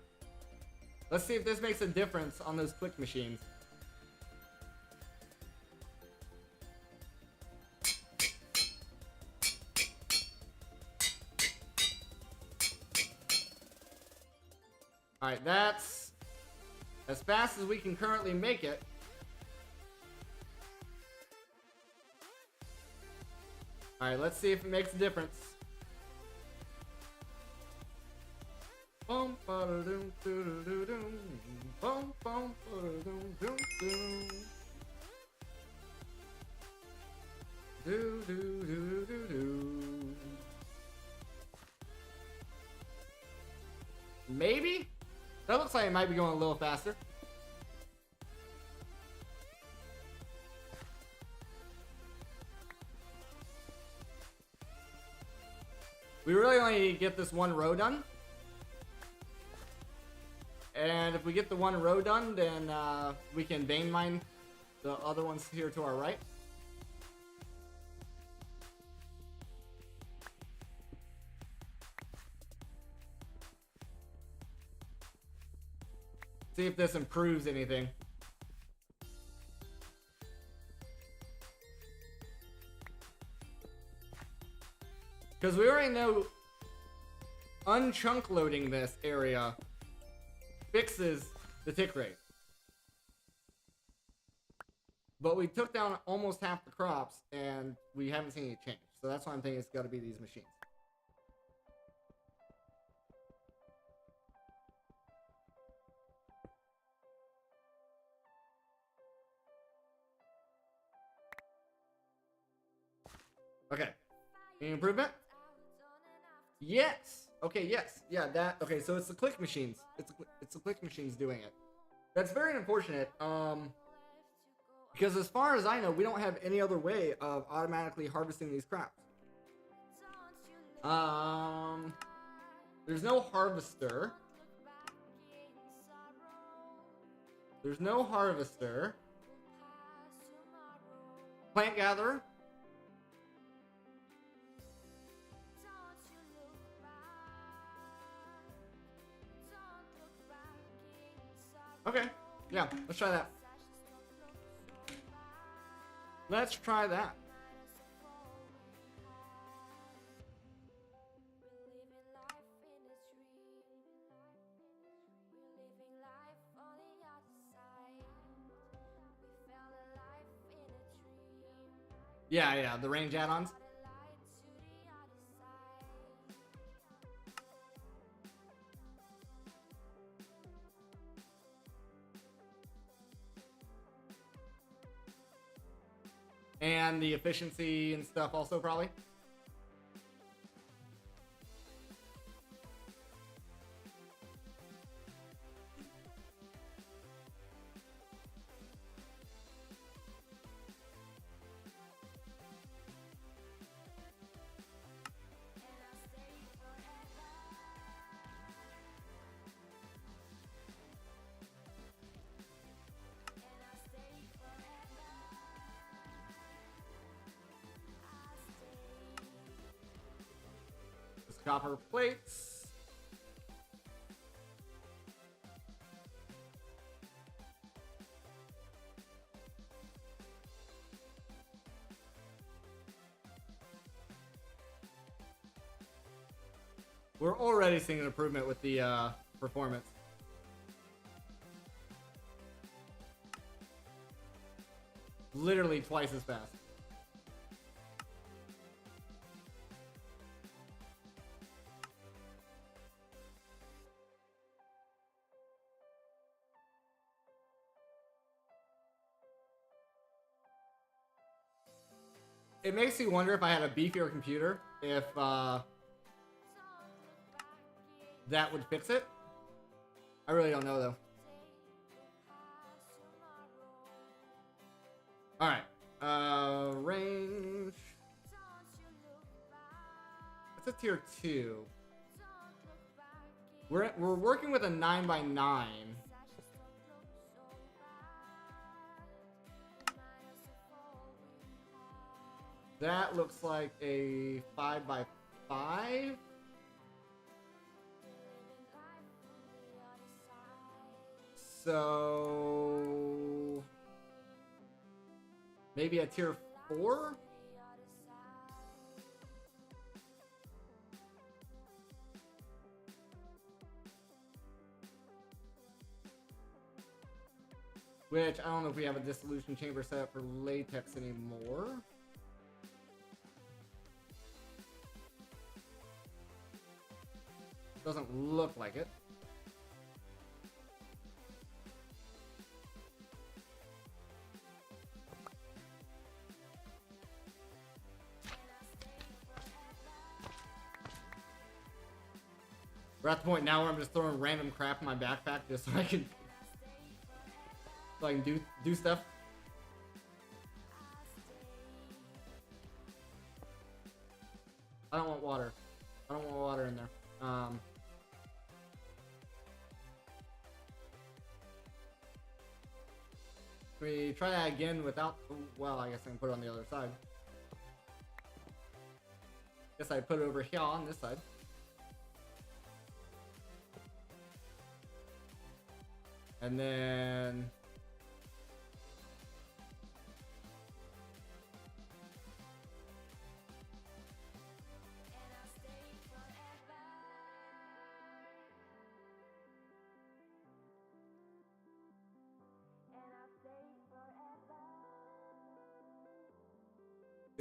Let's see if this makes a difference on those click machines. Alright, that's as fast as we can currently make it. Alright, let's see if it makes a difference. Bum, ba-da-dum, doo-doo-doo-dum. Bum, bum, ba-da-dum, dum-dum. Do-do-do-do-do. Maybe? That looks like it might be going a little faster. We really only need to get this one row done. And if we get the one row done, then we can vein mine the other ones here to our right. See if this improves anything. Because we already know unchunk loading this area fixes the tick rate. But we took down almost half the crops and we haven't seen any change. So that's why I'm thinking it's got to be these machines. Okay. Any improvement? Yes. Okay, yes. Yeah, that. Okay, so it's the click machines. It's the click machines doing it. That's very unfortunate. Because as far as I know, we don't have any other way of automatically harvesting these crops. There's no harvester. There's no harvester. Plant gatherer. Okay, yeah, let's try that. Let's try that. Yeah, the range add-ons. And the efficiency and stuff also, probably. Copper plates. We're already seeing an improvement with the performance. Literally twice as fast. It makes me wonder if I had a beefier computer, if that would fix it. I really don't know though. Alright. Range. It's a tier 2. We're working with a 9x9. That looks like a 5x5. So maybe a tier 4? Which, I don't know if we have a dissolution chamber set up for latex anymore. Doesn't look like it. We're at the point now where I'm just throwing random crap in my backpack just so I can do stuff. I don't want water. I don't want water in there. Can we try that again without? Well, I guess I can put it on the other side. Guess I put it over here on this side. And then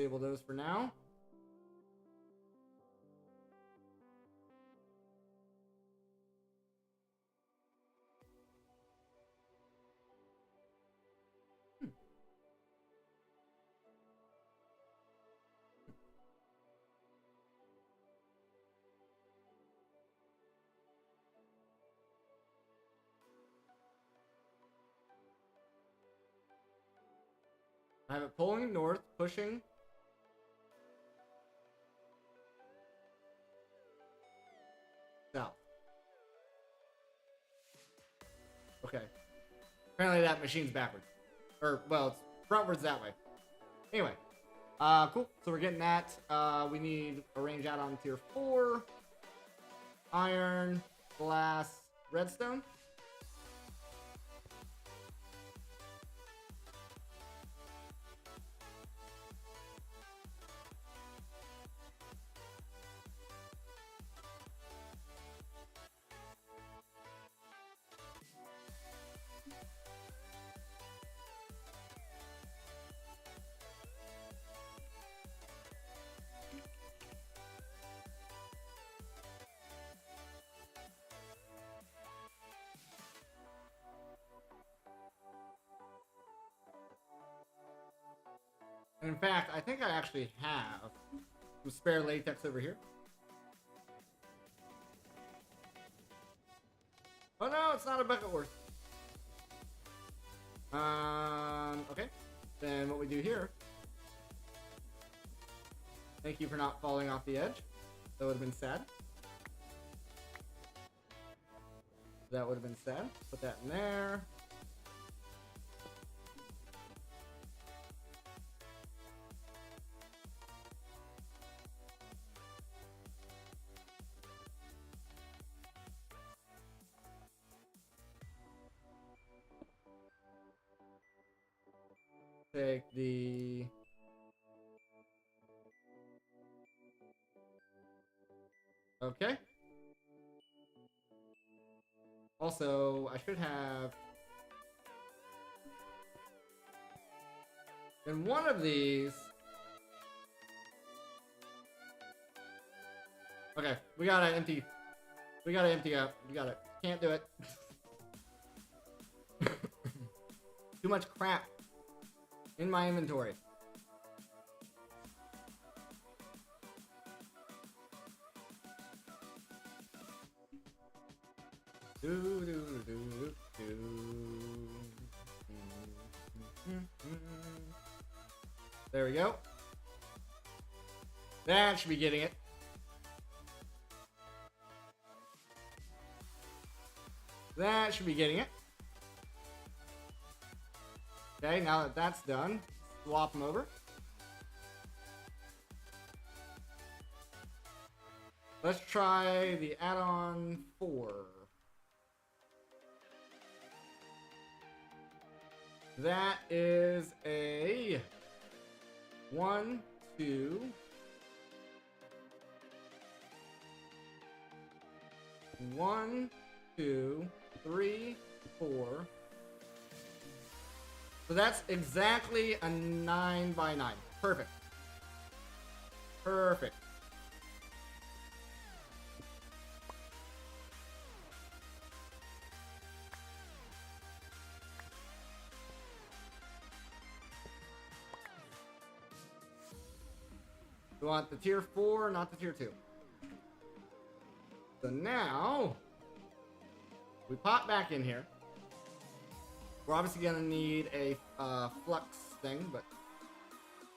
disable those for now. I have it pulling north, pushing. South. Okay. Apparently that machine's backwards. Or, well, it's frontwards that way. Anyway. Cool. So we're getting that. We need a range out on tier 4. Iron, glass, redstone. In fact, I think I actually have some spare latex over here. Oh no, it's not a bucket worth. Okay. Then what we do here. Thank you for not falling off the edge. That would have been sad. That would have been sad. Put that in there. Take the okay. Also, I should have in one of these. Okay, we gotta empty. We gotta empty out. You got it. Can't do it. Too much crap in my inventory. There we go. That should be getting it. That should be getting it. Okay, now that that's done, swap them over. Let's try the add-on 4. That is a 1, 2, 1, 2, 3, 4, So that's exactly a 9 by 9. Perfect. Perfect. We want the tier 4, not the tier 2. So now, we pop back in here. We're obviously going to need a flux thing, but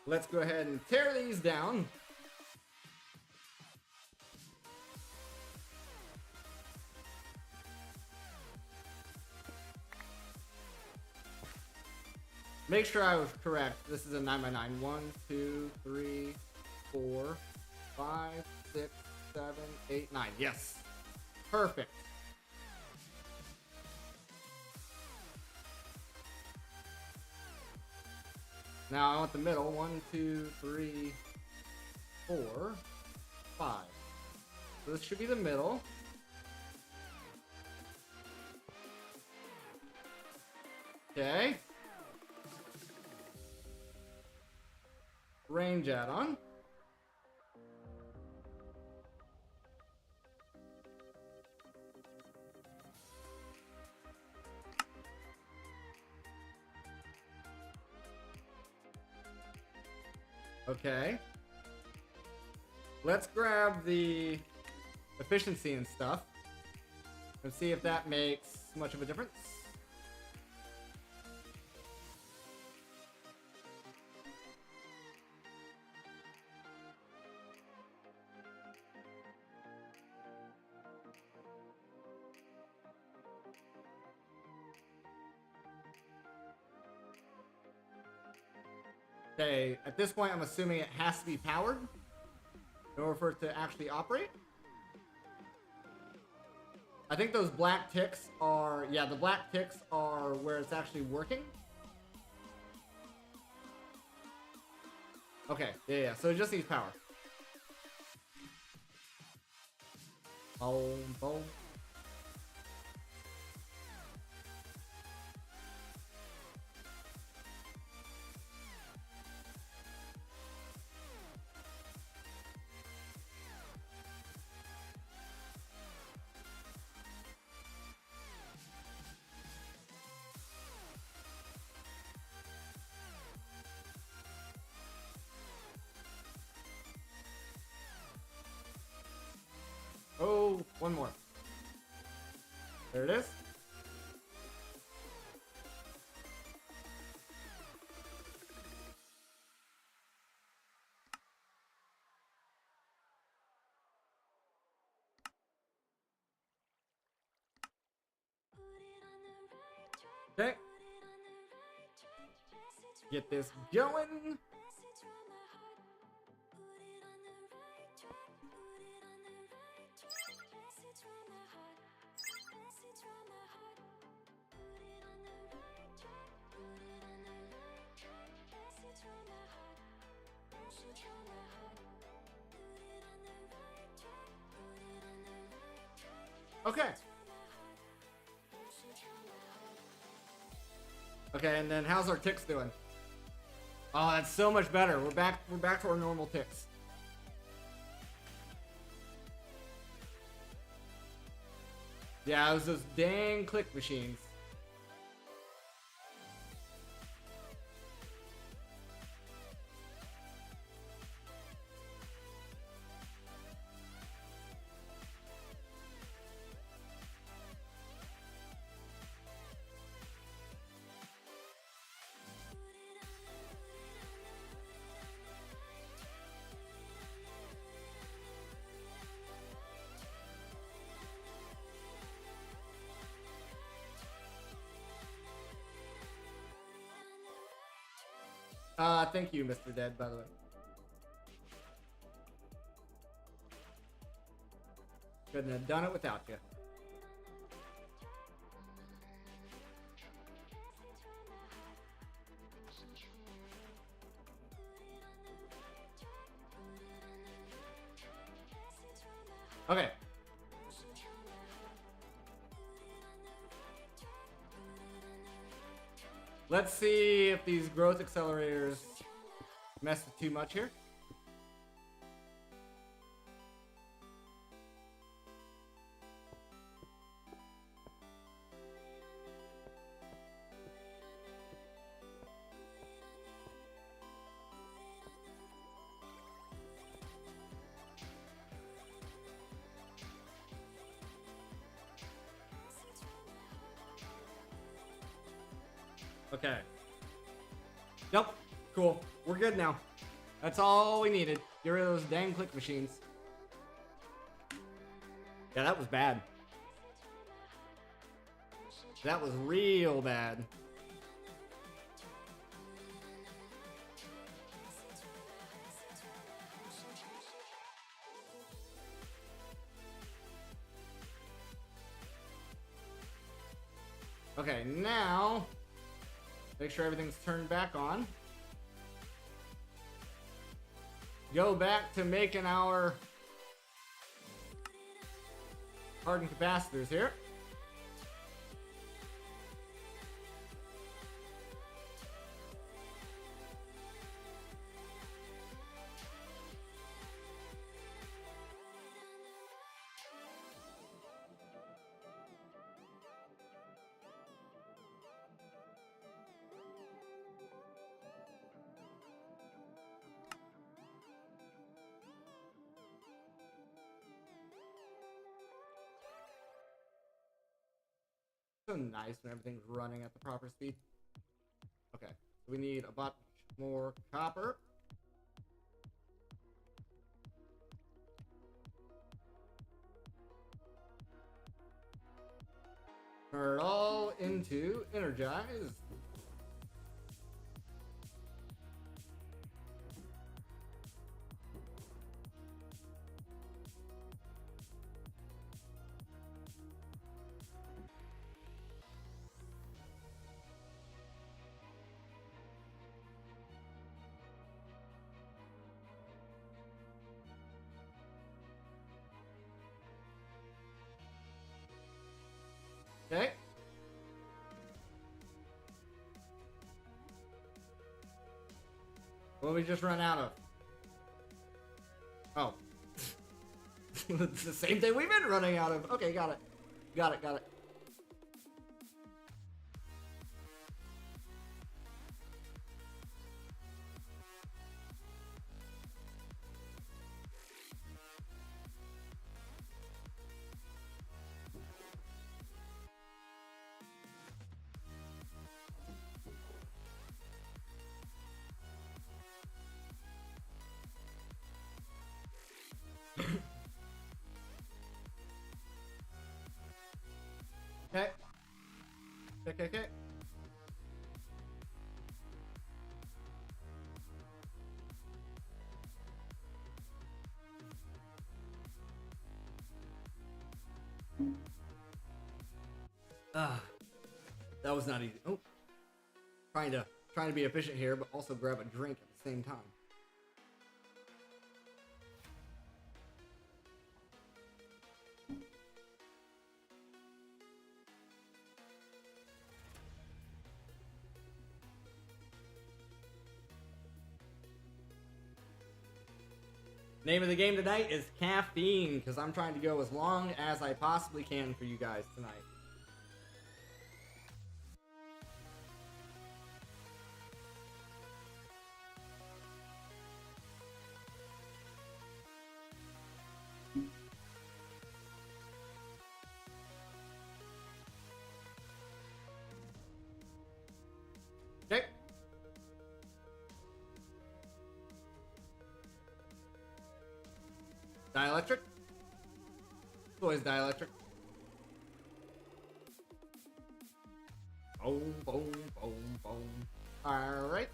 let's go ahead and tear these down. Make sure I was correct. This is a 9 by 9. 1, 2, 3, 4, 5, 6, 7, 8, 9. Yes. Perfect. Now I want the middle. 1, 2, 3, 4, 5. So this should be the middle. Okay. Range add-on. Okay. Let's grab the efficiency and stuff and see if that makes much of a difference. Okay, at this point I'm assuming it has to be powered in order for it to actually operate. I think those black ticks are, yeah, the black ticks are where it's actually working. Okay, yeah, so it just needs power. Boom, boom. Oh, one more. There it is. Okay. Get this going. Okay. Okay, and then how's our ticks doing? Oh, that's so much better. We're back to our normal ticks. Yeah, it was those dang click machines. Thank you, Mr. Dead, by the way. Couldn't have done it without you. Okay. Let's see if these growth accelerators mess with too much here. Okay. Nope. Cool. We're good now. That's all we needed. Get rid of those dang click machines. Yeah, that was bad. That was real bad. Okay, now make sure everything's turned back on. Go back to making our hardened capacitors here. So nice when everything's running at the proper speed. Okay, so we need a bunch more copper. Turn it all into energize. Okay. What did we just run out of? Oh. It's the same thing we've been running out of. Okay, got it. Got it, got it. Okay. Okay. That was not easy. Oh. Trying to be efficient here, but also grab a drink at the same time. Name of the game tonight is caffeine, because I'm trying to go as long as I possibly can for you guys tonight. Okay. Dielectric? It's always dielectric. Boom, boom, boom, boom. Alright.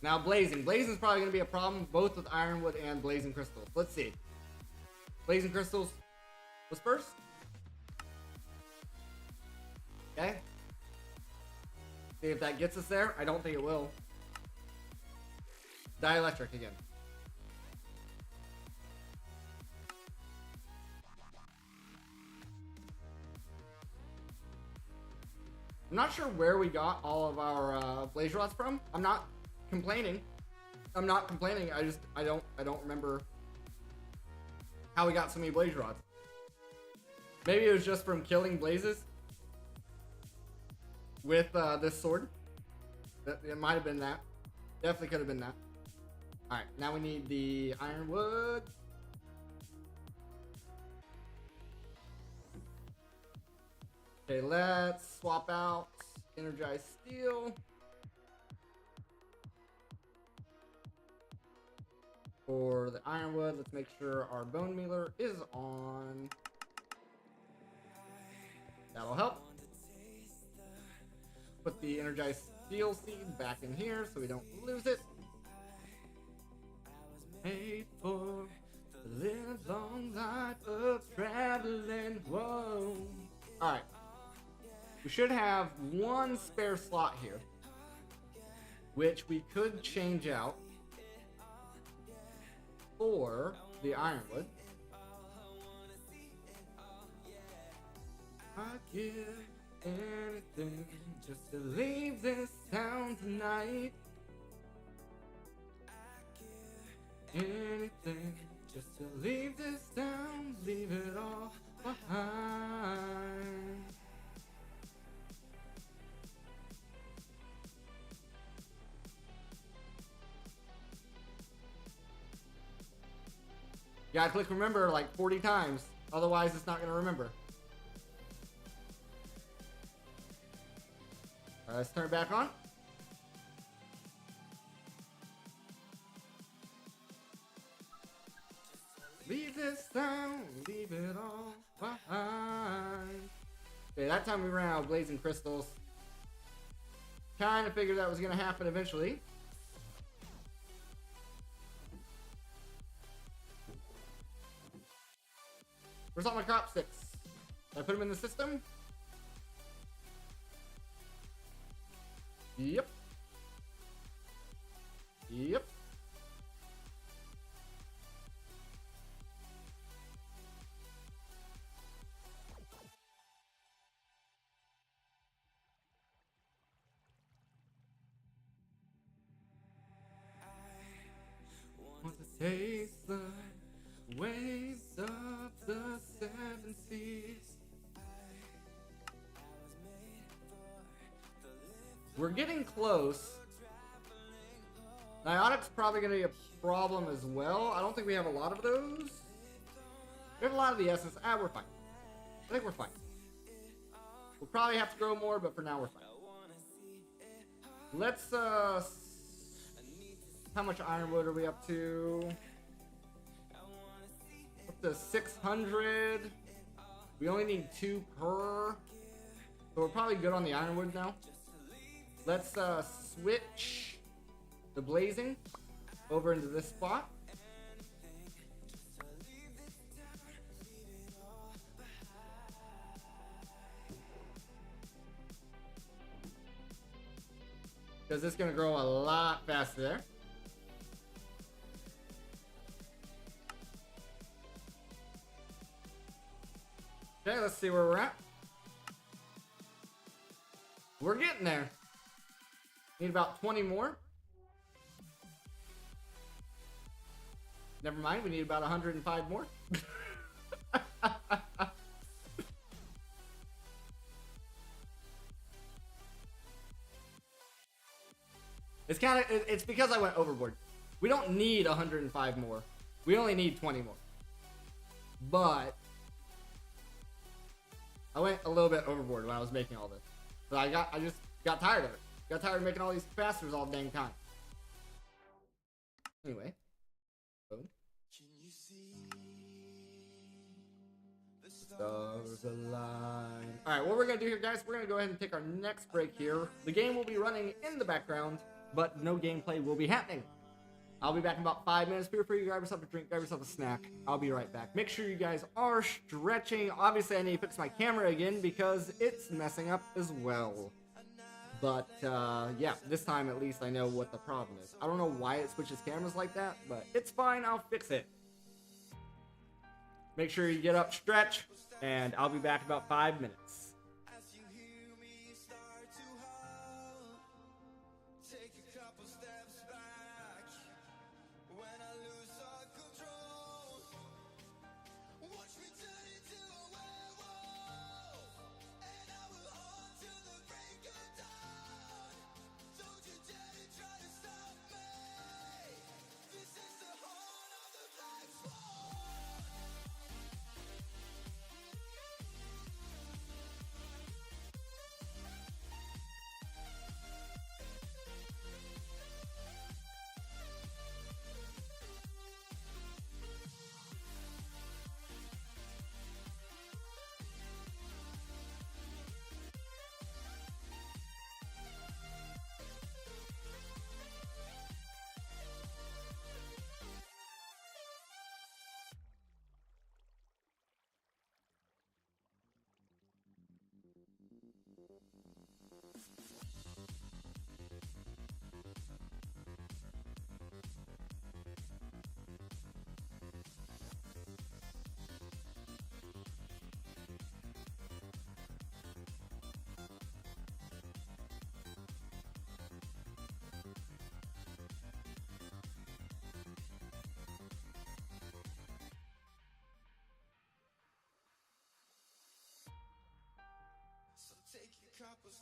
Now blazing. Blazing is probably going to be a problem both with ironwood and blazing crystals. Let's see. Blazing crystals was first. Okay. See if that gets us there. I don't think it will. Dielectric again. I'm not sure where we got all of our blaze rods from. I'm not complaining. I don't remember how we got so many blaze rods. Maybe it was just from killing blazes with this sword. It might have been that. Definitely could have been that. Alright, now we need the ironwood. Okay, let's swap out energized steel for the ironwood. Let's make sure our bone mealer is on. That'll help. Put the energized steel seed back in here so we don't lose it. Made for the live long life of traveling. Whoa. Alright. We should have one spare slot here, which we could change out for the ironwood. I'd give anything just to leave this town tonight. Anything just to leave this town, leave it all behind. You gotta click remember like 40 times, otherwise it's not gonna remember. Alright, let's turn it back on. Leave this town, leave it all behind. Okay, that time we ran out of blazing crystals. Kinda figured that was gonna happen eventually. Where's all my crop sticks? Did I put them in the system? Yep. Yep. Want to taste the waves of the seven seas. We're getting close. Niotic's probably going to be a problem as well. I don't think we have a lot of those. We have a lot of the essence. We're fine. I think we're fine. We'll probably have to grow more, but for now we're fine. Let's, how much ironwood are we up to? Up to 600. We only need 2 per. So we're probably good on the ironwood now. Let's switch the blazing over into this spot. Because it's going to grow a lot faster there. Okay, let's see where we're at. We're getting there. Need about 20 more. Never mind, we need about 105 more. It's because I went overboard. We don't need 105 more. We only need 20 more. But I went a little bit overboard when I was making all this. So I just got tired of it. Got tired of making all these capacitors all dang time. Anyway. Boom. The stars align. Alright, what we're going to do here, guys, we're going to go ahead and take our next break here. The game will be running in the background, but no gameplay will be happening. I'll be back in about 5 minutes. Feel free to grab yourself a drink, grab yourself a snack. I'll be right back. Make sure you guys are stretching. Obviously, I need to fix my camera again because it's messing up as well. But, yeah, this time at least I know what the problem is. I don't know why it switches cameras like that, but it's fine. I'll fix it. Make sure you get up, stretch, and I'll be back in about 5 minutes.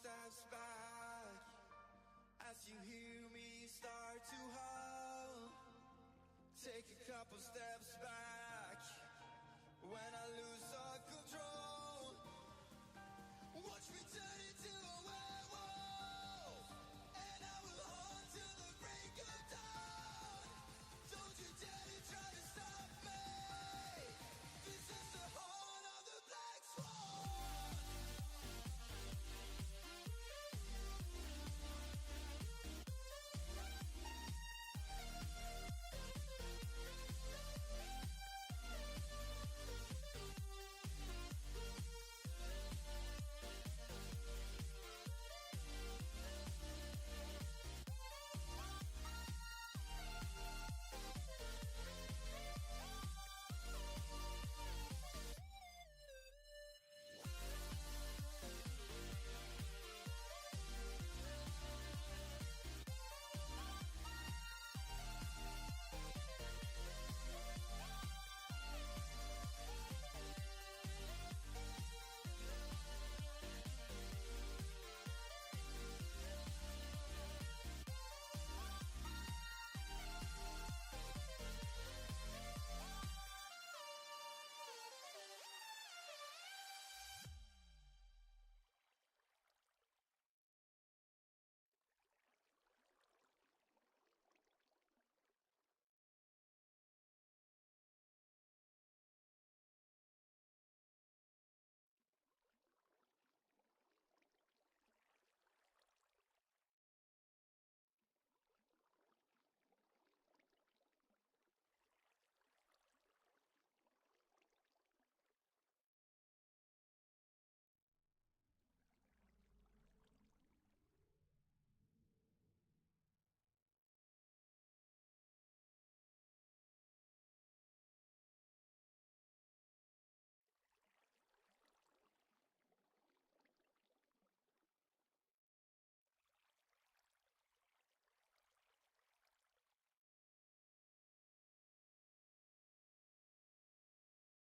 steps back as you hear me start to howl. Take a couple steps back when I lose all control. Watch me turn into a werewolf, and I will haunt till the break of dawn. Don't you dare to try to stop me. This is the horn of the black swan.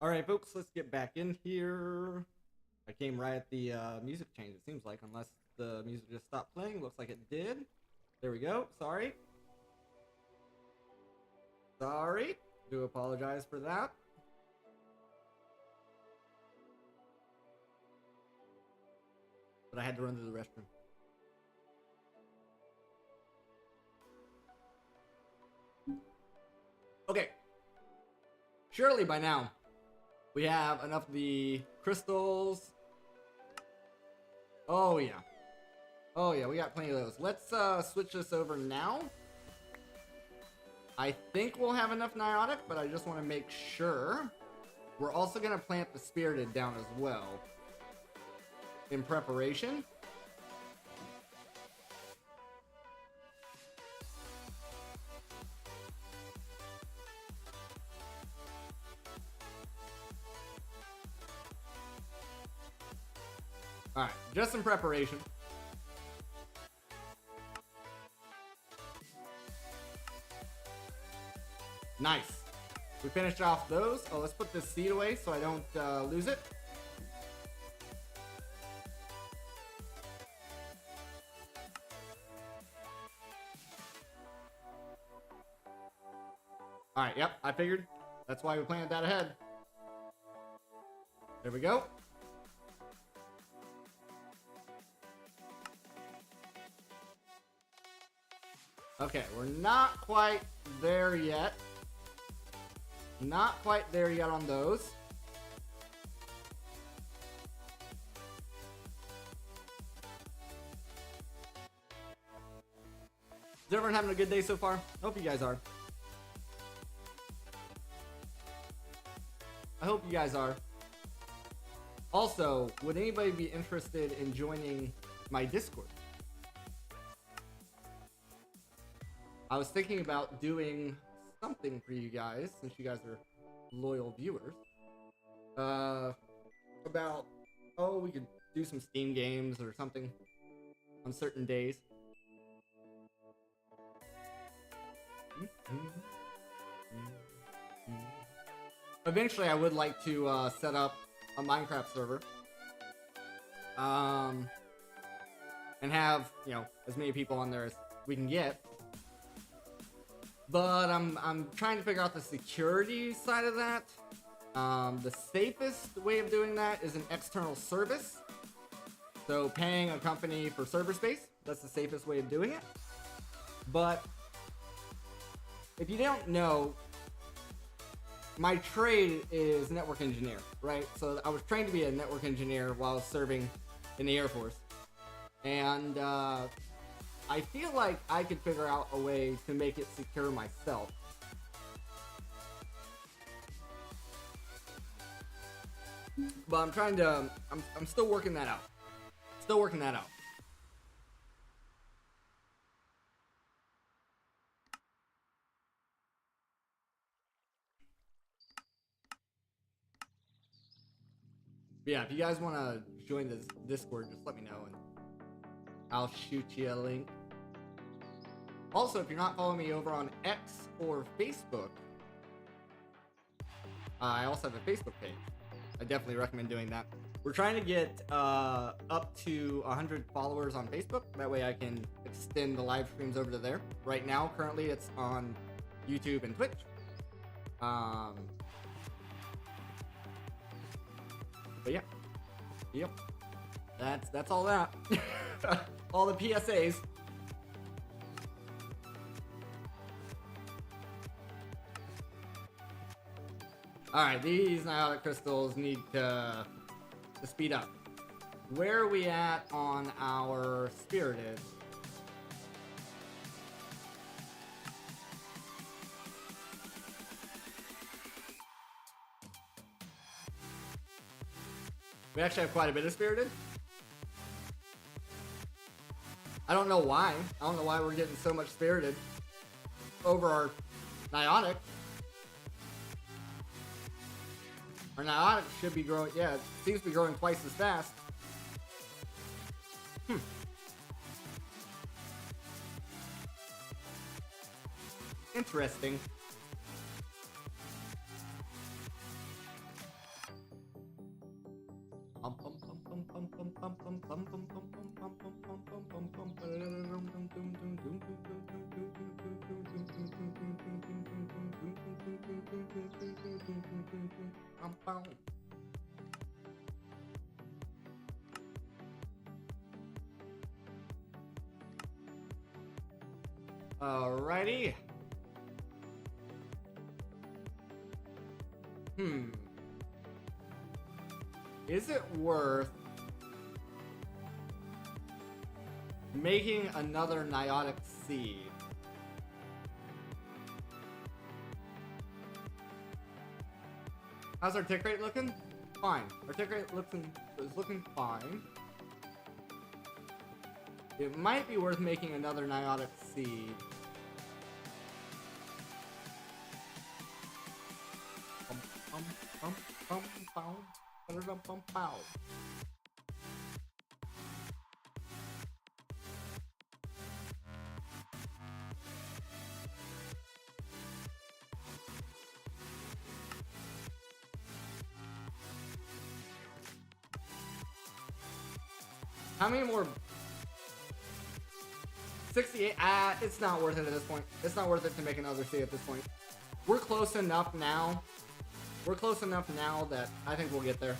All right, folks, let's get back in here. I came right at the music change, it seems like, unless the music just stopped playing. Looks like it did. There we go. Sorry. Sorry. Do apologize for that. But I had to run to the restroom. Okay. Surely by now, we have enough of the crystals. Oh yeah. Oh yeah, we got plenty of those. Let's switch this over now. I think we'll have enough Niotic, but I just want to make sure. We're also going to plant the Spirited down as well, in preparation. Alright, just in preparation. Nice. We finished off those. Oh, let's put this seed away so I don't lose it. Alright, yep, I figured. That's why we planted that ahead. There we go. Okay, we're not quite there yet. Not quite there yet on those. Is everyone having a good day so far? Hope you guys are. I hope you guys are. Also, would anybody be interested in joining my Discord? I was thinking about doing something for you guys, since you guys are loyal viewers. About, oh, we could do some Steam games or something on certain days. Eventually, I would like to set up a Minecraft server. and have, you know, as many people on there as we can get. But I'm trying to figure out the security side of that. The safest way of doing that is an external service. So paying a company for server space, that's the safest way of doing it. But if you don't know, my trade is network engineer, right? So I was trained to be a network engineer while I was serving in the Air Force. And I feel like I could figure out a way to make it secure myself. But I'm trying to, I'm still working that out. Still working that out. But yeah, if you guys want to join this Discord, just let me know and I'll shoot you a link. Also, if you're not following me over on X or Facebook, I also have a Facebook page. I definitely recommend doing that. We're trying to get up to 100 followers on Facebook. That way I can extend the live streams over to there. Right now, currently, it's on YouTube and Twitch. But yeah. Yep. That's all that. All the PSAs. Alright, these Niotic crystals need to speed up. Where are we at on our spirited? We actually have quite a bit of spirited. I don't know why. I don't know why we're getting so much spirited over our Niotic. Our Niotic should be growing, yeah, it seems to be growing twice as fast. Interesting. Alrighty. Is it worth making another Niotic seed? How's our tick rate looking? Fine. Our tick rate is looking fine. It might be worth making another Niotic seed. How many more? 68. It's not worth it at this point. It's not worth it to make another seed at this point. We're close enough now. We're close enough now that I think we'll get there.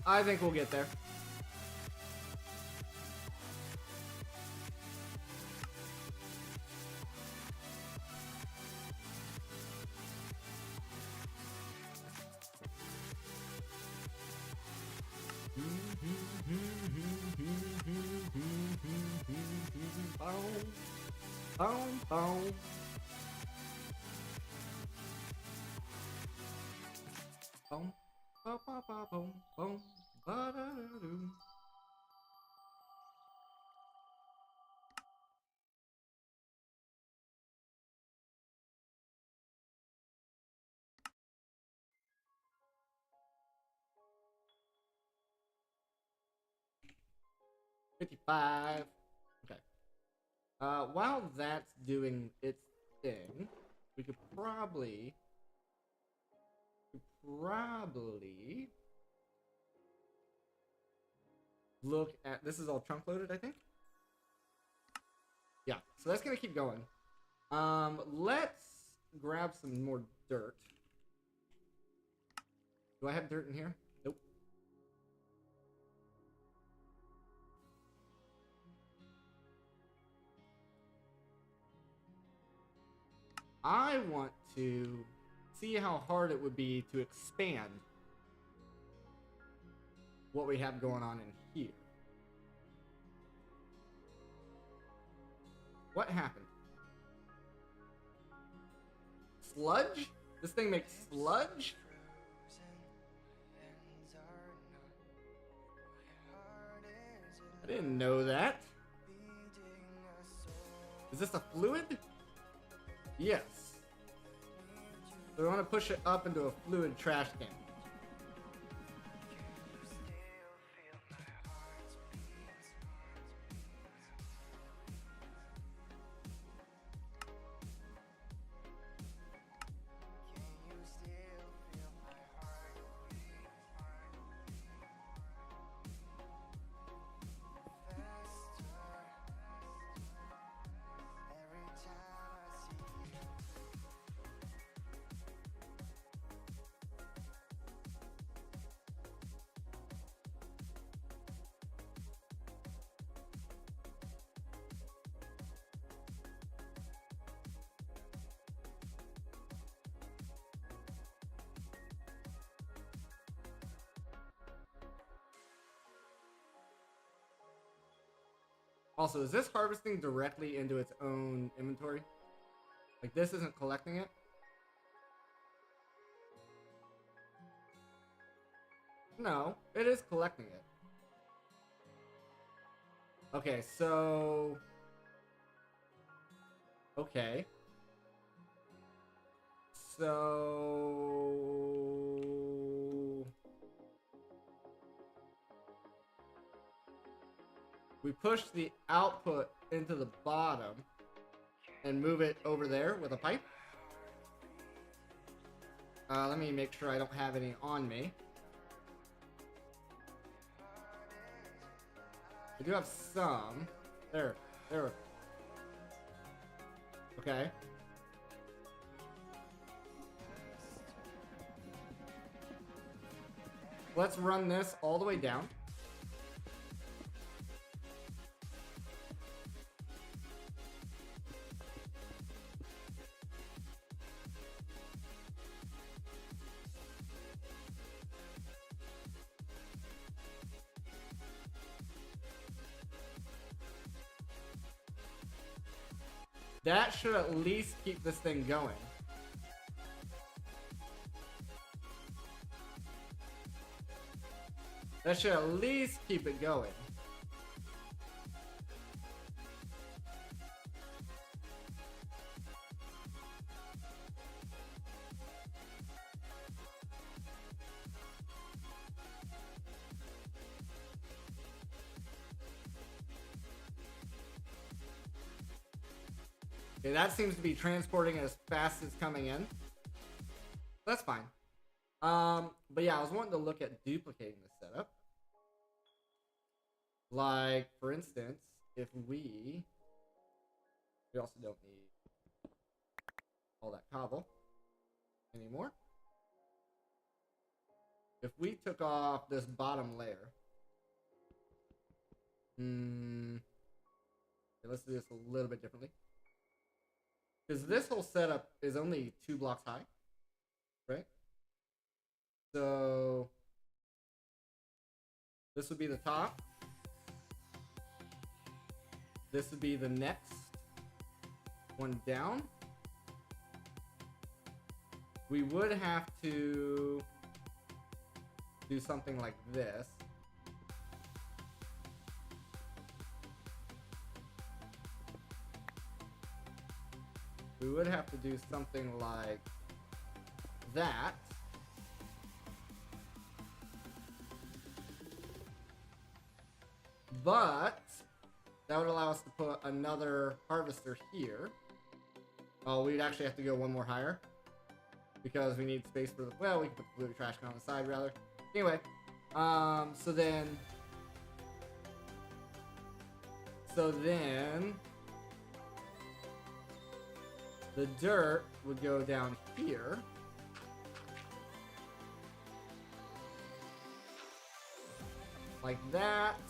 I think we'll get there. $55. Okay. While that's doing its thing, we could probably look at, this is all trunk loaded, I think. Yeah, so that's gonna keep going. Let's grab some more dirt. Do I have dirt in here? Nope. I want to see how hard it would be to expand what we have going on in here. What happened? Sludge? This thing makes sludge? I didn't know that. Is this a fluid? Yes. So we want to push it up into a fluid trash can. Also, is this harvesting directly into its own inventory? Like, this isn't collecting it? No, it is collecting it. Okay, so... Okay. So... we push the output into the bottom and move it over there with a pipe. Let me make sure I don't have any on me. I do have some. There. Okay. Let's run this all the way down. That should at least keep this thing going. That should at least keep it going. Okay, that seems to be transporting as fast as coming in. That's fine. But yeah, I was wanting to look at duplicating the setup. Like, for instance, if we also don't need all that cobble anymore. If we took off this bottom layer, okay, let's do this a little bit differently. Because this whole setup is only 2 blocks high, right? So this would be the top. This would be the next one down. We would have to do something like this. We would have to do something like that. But that would allow us to put another harvester here. Oh, we'd actually have to go one more higher because we need space for the, well, we can put the blue trash can on the side rather. Anyway, so then so then the dirt would go down here. Like that.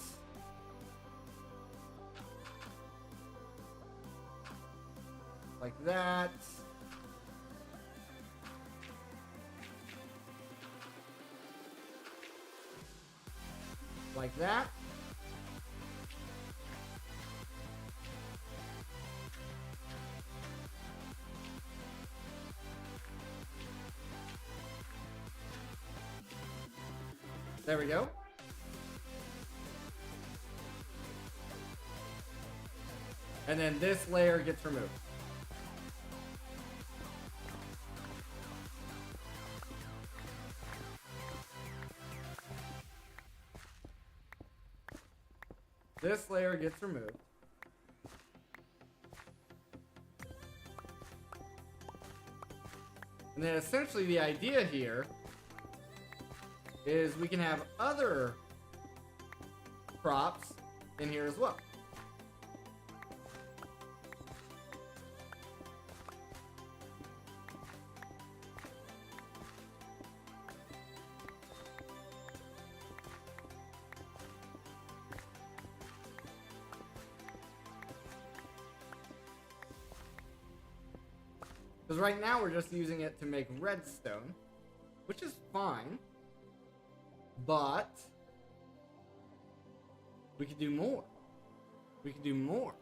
Like that. Like that. There we go. And then this layer gets removed. This layer gets removed. And then essentially the idea here is we can have other props in here as well. Because right now we're just using it to make redstone, which is fine, but we could do more. We could do more.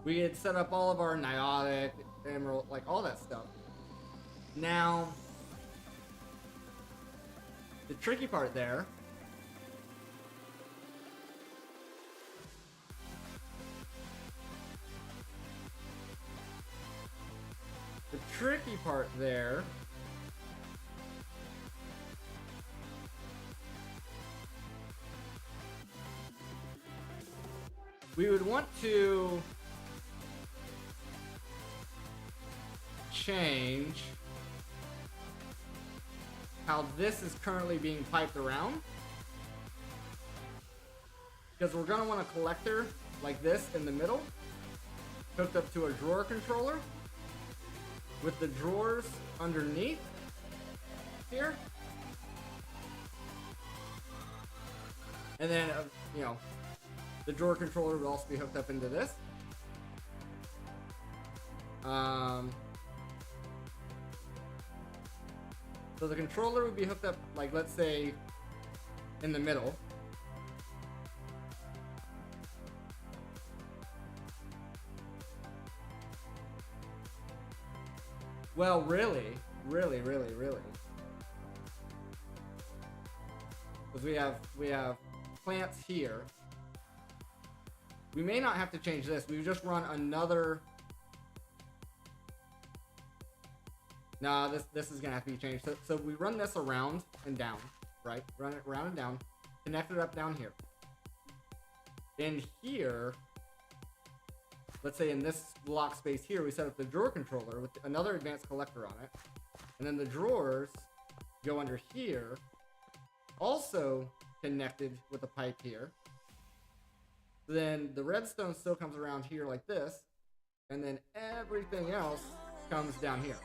We could set up all of our niotic, emerald, like all that stuff. Now, the tricky part there we would want to change how this is currently being piped around, because we're going to want a collector like this in the middle, hooked up to a drawer controller, with the drawers underneath here. And then, you know, the drawer controller would also be hooked up into this. So the controller would be hooked up, like, let's say, in the middle. Well, really. Because we have plants here. We may not have to change this. We've just run another. Nah, this is gonna have to be changed. So we run this around and down, right? Run it around and down, connect it up down here. In here, let's say in this block space here, we set up the drawer controller with another advanced collector on it. And then the drawers go under here, also connected with a pipe here. Then the redstone still comes around here like this, and then everything else comes down here.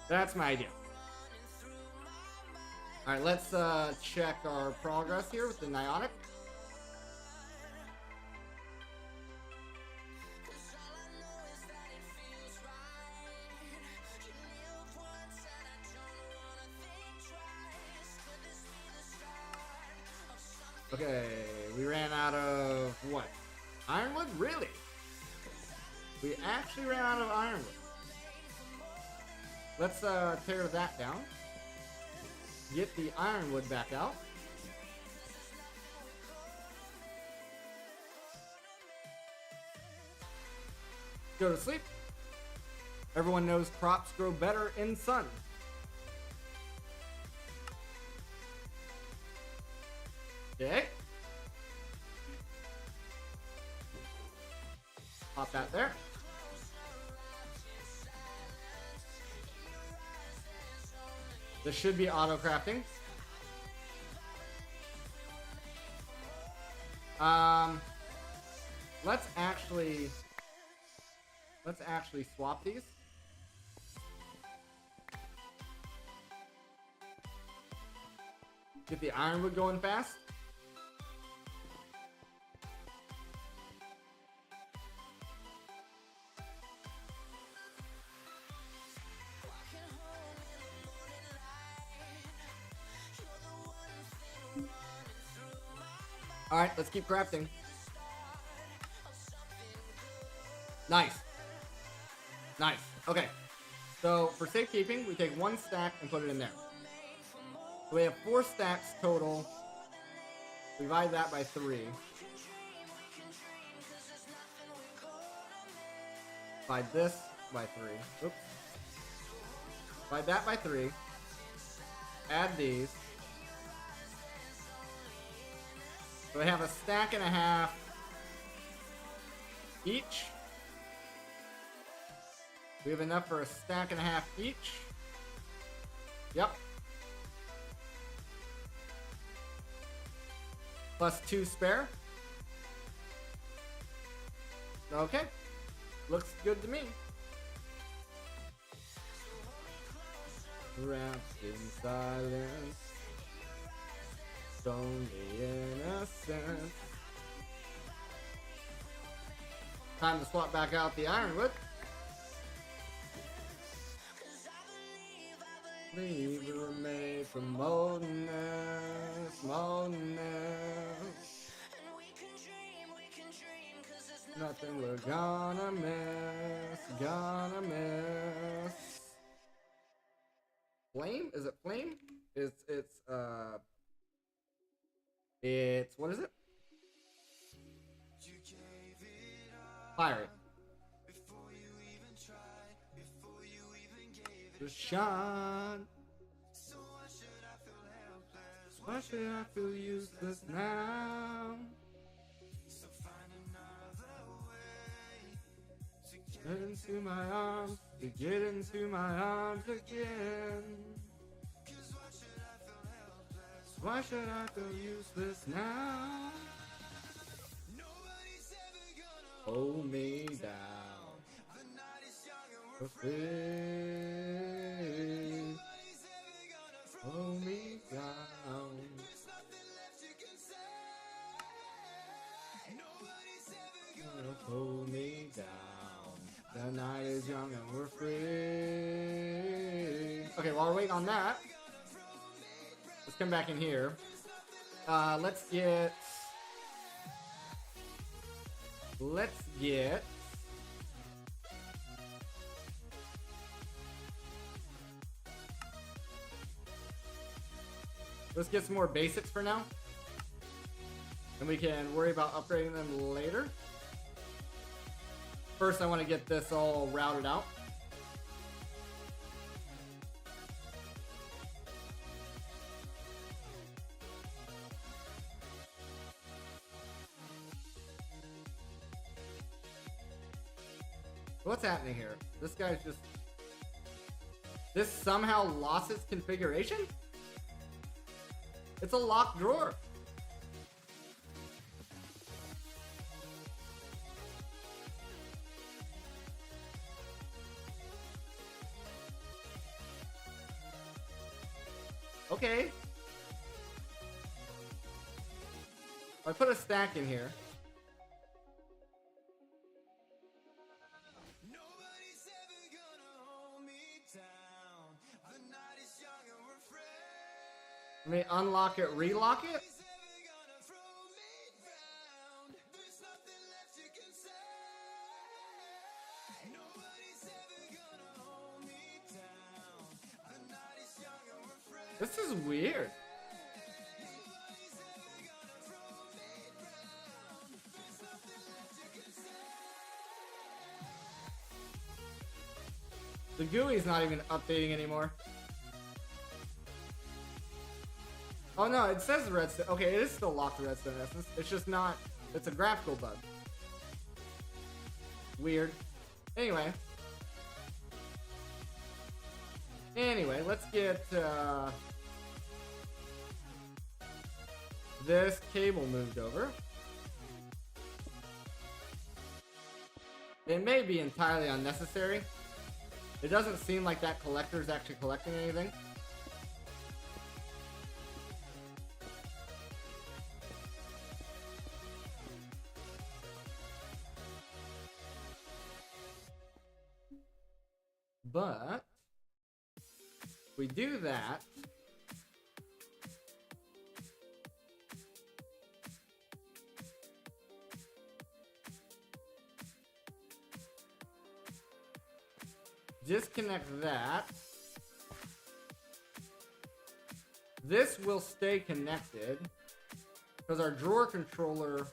That's my idea. All right, let's check our progress here with the niotic. Okay, we ran out of what? Ironwood? Really? We actually ran out of ironwood. Let's tear that down. Get the ironwood back out. Go to sleep. Everyone knows crops grow better in sun. Okay. Pop that there. This should be auto crafting. Let's actually swap these. Get the ironwood going fast. All right, let's keep crafting. Nice. Nice. Okay. So for safekeeping, we take 1 stack and put it in there. So we have 4 stacks total. Divide that by 3. Divide this by 3. Oops. Divide that by 3. Add these. So we have a stack and a half each. We have enough for a stack and a half each. Yep. Plus 2 spare. Okay. Looks good to me. Wrapped in silence. Only innocence. Time to swap back out the ironwood. We were made from moldness, moldness. Nothing we're gonna miss, gonna miss. Flame? Is it flame? It's what is it? Fire. The shot. Why should I feel useless now? Get into my arms, to get into my arms again. Why should I feel useless now? Hold me down. For free. Hold me down. Hold me down. The night is young and we're free. Okay, while we're waiting on that, let's come back in here. Let's get. Let's get some more basics for now. And we can worry about upgrading them later. First, I want to get this all routed out. What's happening here? This guy's just... This somehow lost its configuration? It's a locked drawer. Okay. I put a stack in here. Let me unlock it, relock it. This is weird. The GUI's not even updating anymore. Oh no, it says redstone. Okay, it is still locked to redstone essence. It's just not. It's a graphical bug. Weird. Anyway, let's get this cable moved over. It may be entirely unnecessary. It doesn't seem like that collector is actually collecting anything. But if we do that, disconnect that. This will stay connected because our drawer controller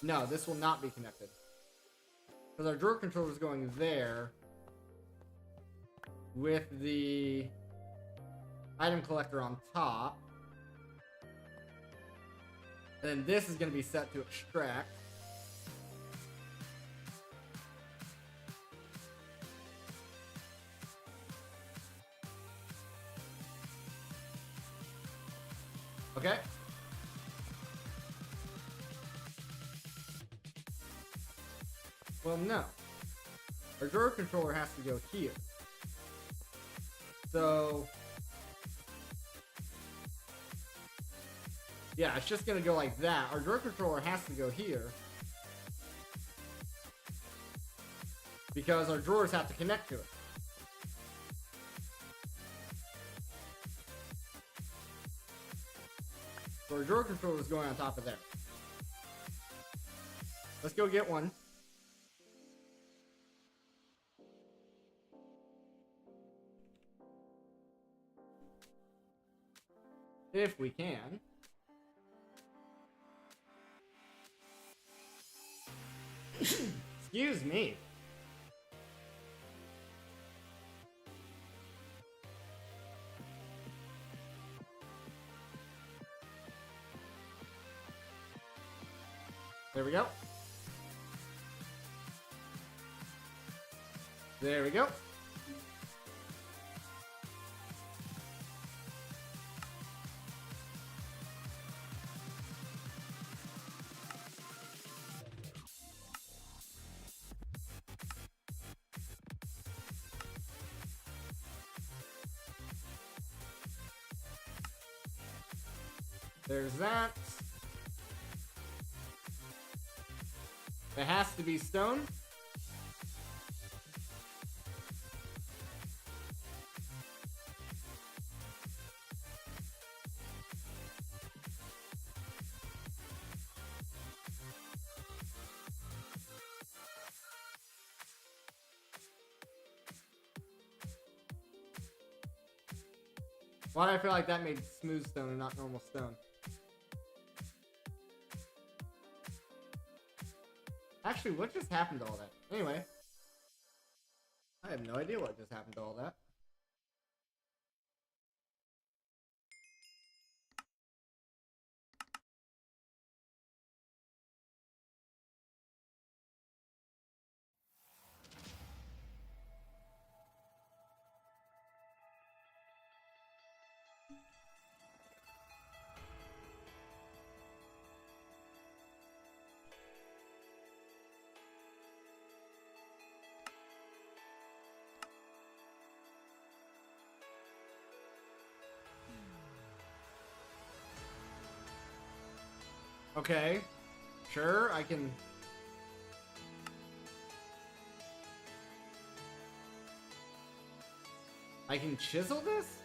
no, this will not be connected because our drawer controller is going there with the item collector on top. And then this is going to be set to extract. Okay. Well, no. Our drawer controller has to go here. So yeah, it's just gonna go like that. Our drawer controller has to go here because our drawers have to connect to it. So our drawer controller is going on top of there. Let's go get one. If we can. Excuse me. There we go. There we go. There's that. It has to be stone. Why do I feel like that made smooth stone and not normal stone? Actually, what just happened to all that? Anyway, I have no idea what just happened to all that. Okay, sure, I can... I can chisel this?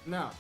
No.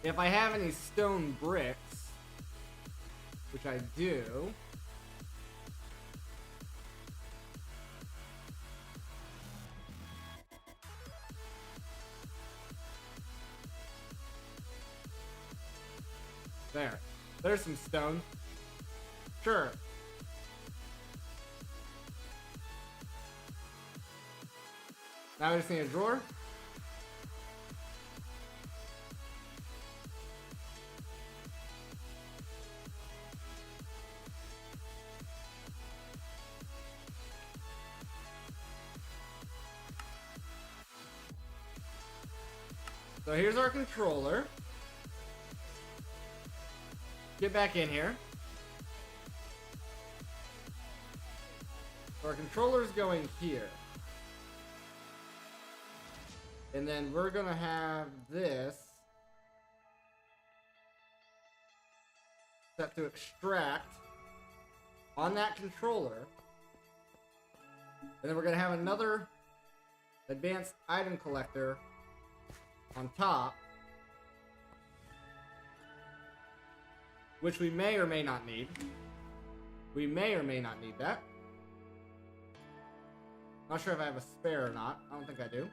If I have any stone bricks, which I do, There. There's some stone. Sure. Now we just need a drawer. So here's our controller. Get back in here. So our controller's going here. And then we're gonna have this set to extract on that controller. And then we're gonna have another advanced item collector on top, which we may or may not need. We may or may not need that. Not sure if I have a spare or not. I don't think I do.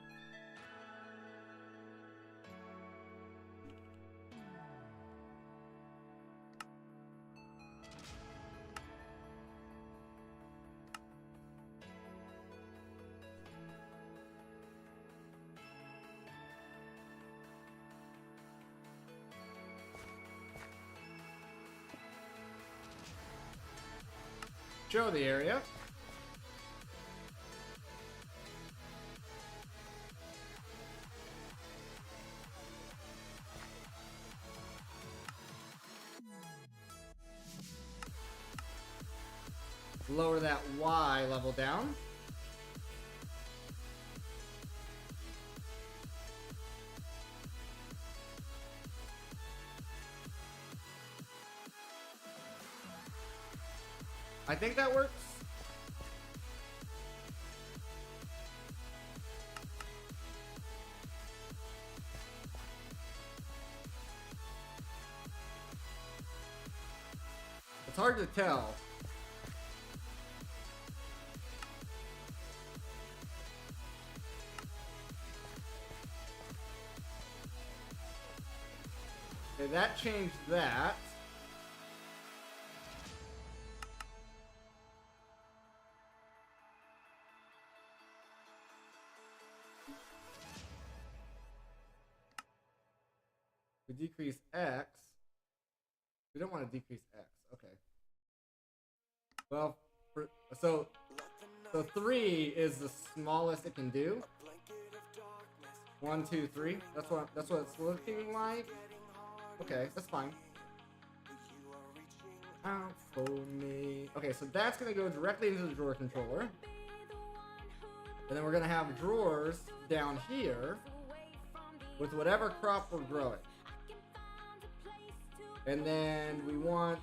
Show the area. Lower that Y level down. I think that works. It's hard to tell. Okay, that changed that. We decrease X. We don't want to decrease X. Okay. Well, so 3 is the smallest it can do. 1, 2, 3. That's what it's looking like. Okay, that's fine. Out for me. Okay, so that's gonna go directly into the drawer controller. And then we're gonna have drawers down here with whatever crop we're growing. And then we want...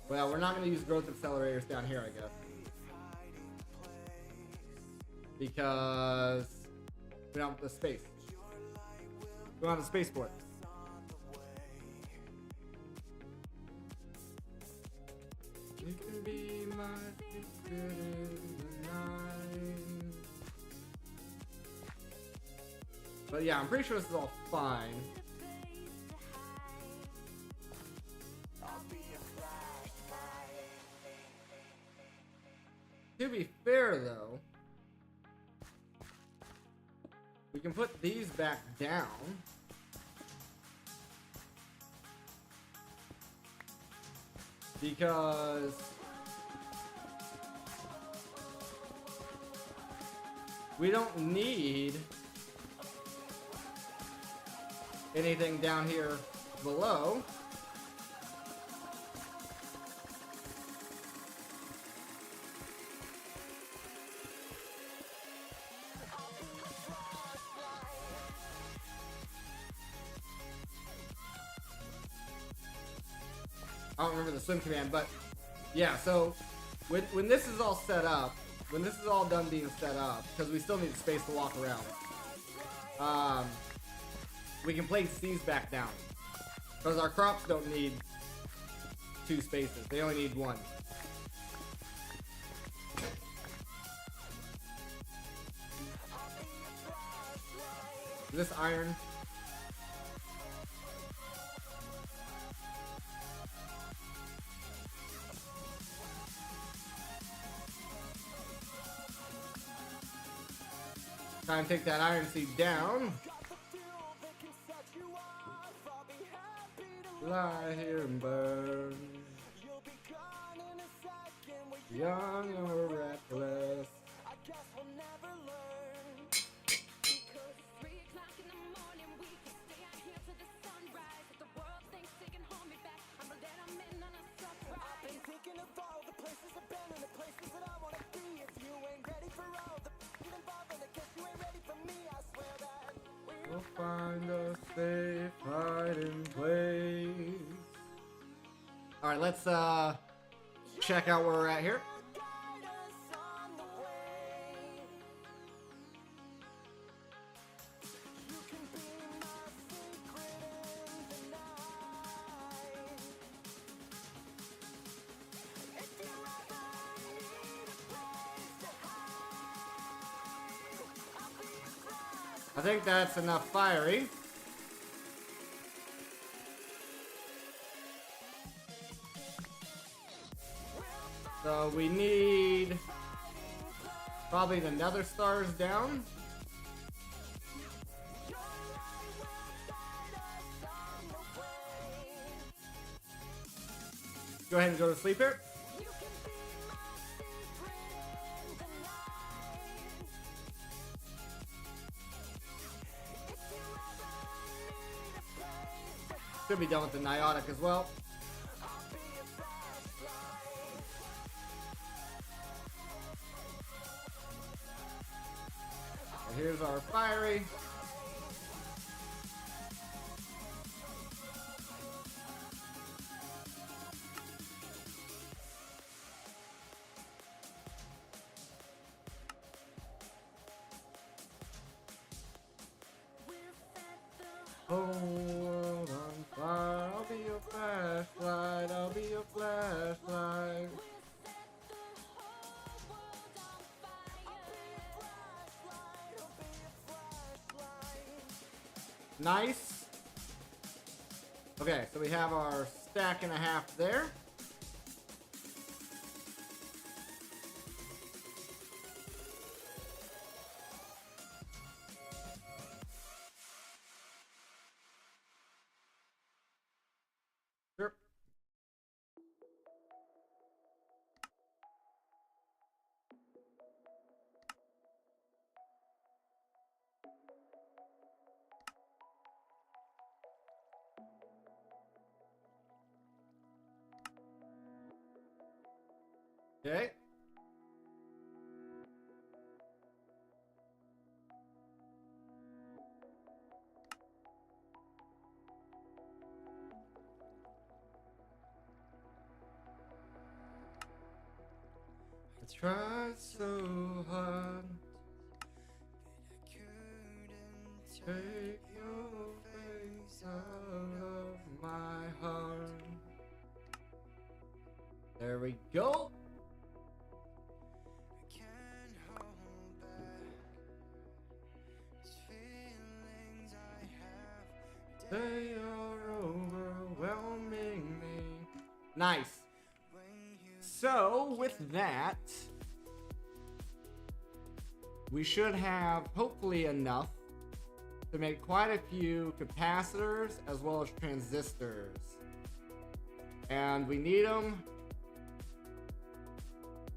Well, we're not going to use growth accelerators down here, I guess. Because we don't have the space. We don't have the space for it. You can be my secret in the night. But yeah, I'm pretty sure this is all fine. To be fair, though, we can put these back down. Because we don't need anything down here below. I don't remember the swim command, but yeah, so when this is all set up, when this is all done being set up, because we still need space to walk around, we can place these back down. Because our crops don't need 2 spaces, they only need 1. This iron. Try and take that Iron Seed down. Lie here and burn. Young or reckless. We'll find a safe hiding place. Alright, let's check out where we're at here. I think that's enough fiery. So we need probably the nether stars down. Go ahead and go to sleep here. Should be done with the Niotic as well. And here's our fiery. Oh, world on fire, I'll be your flashlight, I'll be your flashlight. Nice. Okay, so we have our stack and a half there. Sure. Okay. I tried so hard, take your face out of my heart. There we go. They are overwhelming me. Nice. So, with that, we should have hopefully enough to make quite a few capacitors as well as transistors. And we need them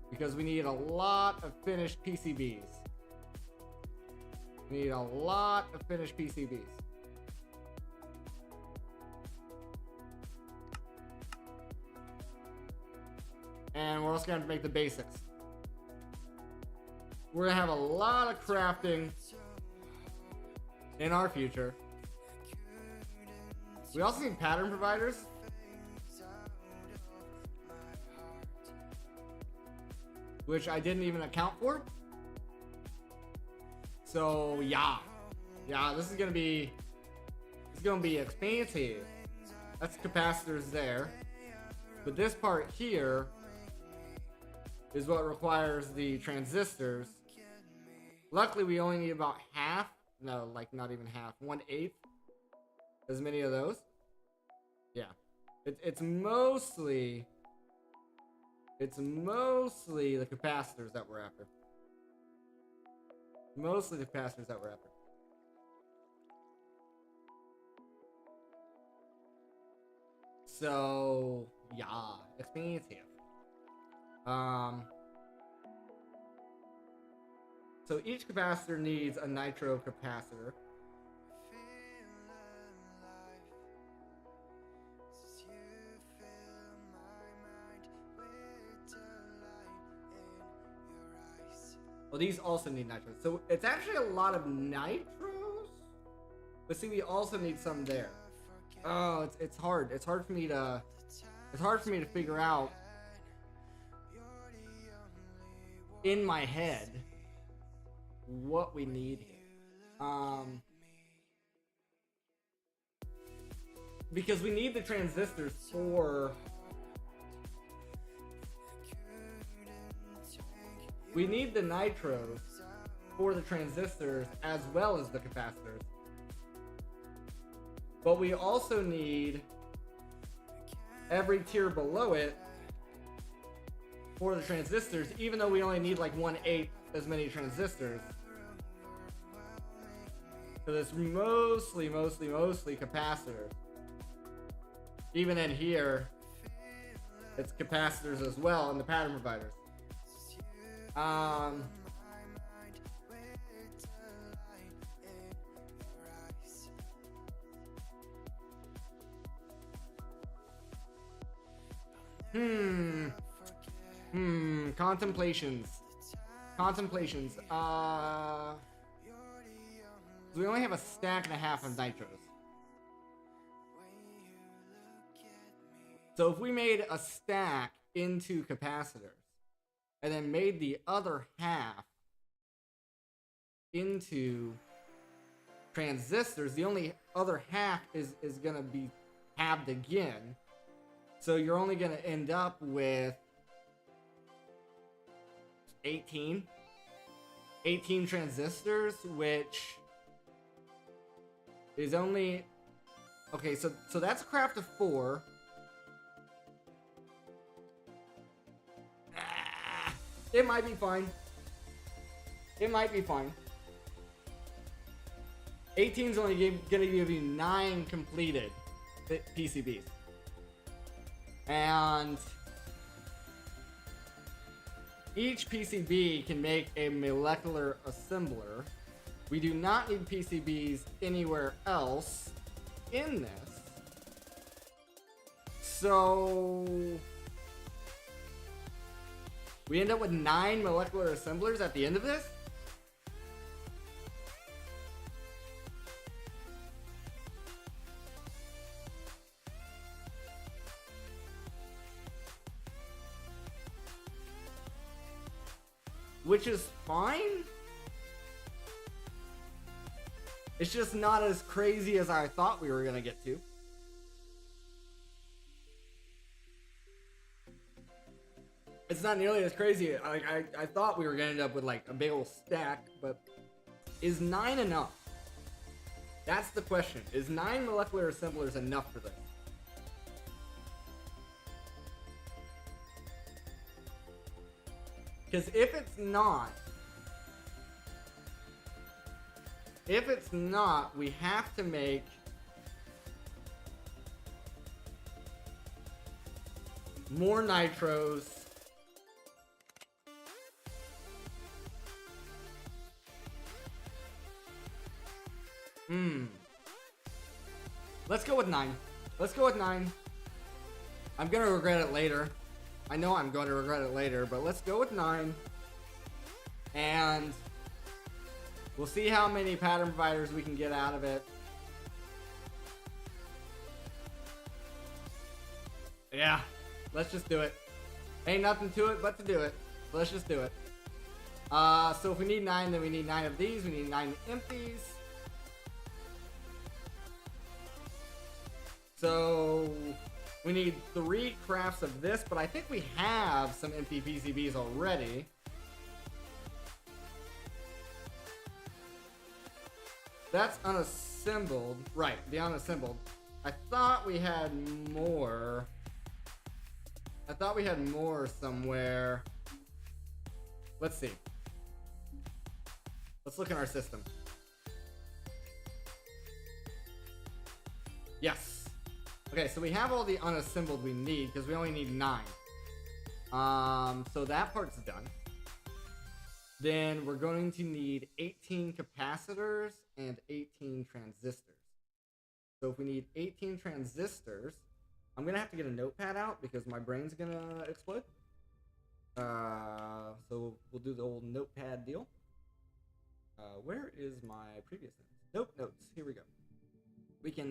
because we need a lot of finished PCBs. We need a lot of finished PCBs. And we're also going to make the basics. We're going to have a lot of crafting in our future. We also need pattern providers. Which I didn't even account for. So yeah. Yeah, this is gonna be expensive. That's capacitors there. But this part here is what requires the transistors. Luckily, we only need about half. No, like not even half. 1/8 as many of those. Yeah. It's mostly the capacitors that we're after. Mostly the capacitors that were after. So, yeah, expensive. So each capacitor needs a nitro capacitor. Well, these also need nitros. So it's actually a lot of nitros. But see, we also need some there. Oh, it's hard. It's hard for me to figure out in my head what we need here. Because we need the transistors for... We need the nitros for the transistors as well as the capacitors. But we also need every tier below it for the transistors, even though we only need like 1/8 as many transistors. So it's mostly capacitors. Even in here, it's capacitors as well in the pattern providers. Contemplations. We only have a stack and a half of nitros. So if we made a stack into capacitors and then made the other half into transistors, the only other half is gonna be halved again. So you're only gonna end up with 18 transistors, which is only... Okay, so that's a craft of 4. It might be fine. It might be fine. 18's only gonna give you 9 completed PCBs. And each PCB can make a molecular assembler. We do not need PCBs anywhere else in this. So we end up with 9 molecular assemblers at the end of this? Which is fine. It's just not as crazy as I thought we were gonna get to. It's not nearly as crazy. I thought we were gonna end up with like a big old stack, but is 9 enough? That's the question. Is 9 molecular assemblers enough for this? Because if it's not, we have to make more nitros. Let's go with 9. Let's go with 9. I'm gonna regret it later. I know I'm going to regret it later, but let's go with 9. And we'll see how many pattern providers we can get out of it. Yeah, let's just do it. Ain't nothing to it but to do it. Let's just do it. So if we need 9, then we need 9 of these. We need 9 empties. So we need 3 crafts of this, but I think we have some empty PCBs already. That's unassembled. Right, the unassembled. I thought we had more. I thought we had more somewhere. Let's see. Let's look in our system. Yes. Okay, so we have all the unassembled we need because we only need 9. So that part's done. Then we're going to need 18 capacitors and 18 transistors. So if we need 18 transistors, I'm going to have to get a notepad out because my brain's going to explode. So we'll do the old notepad deal. Where is my previous notes? Notes. Here we go. We can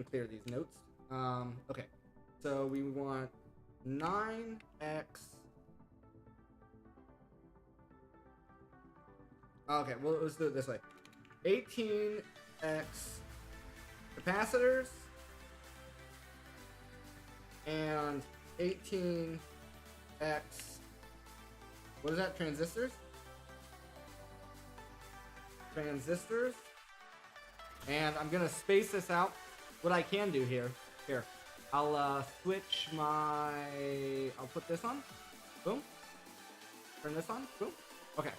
clear these notes. Okay. So we want 9x. Okay, well, let's do it this way. 18x capacitors and 18x, what is that, transistors? Transistors. And I'm gonna space this out. What I can do here, I'll switch my, I'll put this on, boom. Turn this on, boom. Okay,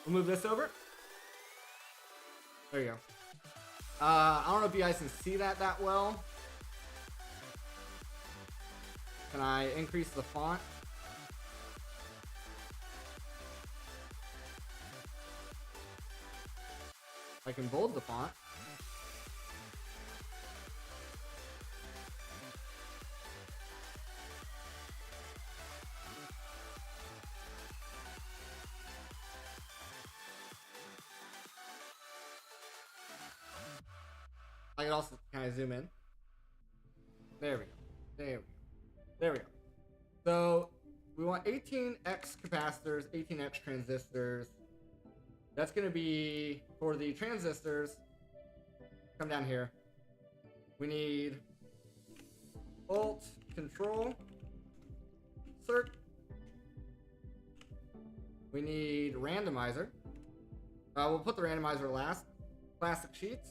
we'll move this over. There you go. I don't know if you guys can see that well. Can I increase the font? I can bold the font. I can also kind of zoom in. There we go. There we go. There we go. So we want 18x capacitors, 18x transistors. That's going to be for the transistors. Come down here. We need Alt Control Circ. We need randomizer. We'll put the randomizer last. Plastic sheets.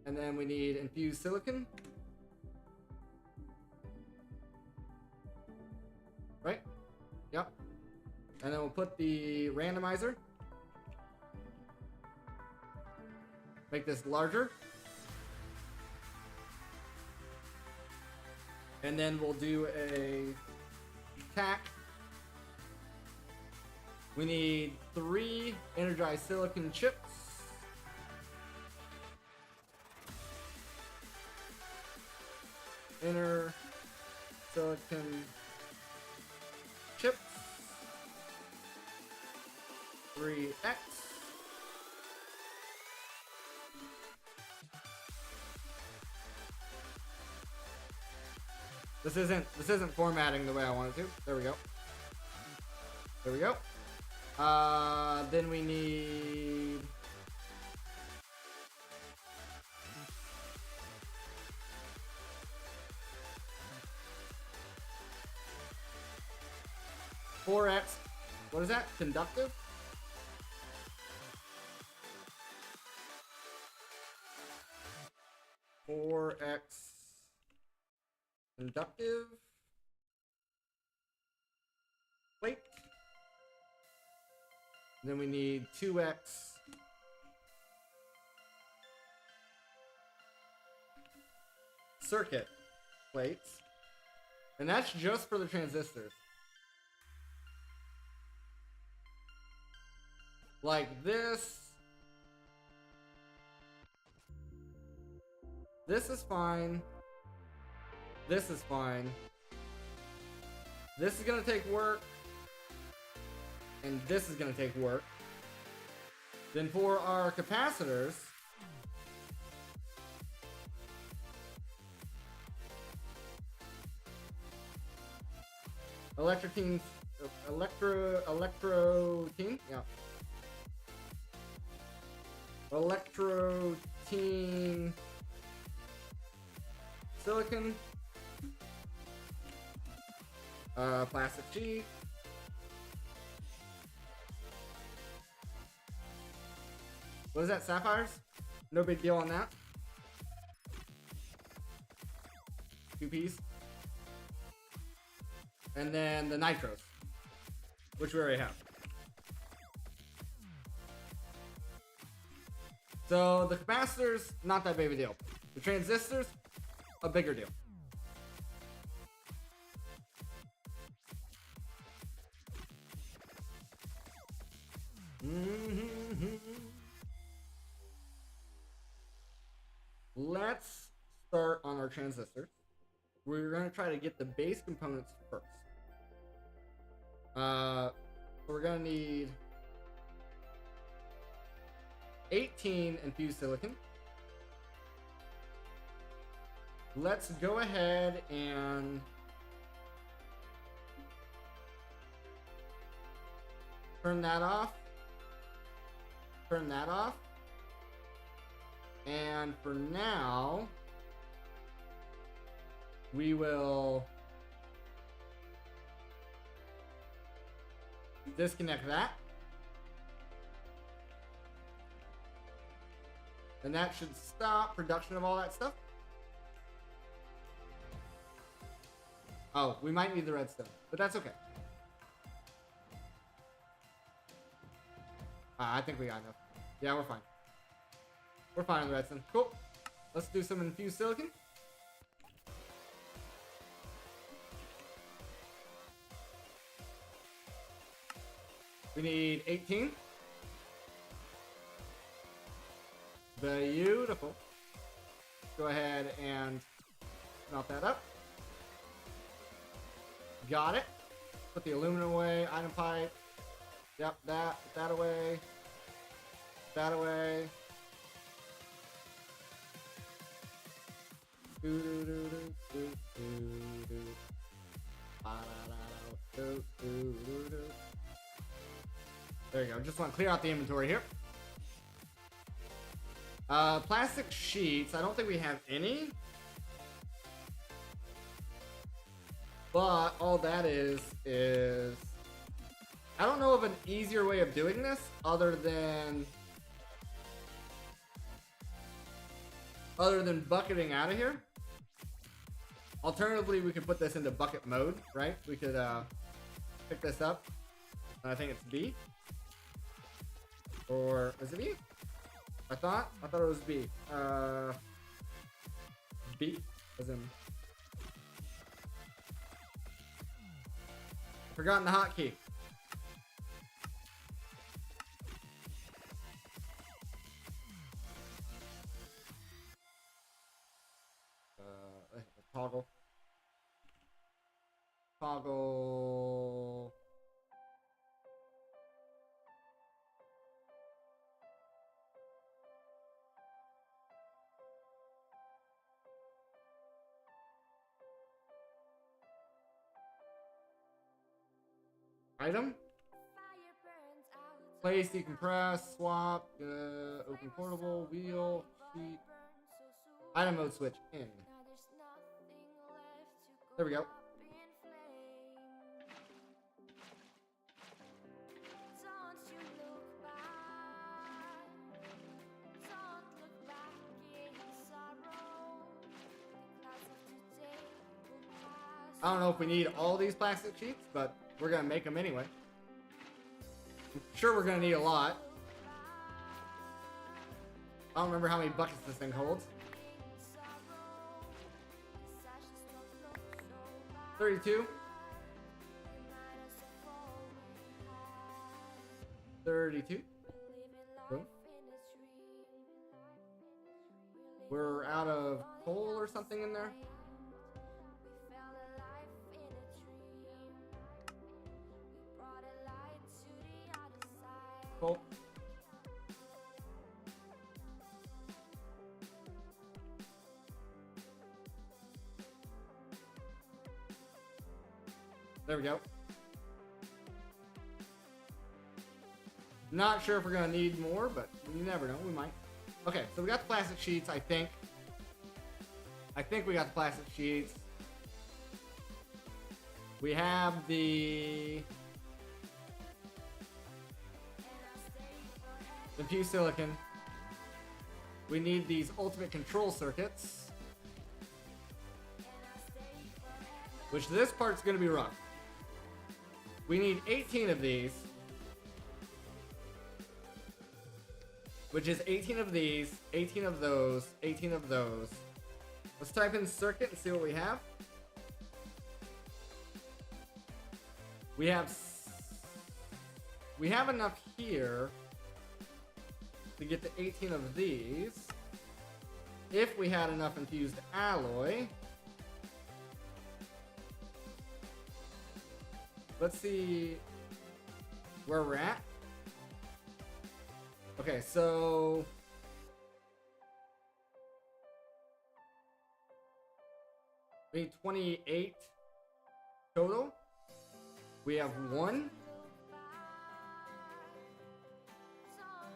And then we need infused silicon. Right? Yep. And then we'll put the randomizer. Make this larger. And then we'll do a tack. We need 3 energized silicon chips. Inner silicon chips. 3x. This isn't formatting the way I wanted to. There we go. There we go. Then we need 4x. What is that? Conductive? Conductive plate. Then we need 2x circuit plates. And that's just for the transistors. Like this. This is fine. This is fine. This is gonna take work. And this is gonna take work. Then for our capacitors, electro-team, yeah. Electro-team silicon, plastic sheet, what is that, sapphires? No big deal on that. 2 piece. And then the nitros, which we already have. So the capacitors, not that big of a deal. The transistors, a bigger deal. Let's start on our transistors. We're going to try to get the base components first. So we're going to need 18 infused silicon. Let's go ahead and turn that off. Turn that off. And for now, we will disconnect that. And that should stop production of all that stuff. Oh, we might need the redstone, but that's okay. I think we got enough. Yeah, we're fine. We're fine on the redstone. Cool. Let's do some infused silicon. We need 18. Beautiful. Go ahead and melt that up. Got it. Put the aluminum away. Item pipe. Yep, that. Put that away. That away. There you go. Just want to clear out the inventory here. Plastic sheets. I don't think we have any. But all that is I don't know of an easier way of doing this other than bucketing out of here. Alternatively, we could put this into bucket mode, right? We could pick this up. I think it's B. Or is it B? I thought it was B. B as in forgotten the hotkey. Toggle. Toggle. Item. Place, decompress, swap, open portable, wheel, sheet. Item mode switch in. There we go. I don't know if we need all these plastic sheets, but we're gonna make them anyway. I'm sure we're gonna need a lot. I don't remember how many buckets this thing holds. 32. 32. Boom. We're out of coal or something in there. Coal. There we go. Not sure if we're gonna need more, but you never know, we might. Okay, so we got the plastic sheets, I think. I think we got the plastic sheets. We have the infused silicon. We need these ultimate control circuits. Which this part's gonna be rough. We need 18 of these. Which is 18 of these, 18 of those, 18 of those. Let's type in circuit and see what we have. We have enough here to get to 18 of these. If we had enough infused alloy. Let's see where we're at. Okay, so we need 28 total. We have 1.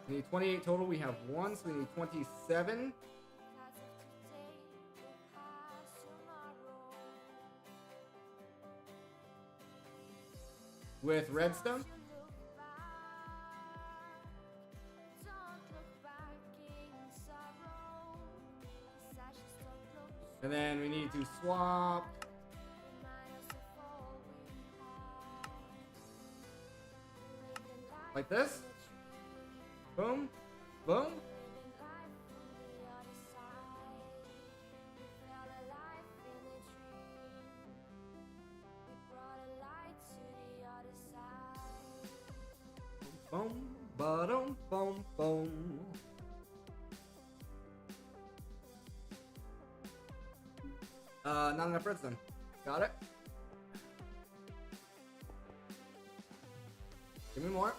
We need 28 total. We have 1, so we need 27. With redstone. And then we need to swap like this. Boom, boom. Boom, ba-dum, boom, boom. Not enough redstone. Got it. Give me more.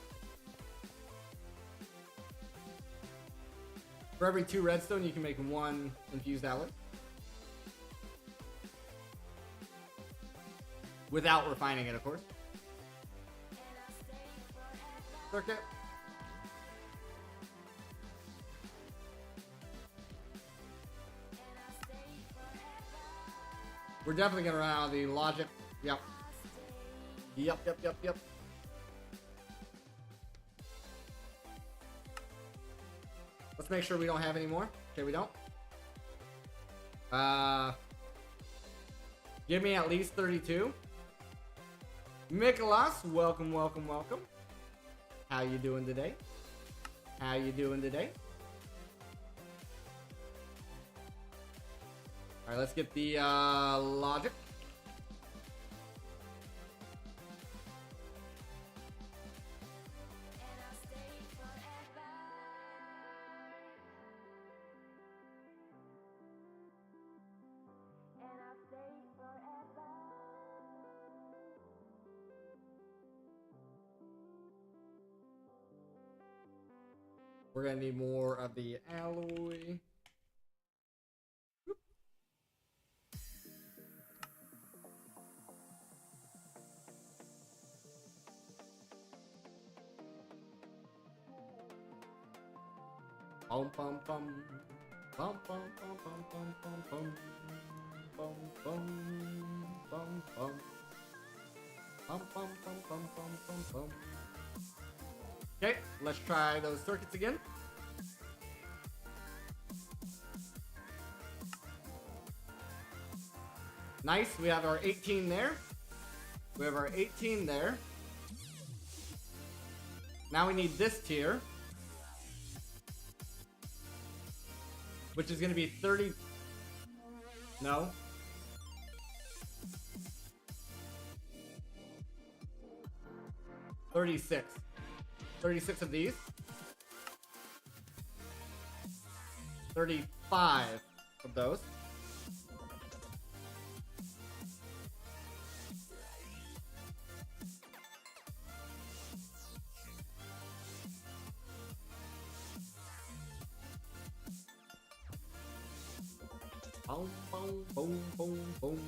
For every 2 redstone, you can make 1 infused alloy. Without refining it, of course. Circuit. We're definitely gonna run out of the logic. Yep. Yep. Let's make sure we don't have any more. Okay, we don't. Give me at least 32. Mikolas, welcome. How you doing today? Alright, let's get the logic. We're gonna need more of the alloy. Bum bum bum bum bum bum bum bum bum bum bum bum bum bum bum bum bum. Okay, let's try those circuits again. Nice, we have our 18 there. Now we need this tier, which is going to be 30. No. $36 of these. 35 of those. Boom, boom, boom, boom, boom.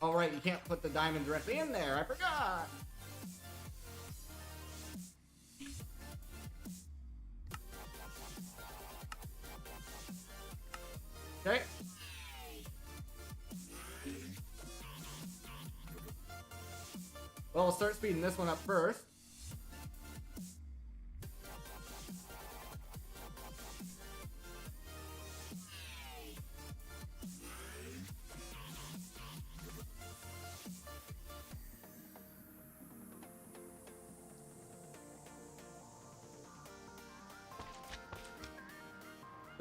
All right, you can't put the diamond directly in there. I forgot. Okay. Well, we'll start speeding this one up first.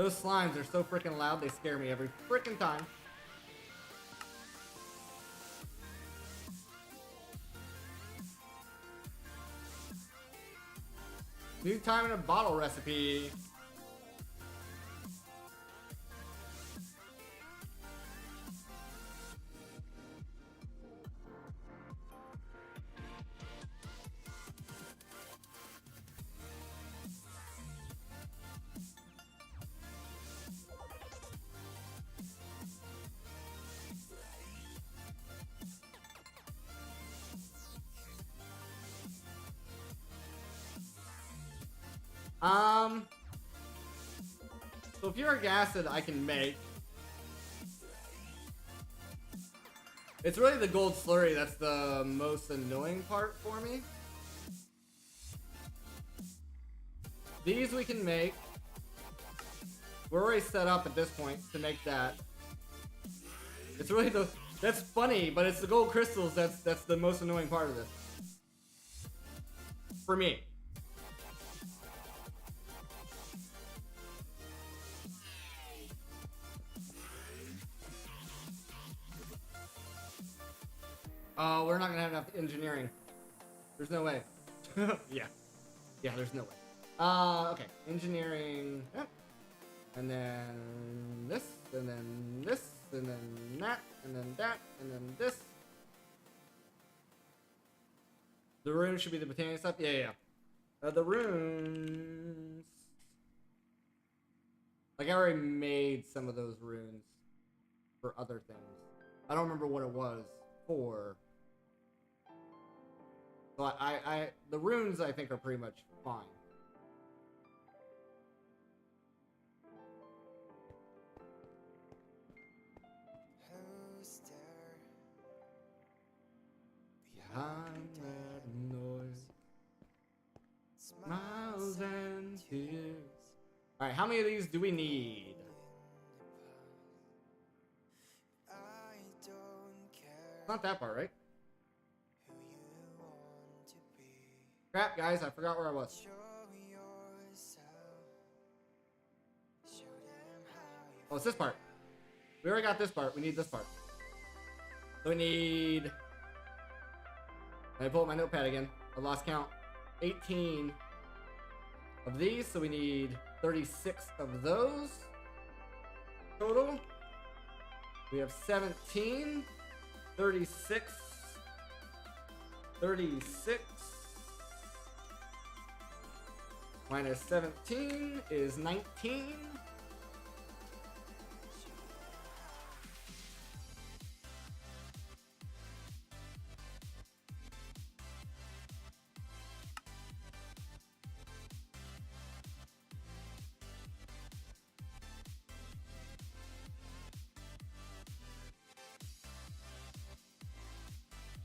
Those slimes are so freaking loud, they scare me every freaking time. New time in a bottle recipe. Sulfuric acid I can make. It's really the gold slurry that's the most annoying part for me. These we can make. We're already set up at this point to make that. It's really the... That's funny, but it's the gold crystals that's the most annoying part of this. For me. Oh, we're not gonna have enough engineering. There's no way. Yeah. Yeah, there's no way. Okay. Engineering. Yep. And then this, and then this, and then that, and then that, and then this. The rune should be the botanic stuff? Yeah. The runes... Like, I already made some of those runes for other things. I don't remember what it was for. So the runes I think are pretty much fine. Behind that noise, smiles and tears. All right, how many of these do we need? Not that part, right? Crap, guys, I forgot where I was. Oh, it's this part. We already got this part. We need this part. So we need... I pull up my notepad again. I lost count. 18 of these, so we need 36 of those total. We have 17, 36, 36 minus 17 is 19.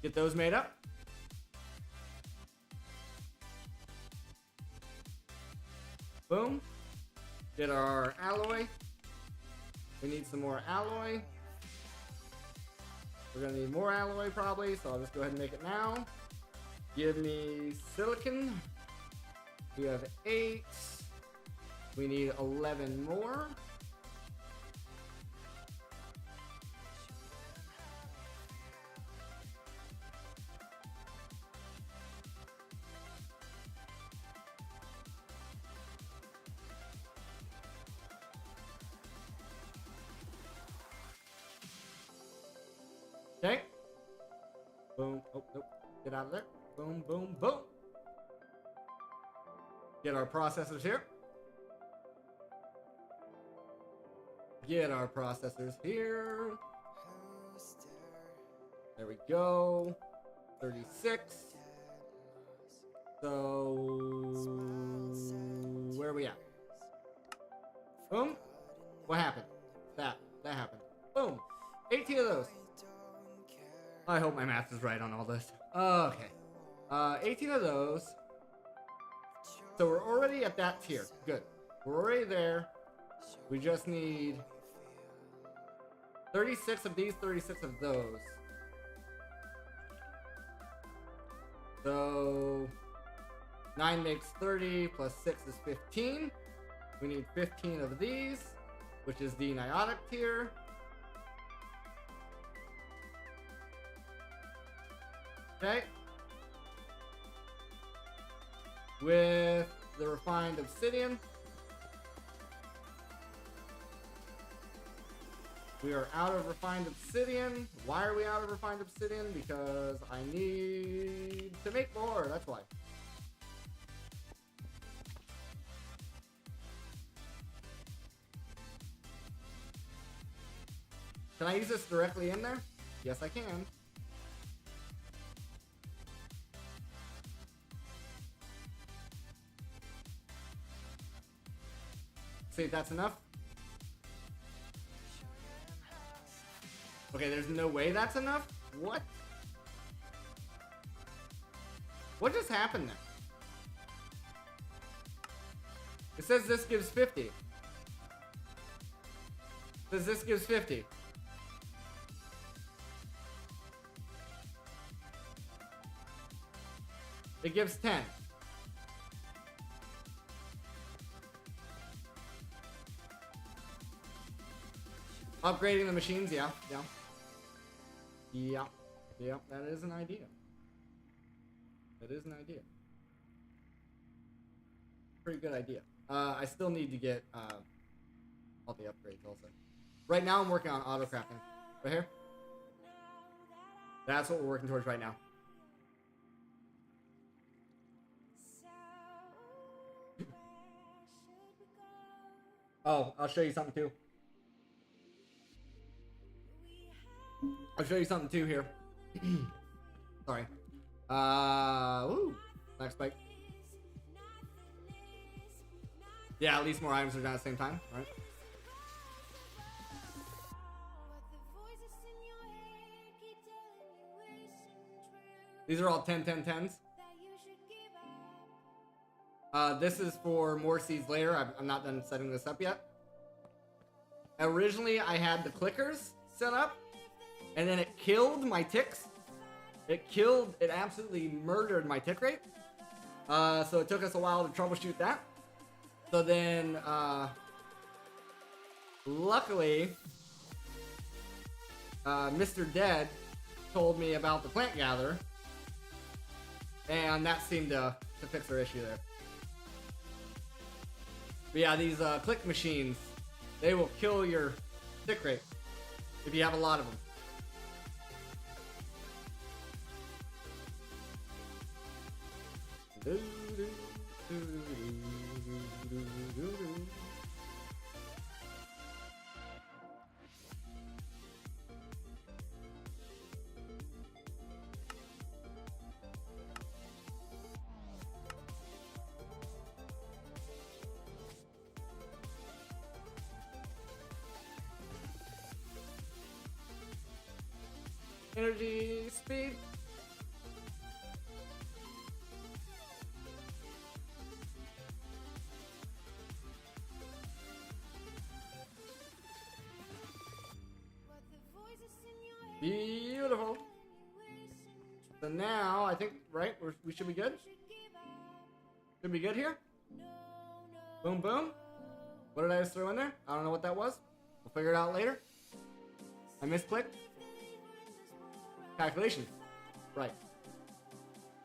Get those made up. Boom. Get our alloy. We need some more alloy. We're gonna need more alloy probably, so I'll just go ahead and make it now. Give me silicon. We have 8. We need 11 more. Okay. Boom. Oh, nope. Get out of there. Boom, boom, boom. Get our processors here. Get our processors here. There we go. 36. So, where are we at? Boom. What happened? That happened. Boom. 18 of those. I hope my math is right on all this. Okay. 18 of those. So we're already at that tier. Good. We're already there. We just need 36 of these, 36 of those. So 9 makes 30 plus 6 is 15. We need 15 of these, which is the niotic tier. Okay. With the refined obsidian. We are out of refined obsidian. Why are we out of refined obsidian? Because I need to make more. That's why. Can I use this directly in there? Yes, I can. See if that's enough. Okay, there's no way that's enough? What? What just happened there? It says this gives 50. It says this gives 50. It gives 10. Upgrading the machines, yeah. Yeah, that is an idea. That is an idea. Pretty good idea. I still need to get all the upgrades also. Right now I'm working on auto crafting. Right here. That's what we're working towards right now. Oh, I'll show you something too. I'll show you something too here. Sorry. Ooh. Next spike. Yeah, at least more items are done at the same time, right? These are all 10-10-10s. This is for more seeds later. I'm not done setting this up yet. Originally, I had the clickers set up, and then it killed my ticks. It absolutely murdered my tick rate. So it took us a while to troubleshoot that. So then, luckily, Mr. Dead told me about the plant gatherer, and that seemed to fix our issue there. But yeah, these click machines, they will kill your tick rate if you have a lot of them. Energy, speed. Beautiful. So now, I think, right, we should be good. Should be good here. Boom, boom. What did I just throw in there? I don't know what that was. We'll figure it out later. I misclicked. Calculations. Right.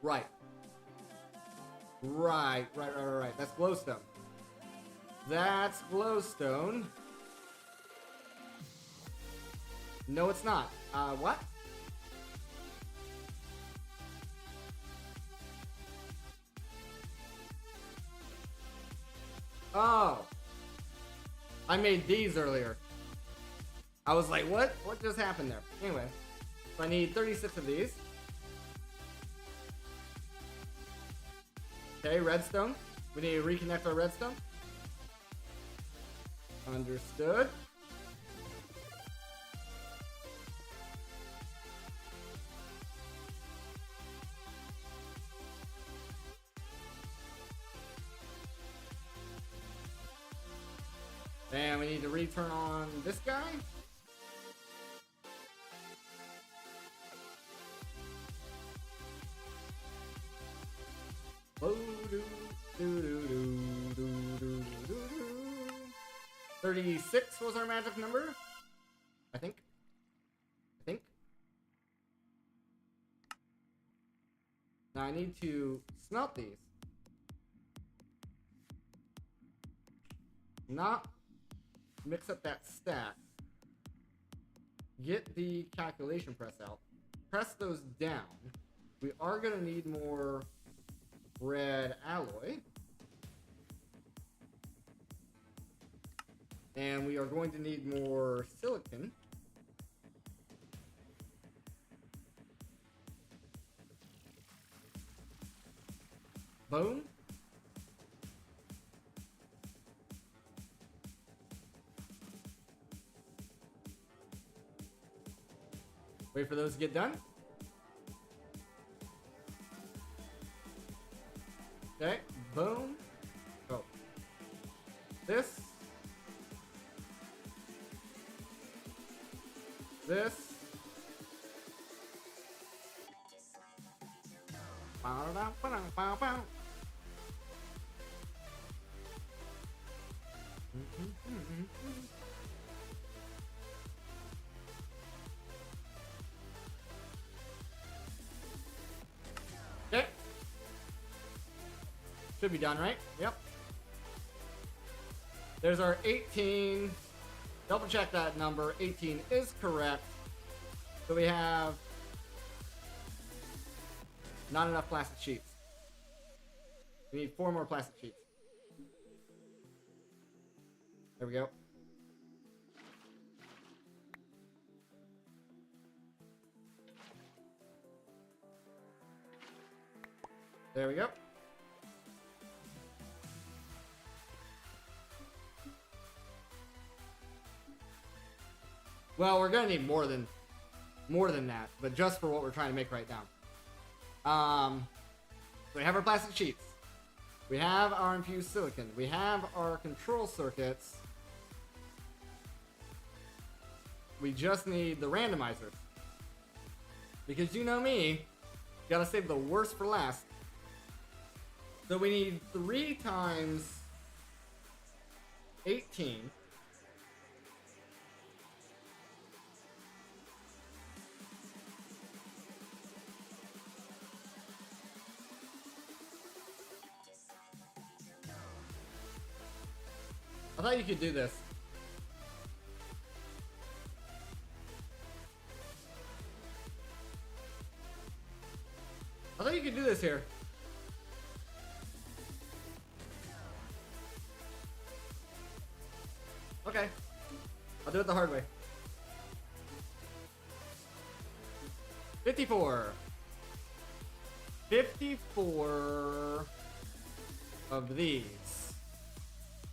Right. That's glowstone. That's glowstone. No, it's not. What? Oh. I made these earlier. I was like, what? What just happened there? Anyway. So I need 36 of these. Okay, redstone. We need to reconnect our redstone. Understood. And we need to return on this guy. 36 was our magic number. I think. Now I need to smelt these. Not mix up that stack. Get the calculation press out. Press those down. We are going to need more red alloy. And we are going to need more silicon. Boom. Wait for those to get done. Okay, boom. Oh. This. This. Okay. Should be done, right? Yep. There's our 18. Double check that number. 18 is correct. So we have not enough plastic sheets. We need 4 more plastic sheets. There we go. There we go. Well, we're gonna need more than that, but just for what we're trying to make right now. So we have our plastic sheets. We have our infused silicon. We have our control circuits. We just need the randomizers. Because you know me, gotta save the worst for last. So we need 3 times 18. I thought you could do this. I thought you could do this here. Okay. I'll do it the hard way. 54. 54 of these.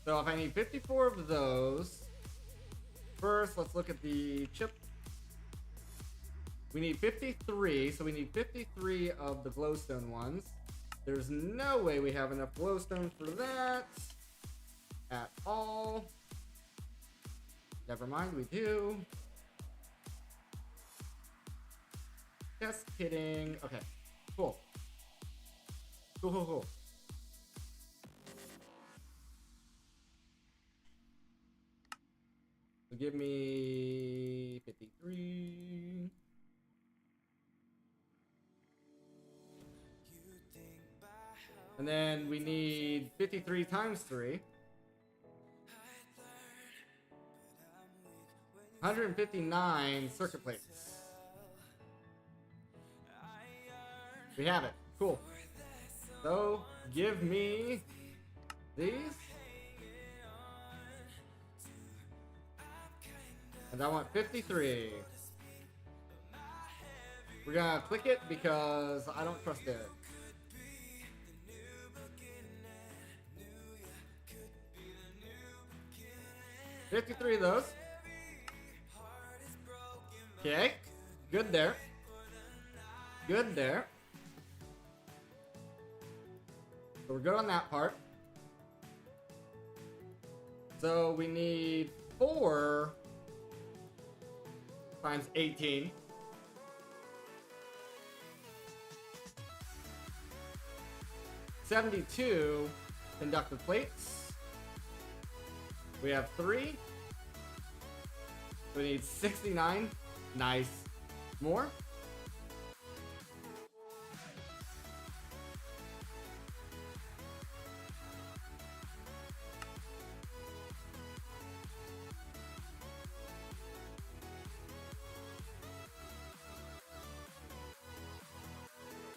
So if I need 54 of those, first let's look at the chip. We need 53, so we need 53 of the glowstone ones. There's no way we have enough glowstone for that at all. Never mind, we do. Just kidding. Okay, cool. Cool. So give me 53. And then we need 53 times 3. 159 circuit plates. We have it. Cool. So give me these. And I want 53. We're gonna click it because I don't trust it. 53 of those. Okay. Good there. Good there. So we're good on that part. So we need 4 times 18. 72 conductive plates. We have 3. We need 69. Nice. More.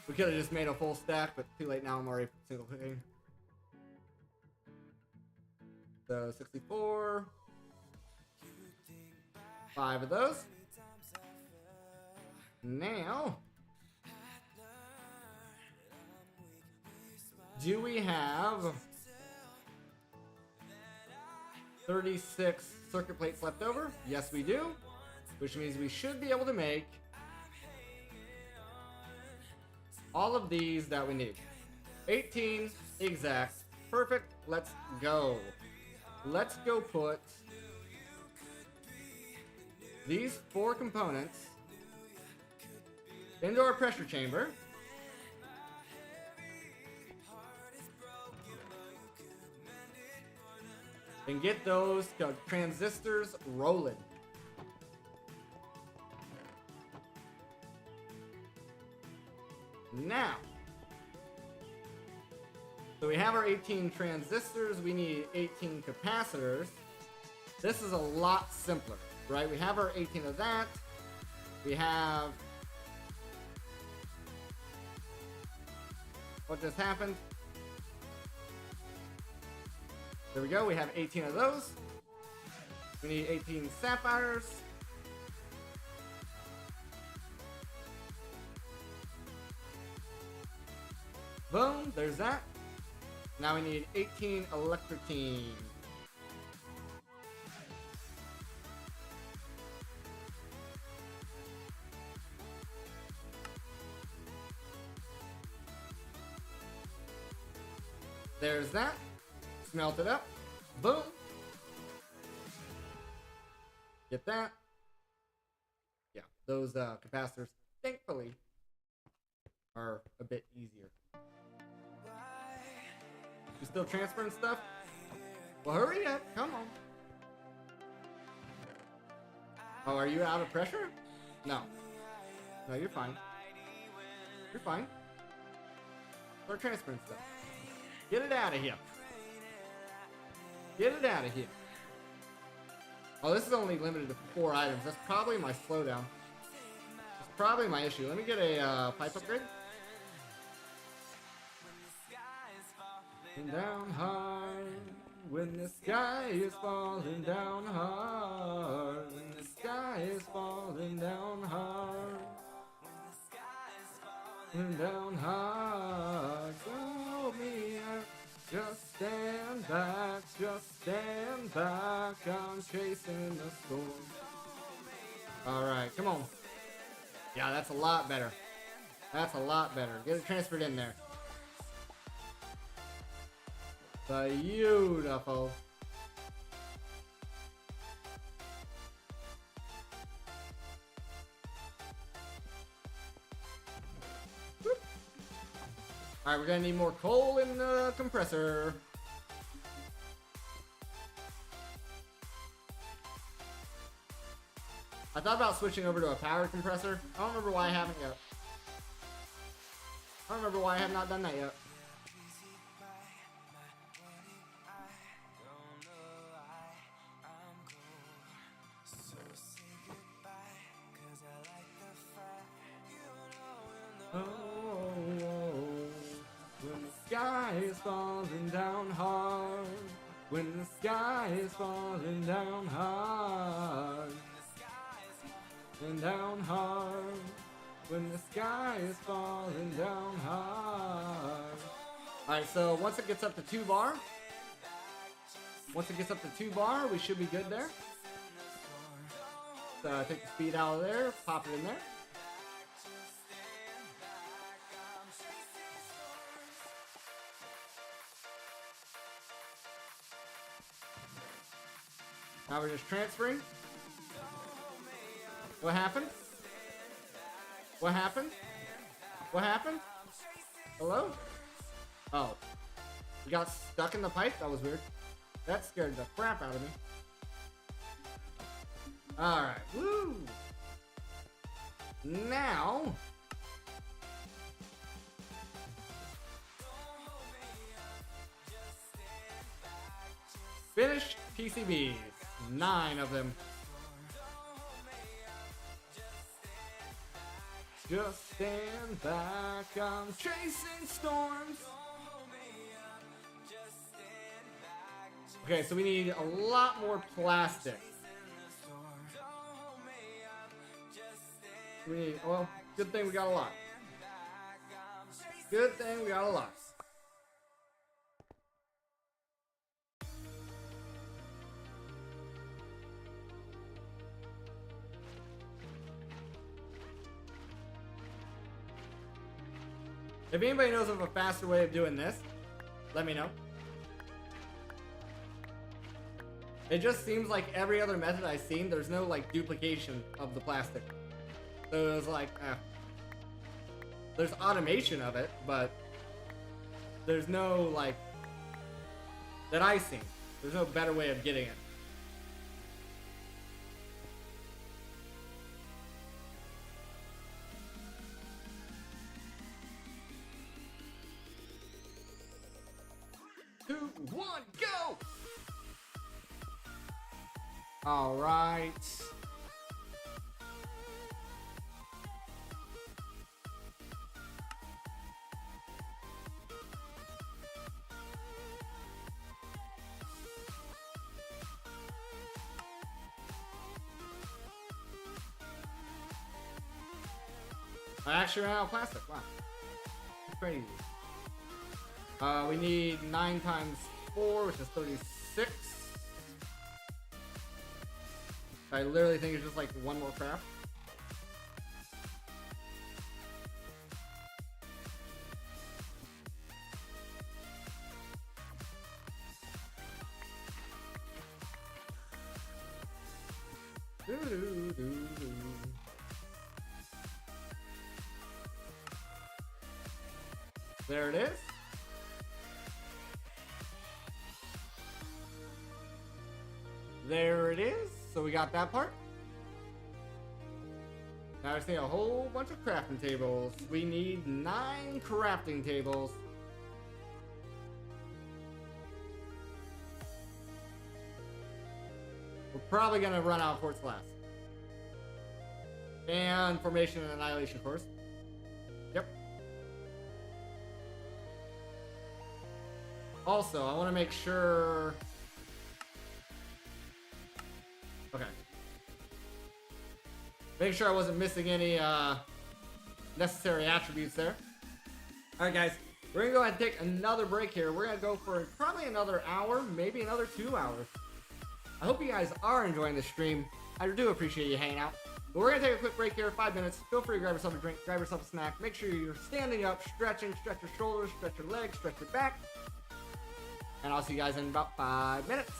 We could have just made a full stack, but too late now. I'm already single clicking. So 64. 5 of those. Now, do we have 36 circuit plates left over? Yes, we do. Which means we should be able to make all of these that we need. 18 exact. Perfect. Let's go. Let's go put these 4 components into our pressure chamber. And get those transistors rolling. Now, so we have our 18 transistors, we need 18 capacitors. This is a lot simpler, right? We have our 18 of that. We have, what just happened? There we go, we have 18 of those. We need 18 sapphires. Boom, there's that. Now we need 18 electrotine. There's that. Smelt it up. Boom. Get that. Yeah, those capacitors, thankfully, are a bit easier. You still transferring stuff? Well, hurry up. Come on. Oh, are you out of pressure? No. No, you're fine. You're fine. Start transferring stuff. Get it out of here. Get it out of here. Oh, this is only limited to 4 items. That's probably my slowdown. That's probably my issue. Let me get a pipe upgrade. Down hard, when the sky is falling down hard, when the sky is falling down hard, down hard, show me up. Just stand back, I'm chasing the storm. Alright, come on. Yeah, that's a lot better. That's a lot better. Get it transferred in there. Beautiful. Alright, we're gonna need more coal in the compressor. I thought about switching over to a power compressor. I don't remember why I haven't yet. I don't remember why I have not done that yet. Is falling down hard, when the sky is falling down hard, and down hard, when the sky is falling down hard. Alright, so once it gets up to 2 bar, we should be good there. So take the speed out of there, pop it in there. Now we're just transferring. What happened? What happened? What happened? Hello? Oh. You got stuck in the pipe? That was weird. That scared the crap out of me. Alright, woo! Now... finished PCBs. 9 of them. Just stand back, I'm chasing storms. Okay, so we need a lot more plastic. We need, well, good thing we got a lot. Good thing we got a lot. If anybody knows of a faster way of doing this, let me know. It just seems like every other method I've seen, there's no like duplication of the plastic. So it was like, there's automation of it, but there's no like, that I've seen. There's no better way of getting it. Two, one, go! All right. I actually ran out of plastic. Wow. That's crazy. We need 9 times 4, which is 36. I literally think it's just like one more craft. There it is. There it is. So we got that part. Now I see a whole bunch of crafting tables. We need 9 crafting tables. We're probably gonna run out of quartz glass. And formation and annihilation, of course. Yep. Also, I want to make sure... Okay. Make sure I wasn't missing any necessary attributes there. Alright guys, we're gonna go ahead and take another break here. We're gonna go for probably another hour, maybe another 2 hours. I hope you guys are enjoying the stream. I do appreciate you hanging out. But we're gonna take a quick break here, 5 minutes. Feel free to grab yourself a drink, grab yourself a snack. Make sure you're standing up, stretching, stretch your shoulders, stretch your legs, stretch your back. And I'll see you guys in about 5 minutes.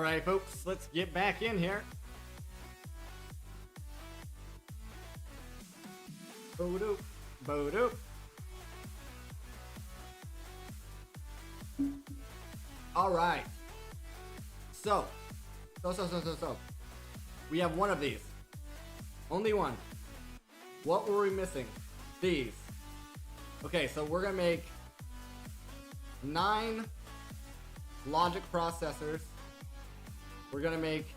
right, folks, let's get back in here. Bo-doop, bo-doop. All right. So. We have one of these. Only one. What were we missing? These. Okay, so we're gonna make 9 logic processors. We're gonna make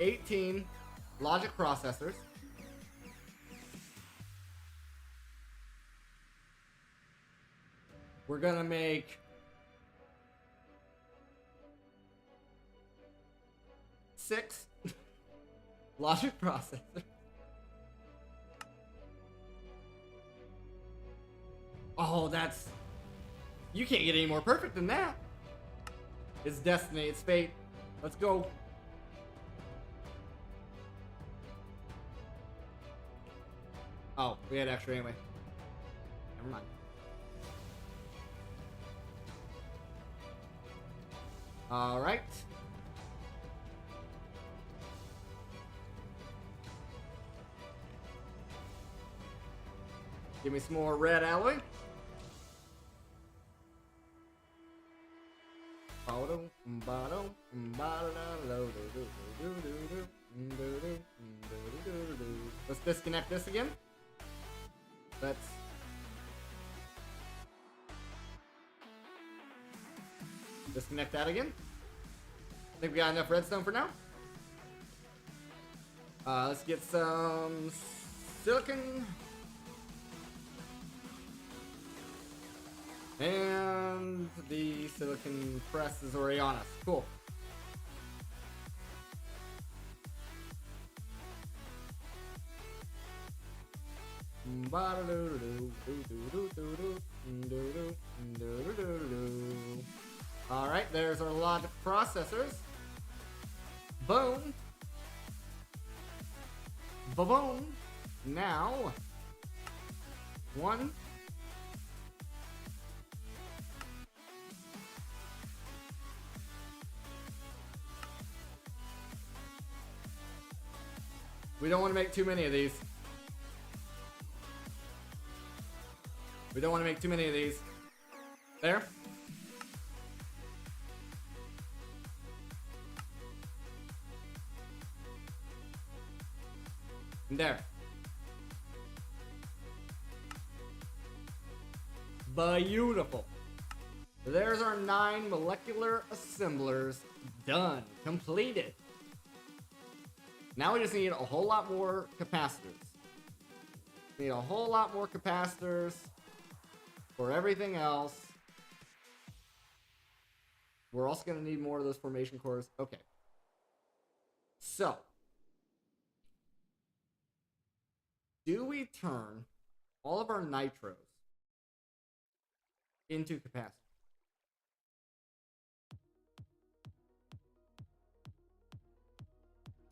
18 logic processors. We're gonna make 6 logic processors. Oh, that's... You can't get any more perfect than that. It's destiny, it's fate. Let's go. Oh, we had extra anyway. Never mind. All right. Give me some more red alloy. Let's disconnect this again. Let's disconnect that again. I think we got enough redstone for now. Let's get some silicon. And the silicon press is already on us. Cool. Alright, there's our logic processors. Boom. Boom. Now, 1. We don't want to make too many of these. We don't want to make too many of these. There. And there. Beautiful. There's our 9 molecular assemblers done. Completed. Now we just need a whole lot more capacitors. We need a whole lot more capacitors for everything else. We're also going to need more of those formation cores. Okay. So, do we turn all of our nitros into capacitors?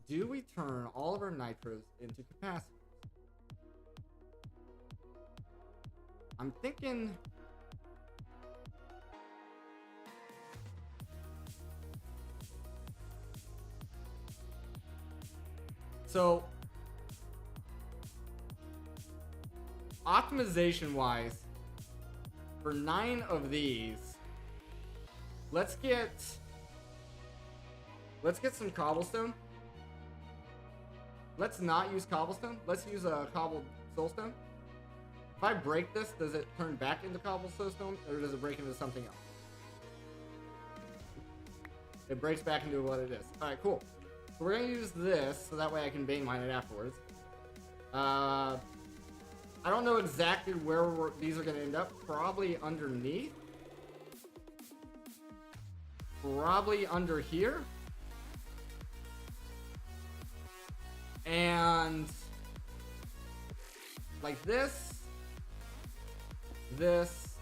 Do we turn all of our nitros into capacitors? I'm thinking... So, optimization-wise, for 9 of these, let's get some cobblestone. Let's not use cobblestone. Let's use a cobbled soulstone. If I break this, does it turn back into cobbled soulstone, or does it break into something else? It breaks back into what it is. All right, cool. So we're gonna use this, so that way I can bane mine it afterwards. I don't know exactly where these are gonna end up. Probably underneath. Probably under here. And like this, this,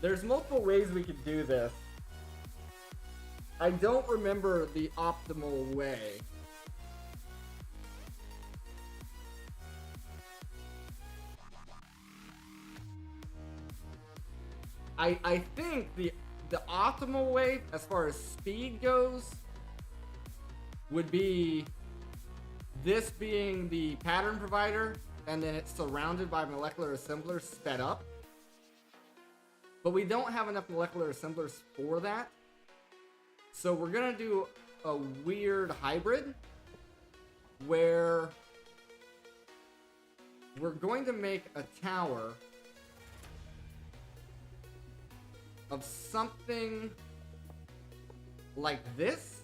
there's multiple ways we could do this. I don't remember the optimal way. I think the optimal way as far as speed goes would be this being the pattern provider, and then it's surrounded by molecular assemblers sped up. But we don't have enough molecular assemblers for that. So we're gonna do a weird hybrid where we're going to make a tower of something like this.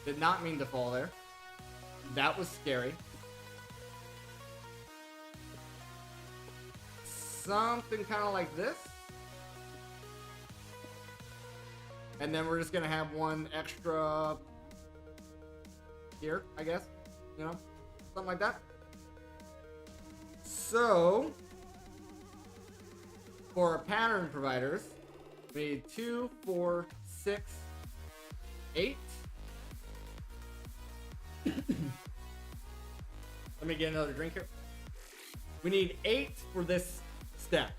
Did not mean to fall there. That was scary. Something kind of like this. And then we're just gonna have one extra here, I guess. You know? Something like that. So, for our pattern providers, we need 2, 4, 6, 8. Let me get another drink here. We need 8 for this stack.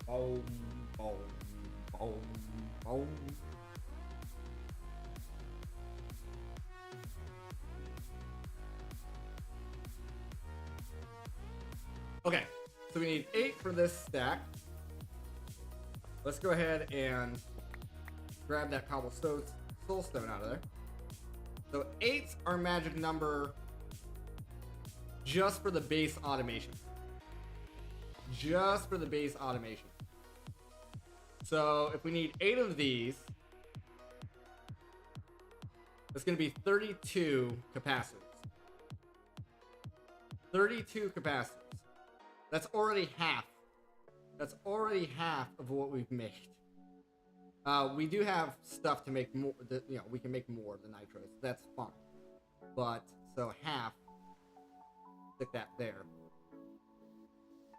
Boom, boom, boom, boom. Okay, so we need 8 for this stack. Let's go ahead and grab that cobblestone soulstone out of there. So 8's our magic number just for the base automation. Just for the base automation. So if we need 8 of these, it's going to be 32 capacitors. 32 capacitors. That's already half. That's already half of what we've made. We do have stuff to make more. You know, we can make more of the nitros. That's fine. But so half. Stick that there.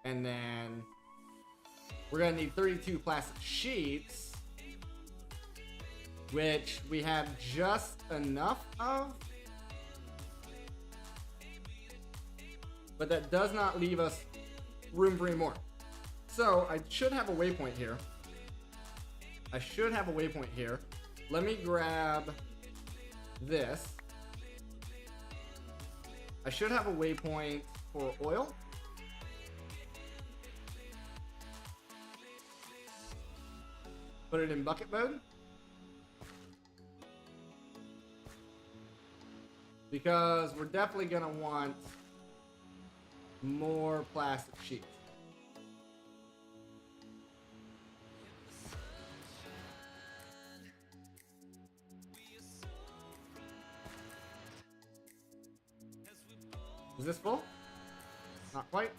And then we're gonna need 32 plastic sheets, which we have just enough of. But that does not leave us room for any more. So I should have a waypoint here. I should have a waypoint here. Let me grab this. I should have a waypoint for oil. Put it in bucket mode. Because we're definitely gonna want more plastic sheets. Is this full? Not quite.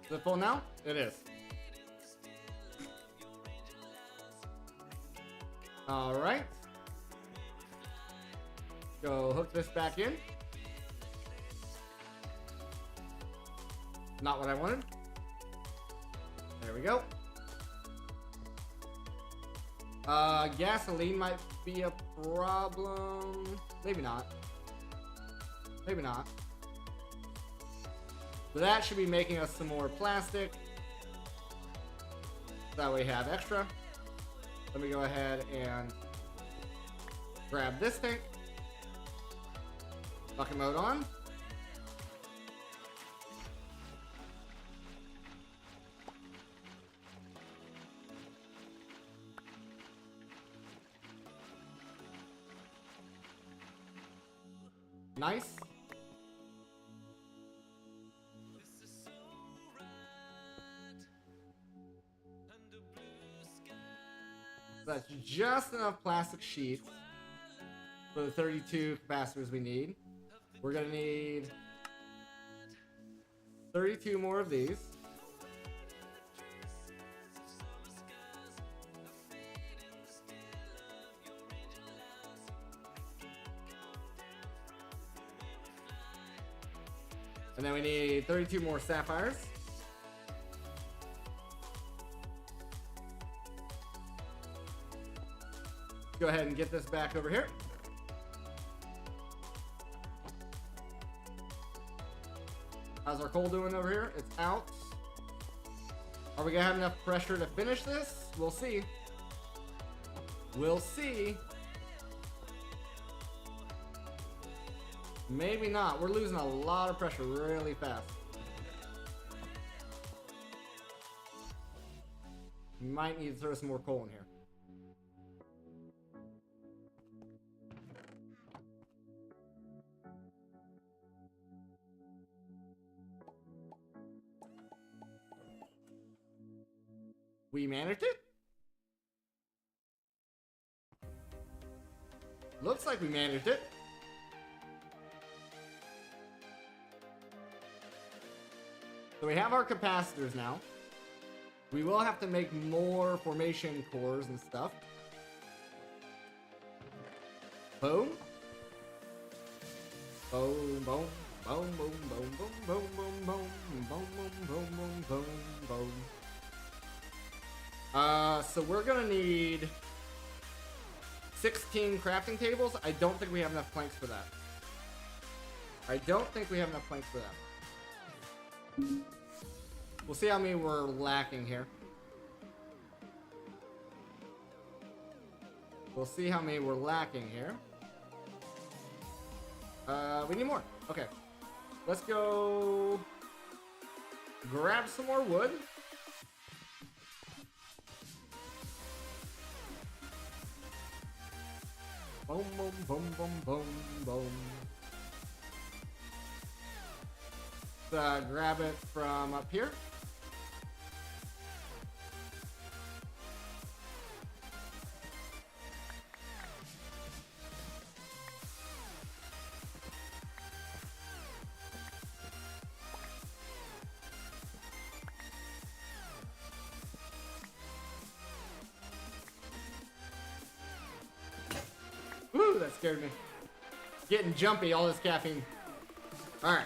Is it full now? It is. All right. Go hook this back in. Not what I wanted. There we go. Gasoline might be a problem. Maybe not. Maybe not. So that should be making us some more plastic. That way we have extra. Let me go ahead and grab this tank. Bucket mode on. Nice. That's just enough plastic sheets for the 32 capacitors we need. We're gonna need 32 more of these. And then we need 32 more sapphires. Go ahead and get this back over here. How's our coal doing over here? It's out. Are we gonna have enough pressure to finish this? We'll see. We'll see. Maybe not. We're losing a lot of pressure really fast. Might need to throw some more coal in here. We managed it? Looks like we managed it. So we have our capacitors now. We will have to make more formation cores and stuff. Boom. Boom, boom, boom, boom, boom, boom, boom, boom, boom, boom, boom, boom, boom, boom. So we're gonna need 16 crafting tables. I don't think we have enough planks for that. I don't think we have enough planks for that. We'll see how many we're lacking here. We'll see how many we're lacking here. We need more. Okay. Let's go grab some more wood. Boom, boom, boom, boom, boom, boom. Grab it from up here. Woo, that scared me. Getting jumpy, all this caffeine. Alright.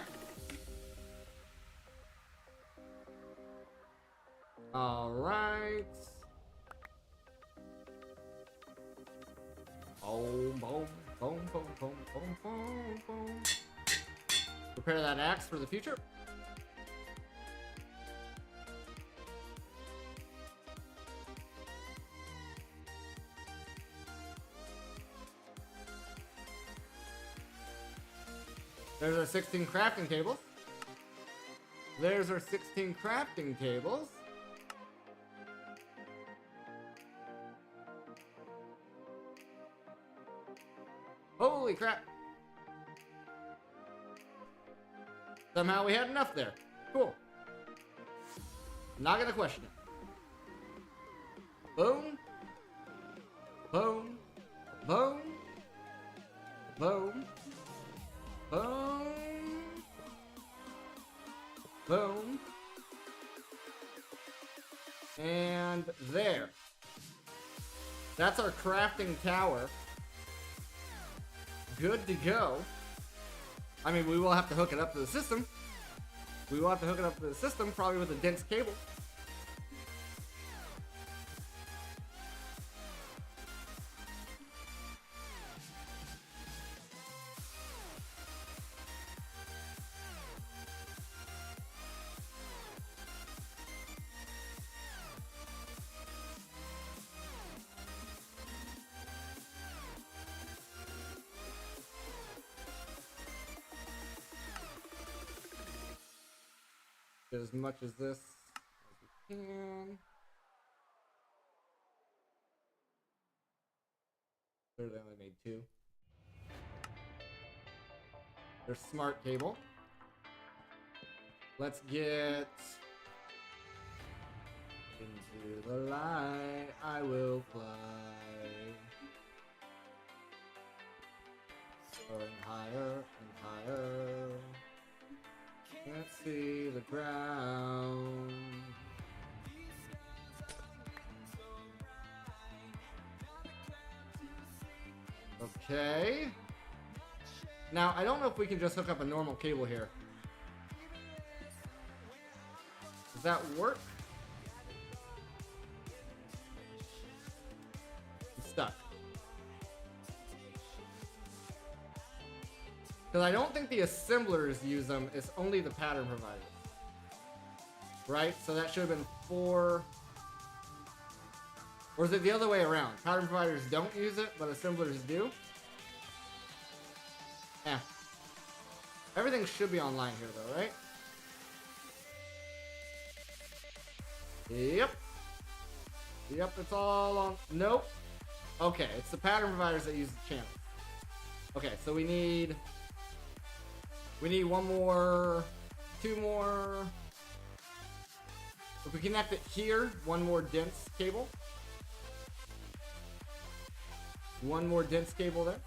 Alright. Boom, boom, boom, boom, boom, boom, boom, boom. Prepare that axe for the future. There's our 16 crafting tables. There's our 16 crafting tables. Holy crap. Somehow we had enough there. Cool. Not gonna question it. Boom. Boom. Boom. Boom. Boom. Boom. And there. That's our crafting tower. Good to go. I mean, we will have to hook it up to the system. We will have to hook it up to the system, probably with a dense cable. Get as much as this as we can. They only made 2. There's smart cable. Let's get into the light. I will fly. So Soaring higher and higher. Can't see the ground. Okay. Now, I don't know if we can just hook up a normal cable here. Does that work? It's stuck. Because I don't think the assemblers use them. It's only the pattern providers. Right? So that should have been 4. Or is it the other way around? Pattern providers don't use it, but assemblers do? Yeah. Everything should be online here, though, right? Yep. Yep, it's all on. Nope. Okay, it's the pattern providers that use the channel. Okay, so we need one more, 2 more. If we connect it here, 1 more dense cable. 1 more dense cable there.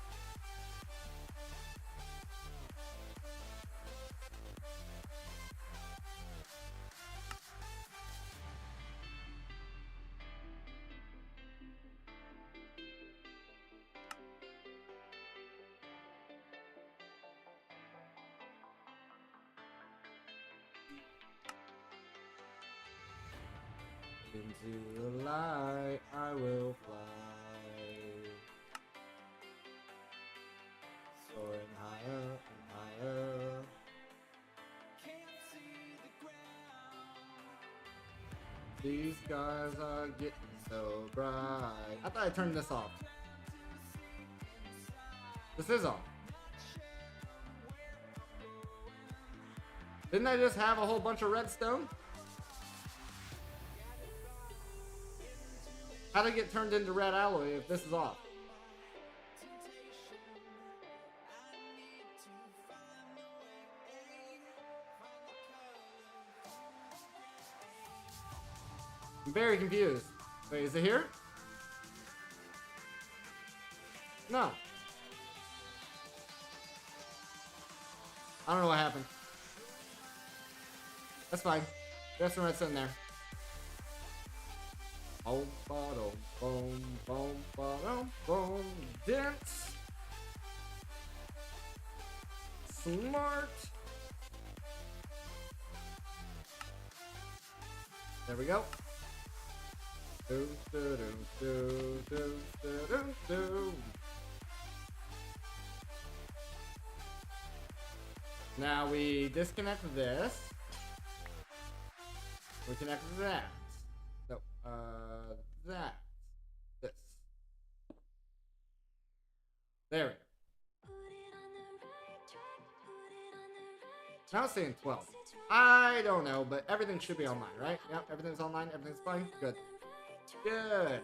Into the light I will fly, soaring higher and higher. Can't see the ground. These guys are getting so bright. I thought I turned this off. This is on. Didn't I just have a whole bunch of redstone? How'd it get turned into red alloy if this is off? I'm very confused. Wait, is it here? No. I don't know what happened. That's fine. There's some redstone there. Boom, boom, boom, boom, boom, boom. Dense. Smart. There we go. Do, do, do, do, do, do, do. Now we disconnect this. We connect that. No, that. This. There we go. Now it's saying 12. I don't know, but everything should be online, right? Yep, everything's online, everything's fine. Good. Good.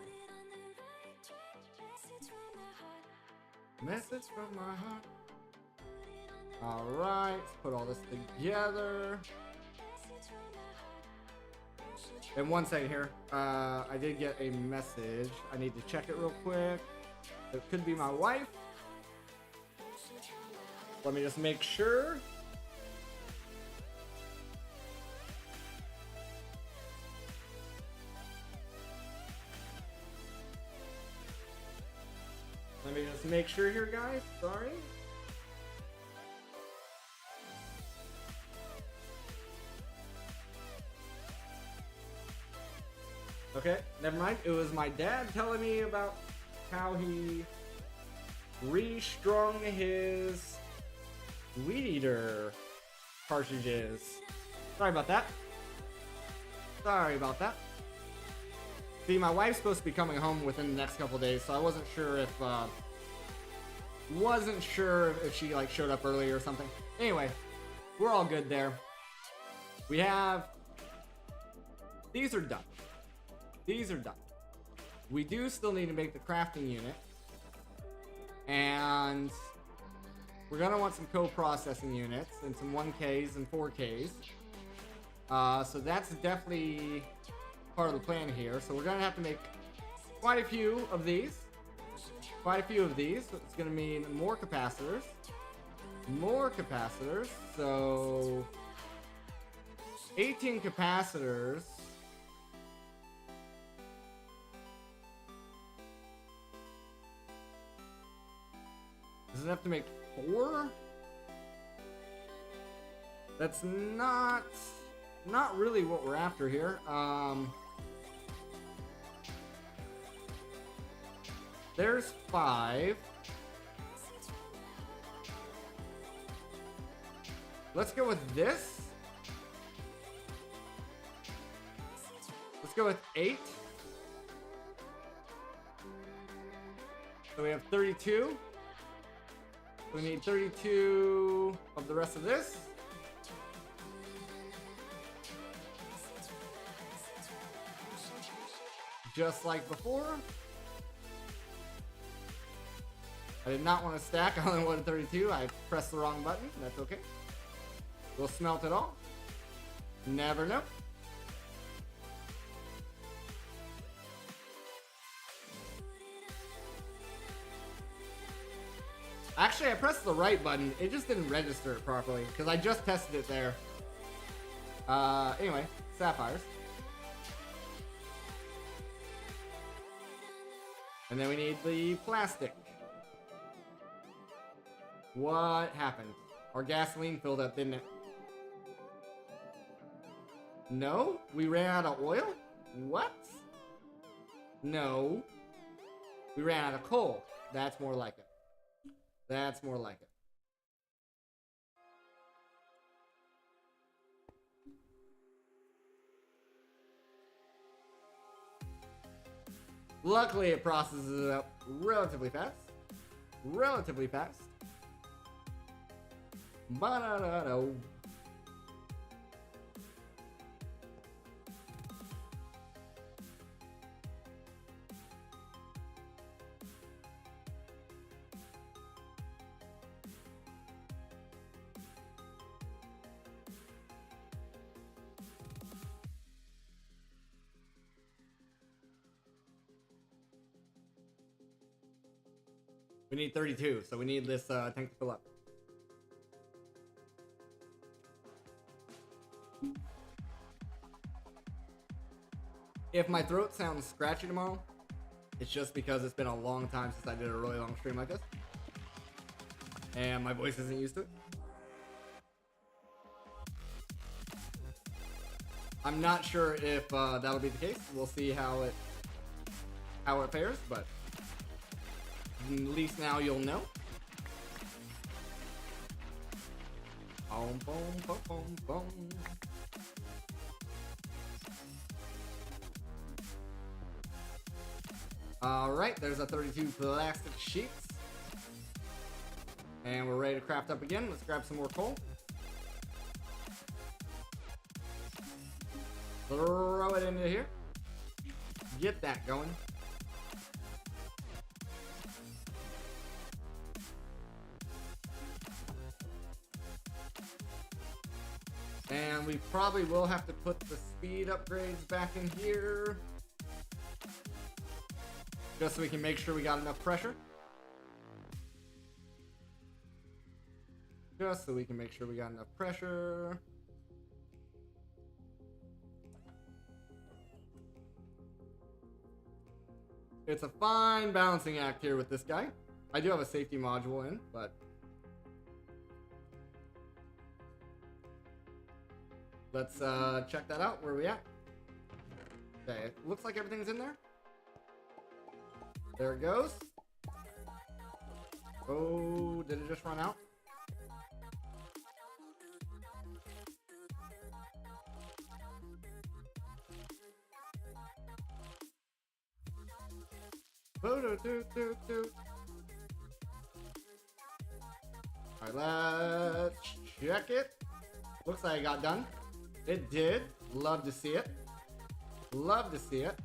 Message from my heart. Alright, let's put all this together. And one second here. I did get a message. I need to check it real quick. It could be my wife. Let me just make sure. Let me just make sure here, guys. Sorry. Okay, never mind. It was my dad telling me about how he restrung his weed eater cartridges. Sorry about that. Sorry about that. See, my wife's supposed to be coming home within the next couple days, so I wasn't sure if she like showed up early or something. Anyway, we're all good there. We have these are done. These are done. We do still need to make the crafting unit. And we're gonna want some co-processing units and some 1Ks and 4Ks. So that's definitely part of the plan here. So we're gonna have to make quite a few of these. quite a few of these. So it's going to mean more capacitors. More capacitors. So 18 capacitors. Does it have to make 4? That's not really what we're after here. There's 5. Let's go with this. Let's go with 8. So we have 32. We need 32 of the rest of this. Just like before. I did not want to stack. I only wanted 32. I pressed the wrong button. That's okay. We'll smelt it all. Never know. Actually, I pressed the right button. It just didn't register it properly because I just tested it there. Anyway, sapphires. And then we need the plastic. What happened? Our gasoline filled up, didn't it? No? We ran out of oil? What? No. We ran out of coal. That's more like it. That's more like it. Luckily, it processes it up relatively fast. Relatively fast. Ba-da-da-do. We need 32, so we need this tank to fill up. If my throat sounds scratchy tomorrow, it's just because it's been a long time since I did a really long stream like this. And my voice isn't used to it. I'm not sure if that'll be the case. We'll see how it fares, but at least now you'll know. Boom, boom, boom, boom, boom. Alright, there's our 32 plastic sheets. And we're ready to craft up again. Let's grab some more coal. Throw it into here. Get that going. And we probably will have to put the speed upgrades back in here. Just so we can make sure we got enough pressure. Just so we can make sure we got enough pressure. It's a fine balancing act here with this guy. I do have a safety module in, but let's check that out. Where are we at? Okay, it looks like everything's in there. There it goes. Oh, did it just run out? Alright, let's check it. Looks like it got done. It did. Love to see it. Love to see it.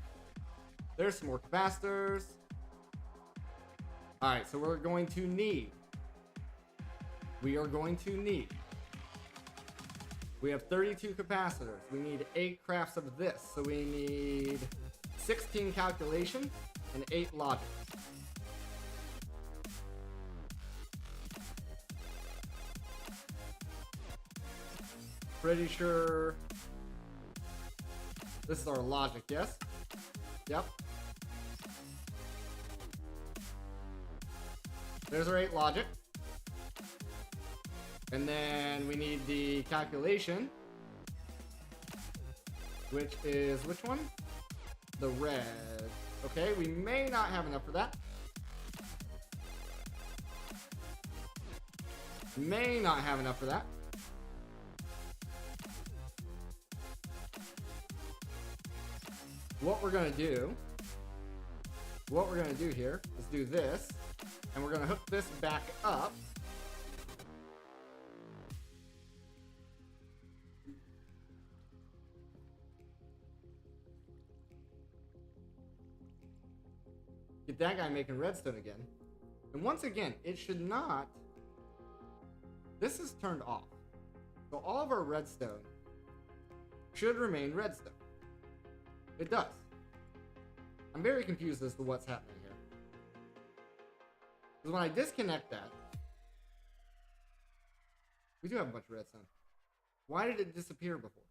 There's some more capacitors. Alright, so we are going to need. We have 32 capacitors. We need 8 crafts of this. So we need 16 calculation and 8 logic. Pretty sure this is our logic, yes? Yep. There's our 8 logic. And then we need the calculation, which is which one? The red. Okay, we may not have enough for that. May not have enough for that. What we're gonna do here is do this, and we're gonna hook this back up. Get that guy making redstone again. And once again, it should not... This is turned off. So all of our redstone should remain redstone. It does. I'm very confused as to what's happening here. Because when I disconnect that... We do have a bunch of redstone. Why did it disappear before?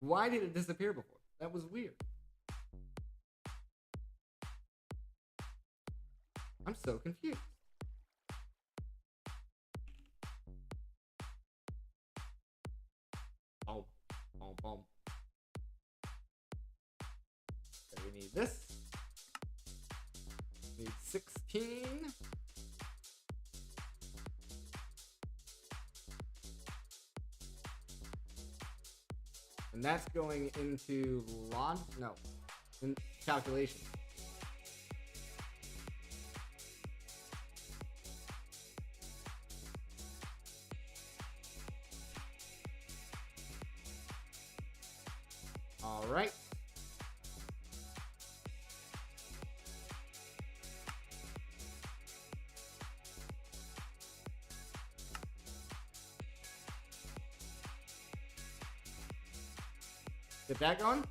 Why did it disappear before? That was weird. I'm so confused. Oh, boom, boom. Okay, we need this. We need 16. And that's going into in calculation. All right. Get that going.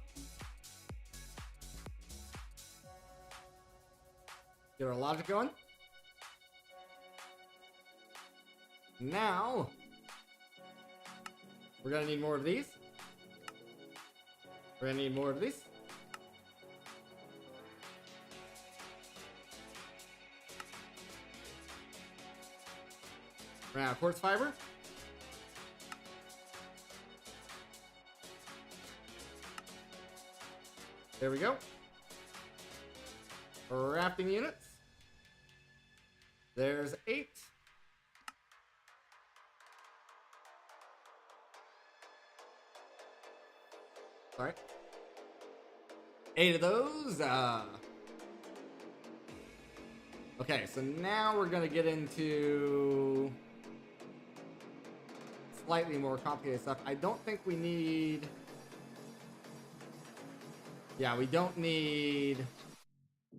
Get our logic going. Now, we're gonna need more of these. We're gonna need more of these. We're gonna have quartz fiber. There we go. Crafting units. There's 8. All right. 8 of those. Okay, so now we're gonna get into slightly more complicated stuff. I don't think we need... Yeah, we don't need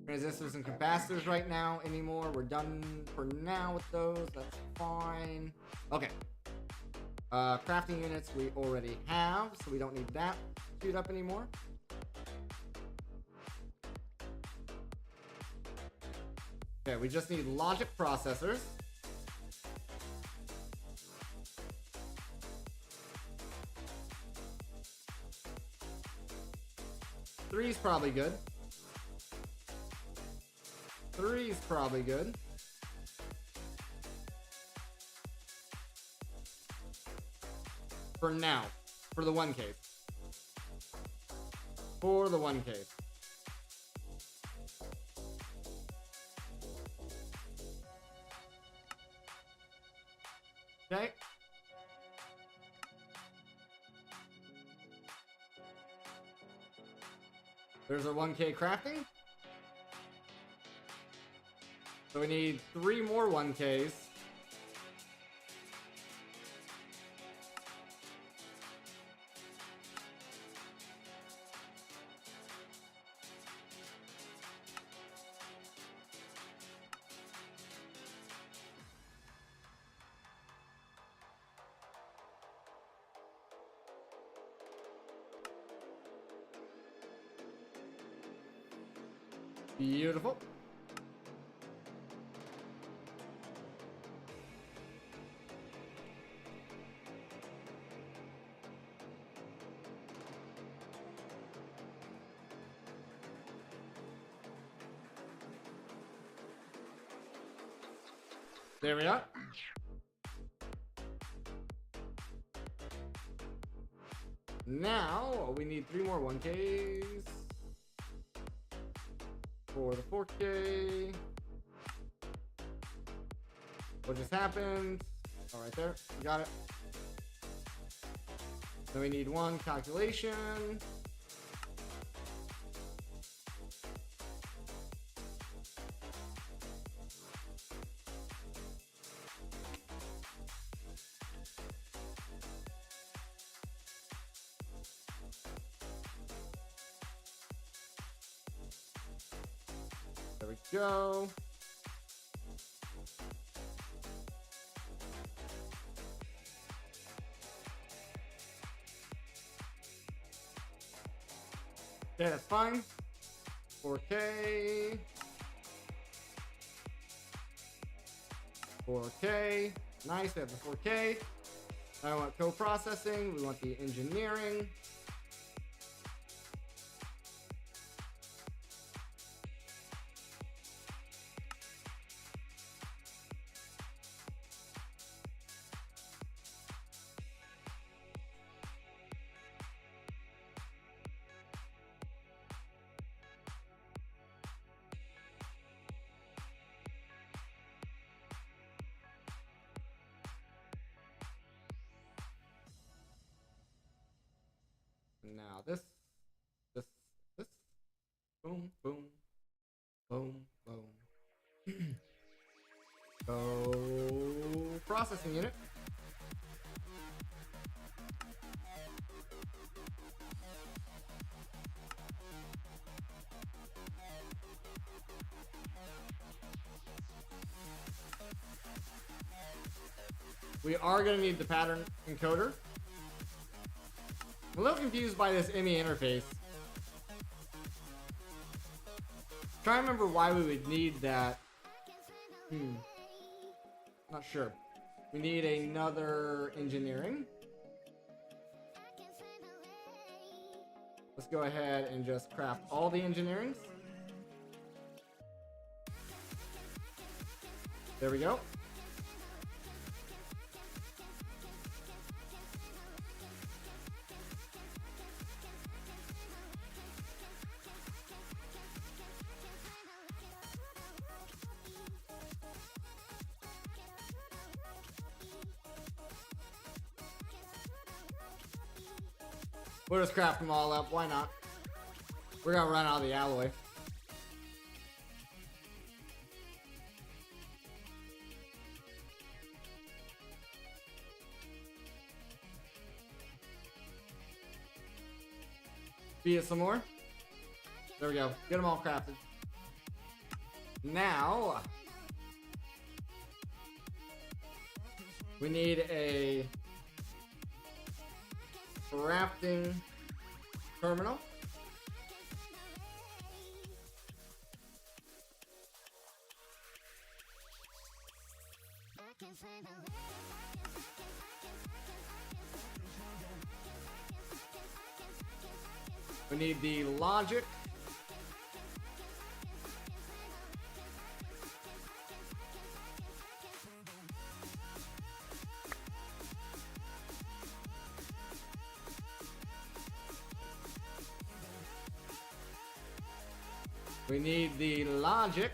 transistors and capacitors right now anymore. We're done for now with those. That's fine. Okay. Crafting units we already have, so we don't need that queued up anymore. Okay, we just need logic processors. Three's probably good. 3's probably good. For now. For the one case. For the one case. Okay. There's our 1K crafting. So we need 3 more 1Ks. Beautiful. There we are. Now we need 3 more 1Ks for the 4K. What just happened? Oh, right there. We got it. Then we need 1 calculation. There we go. Okay, that's fine. 4K. 4K. Nice, we have the 4K. I want co-processing. We want the engineering. Now this, boom, boom, boom, boom. Go processing unit. We are going to need the pattern encoder. I'm a little confused by this IMI interface. Trying to remember why we would need that. Not sure. We need another engineering. Let's go ahead and just craft all the engineerings. There we go. We'll just craft them all up. Why not? We're gonna run out of the alloy. Feed it some more. There we go. Get them all crafted. Now we need a crafting terminal. We need the logic. We need the logic.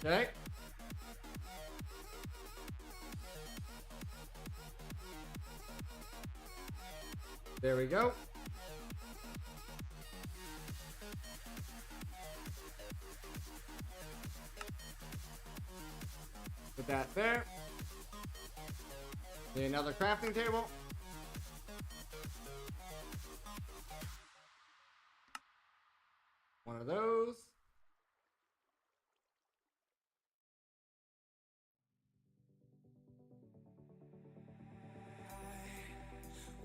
Okay. There we go. Put that there. Need another crafting table. One of those.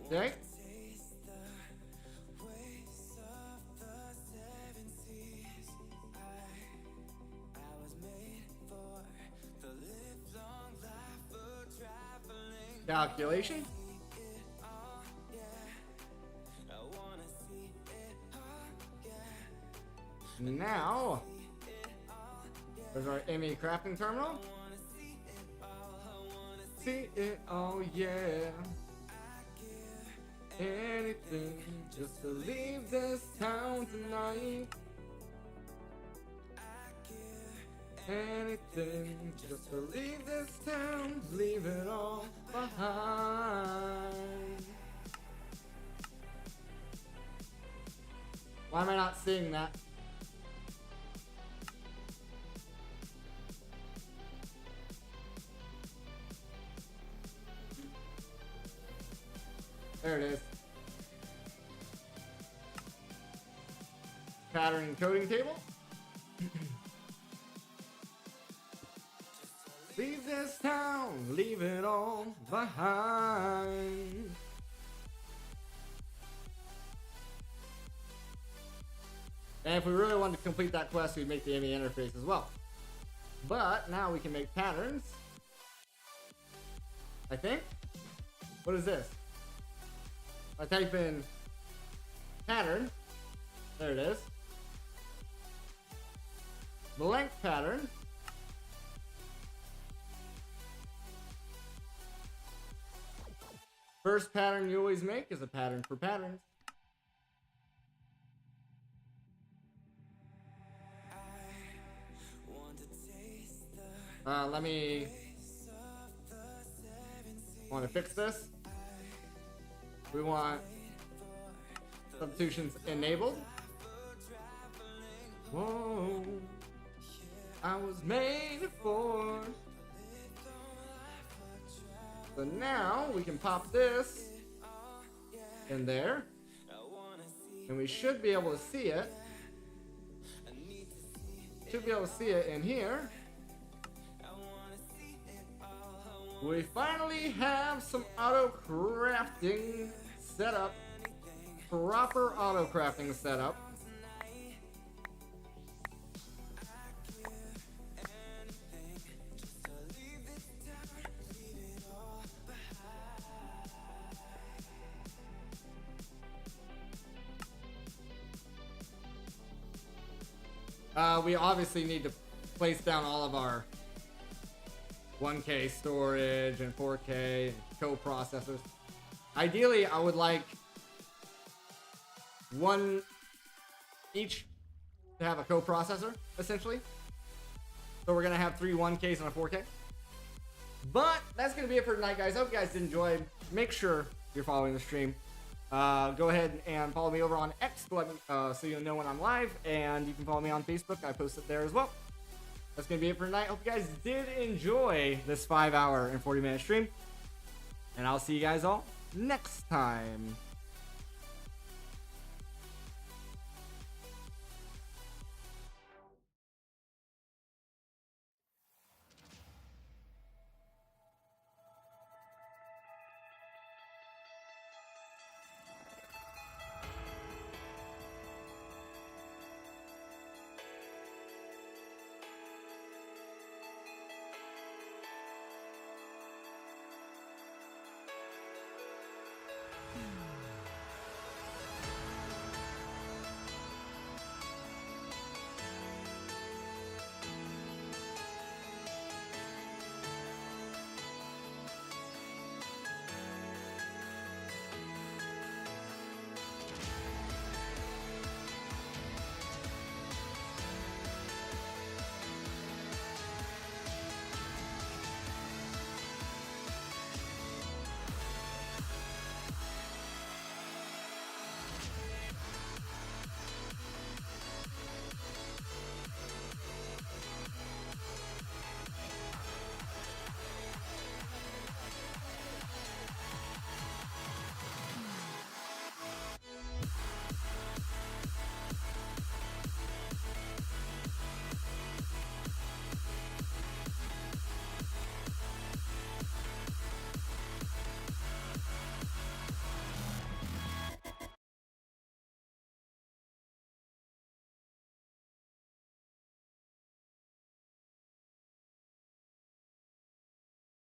Okay. calculation. Now, there's our ME crafting terminal. See it, oh yeah. Anything just to leave this town tonight. Anything just to leave this town, leave it all behind. Why am I not seeing that? There it is. Pattern encoding table. Leave this town, leave it all behind. And if we really wanted to complete that quest, we'd make the ME interface as well. But now we can make patterns. I think. What is this? I type in pattern. There it is. Blank pattern. First pattern you always make is a pattern for patterns. Let me want to fix this. We want substitutions enabled. Whoa, I was made for. So now we can pop this in there, and we should be able to see it. Should be able to see it in here. We finally have some auto crafting setup. Proper auto crafting setup. We obviously need to place down all of our 1K storage and 4K and co-processors. Ideally, I would like one each to have a co-processor, essentially. So we're gonna have 3 1Ks and a 4K. But that's gonna be it for tonight, guys. I hope you guys did enjoy. Make sure you're following the stream. Go ahead and follow me over on X so you'll know when I'm live, and you can follow me on Facebook. I post it there as well. That's gonna be it for tonight. Hope you guys did enjoy this 5-hour and 40-minute stream, and I'll see you guys all next time.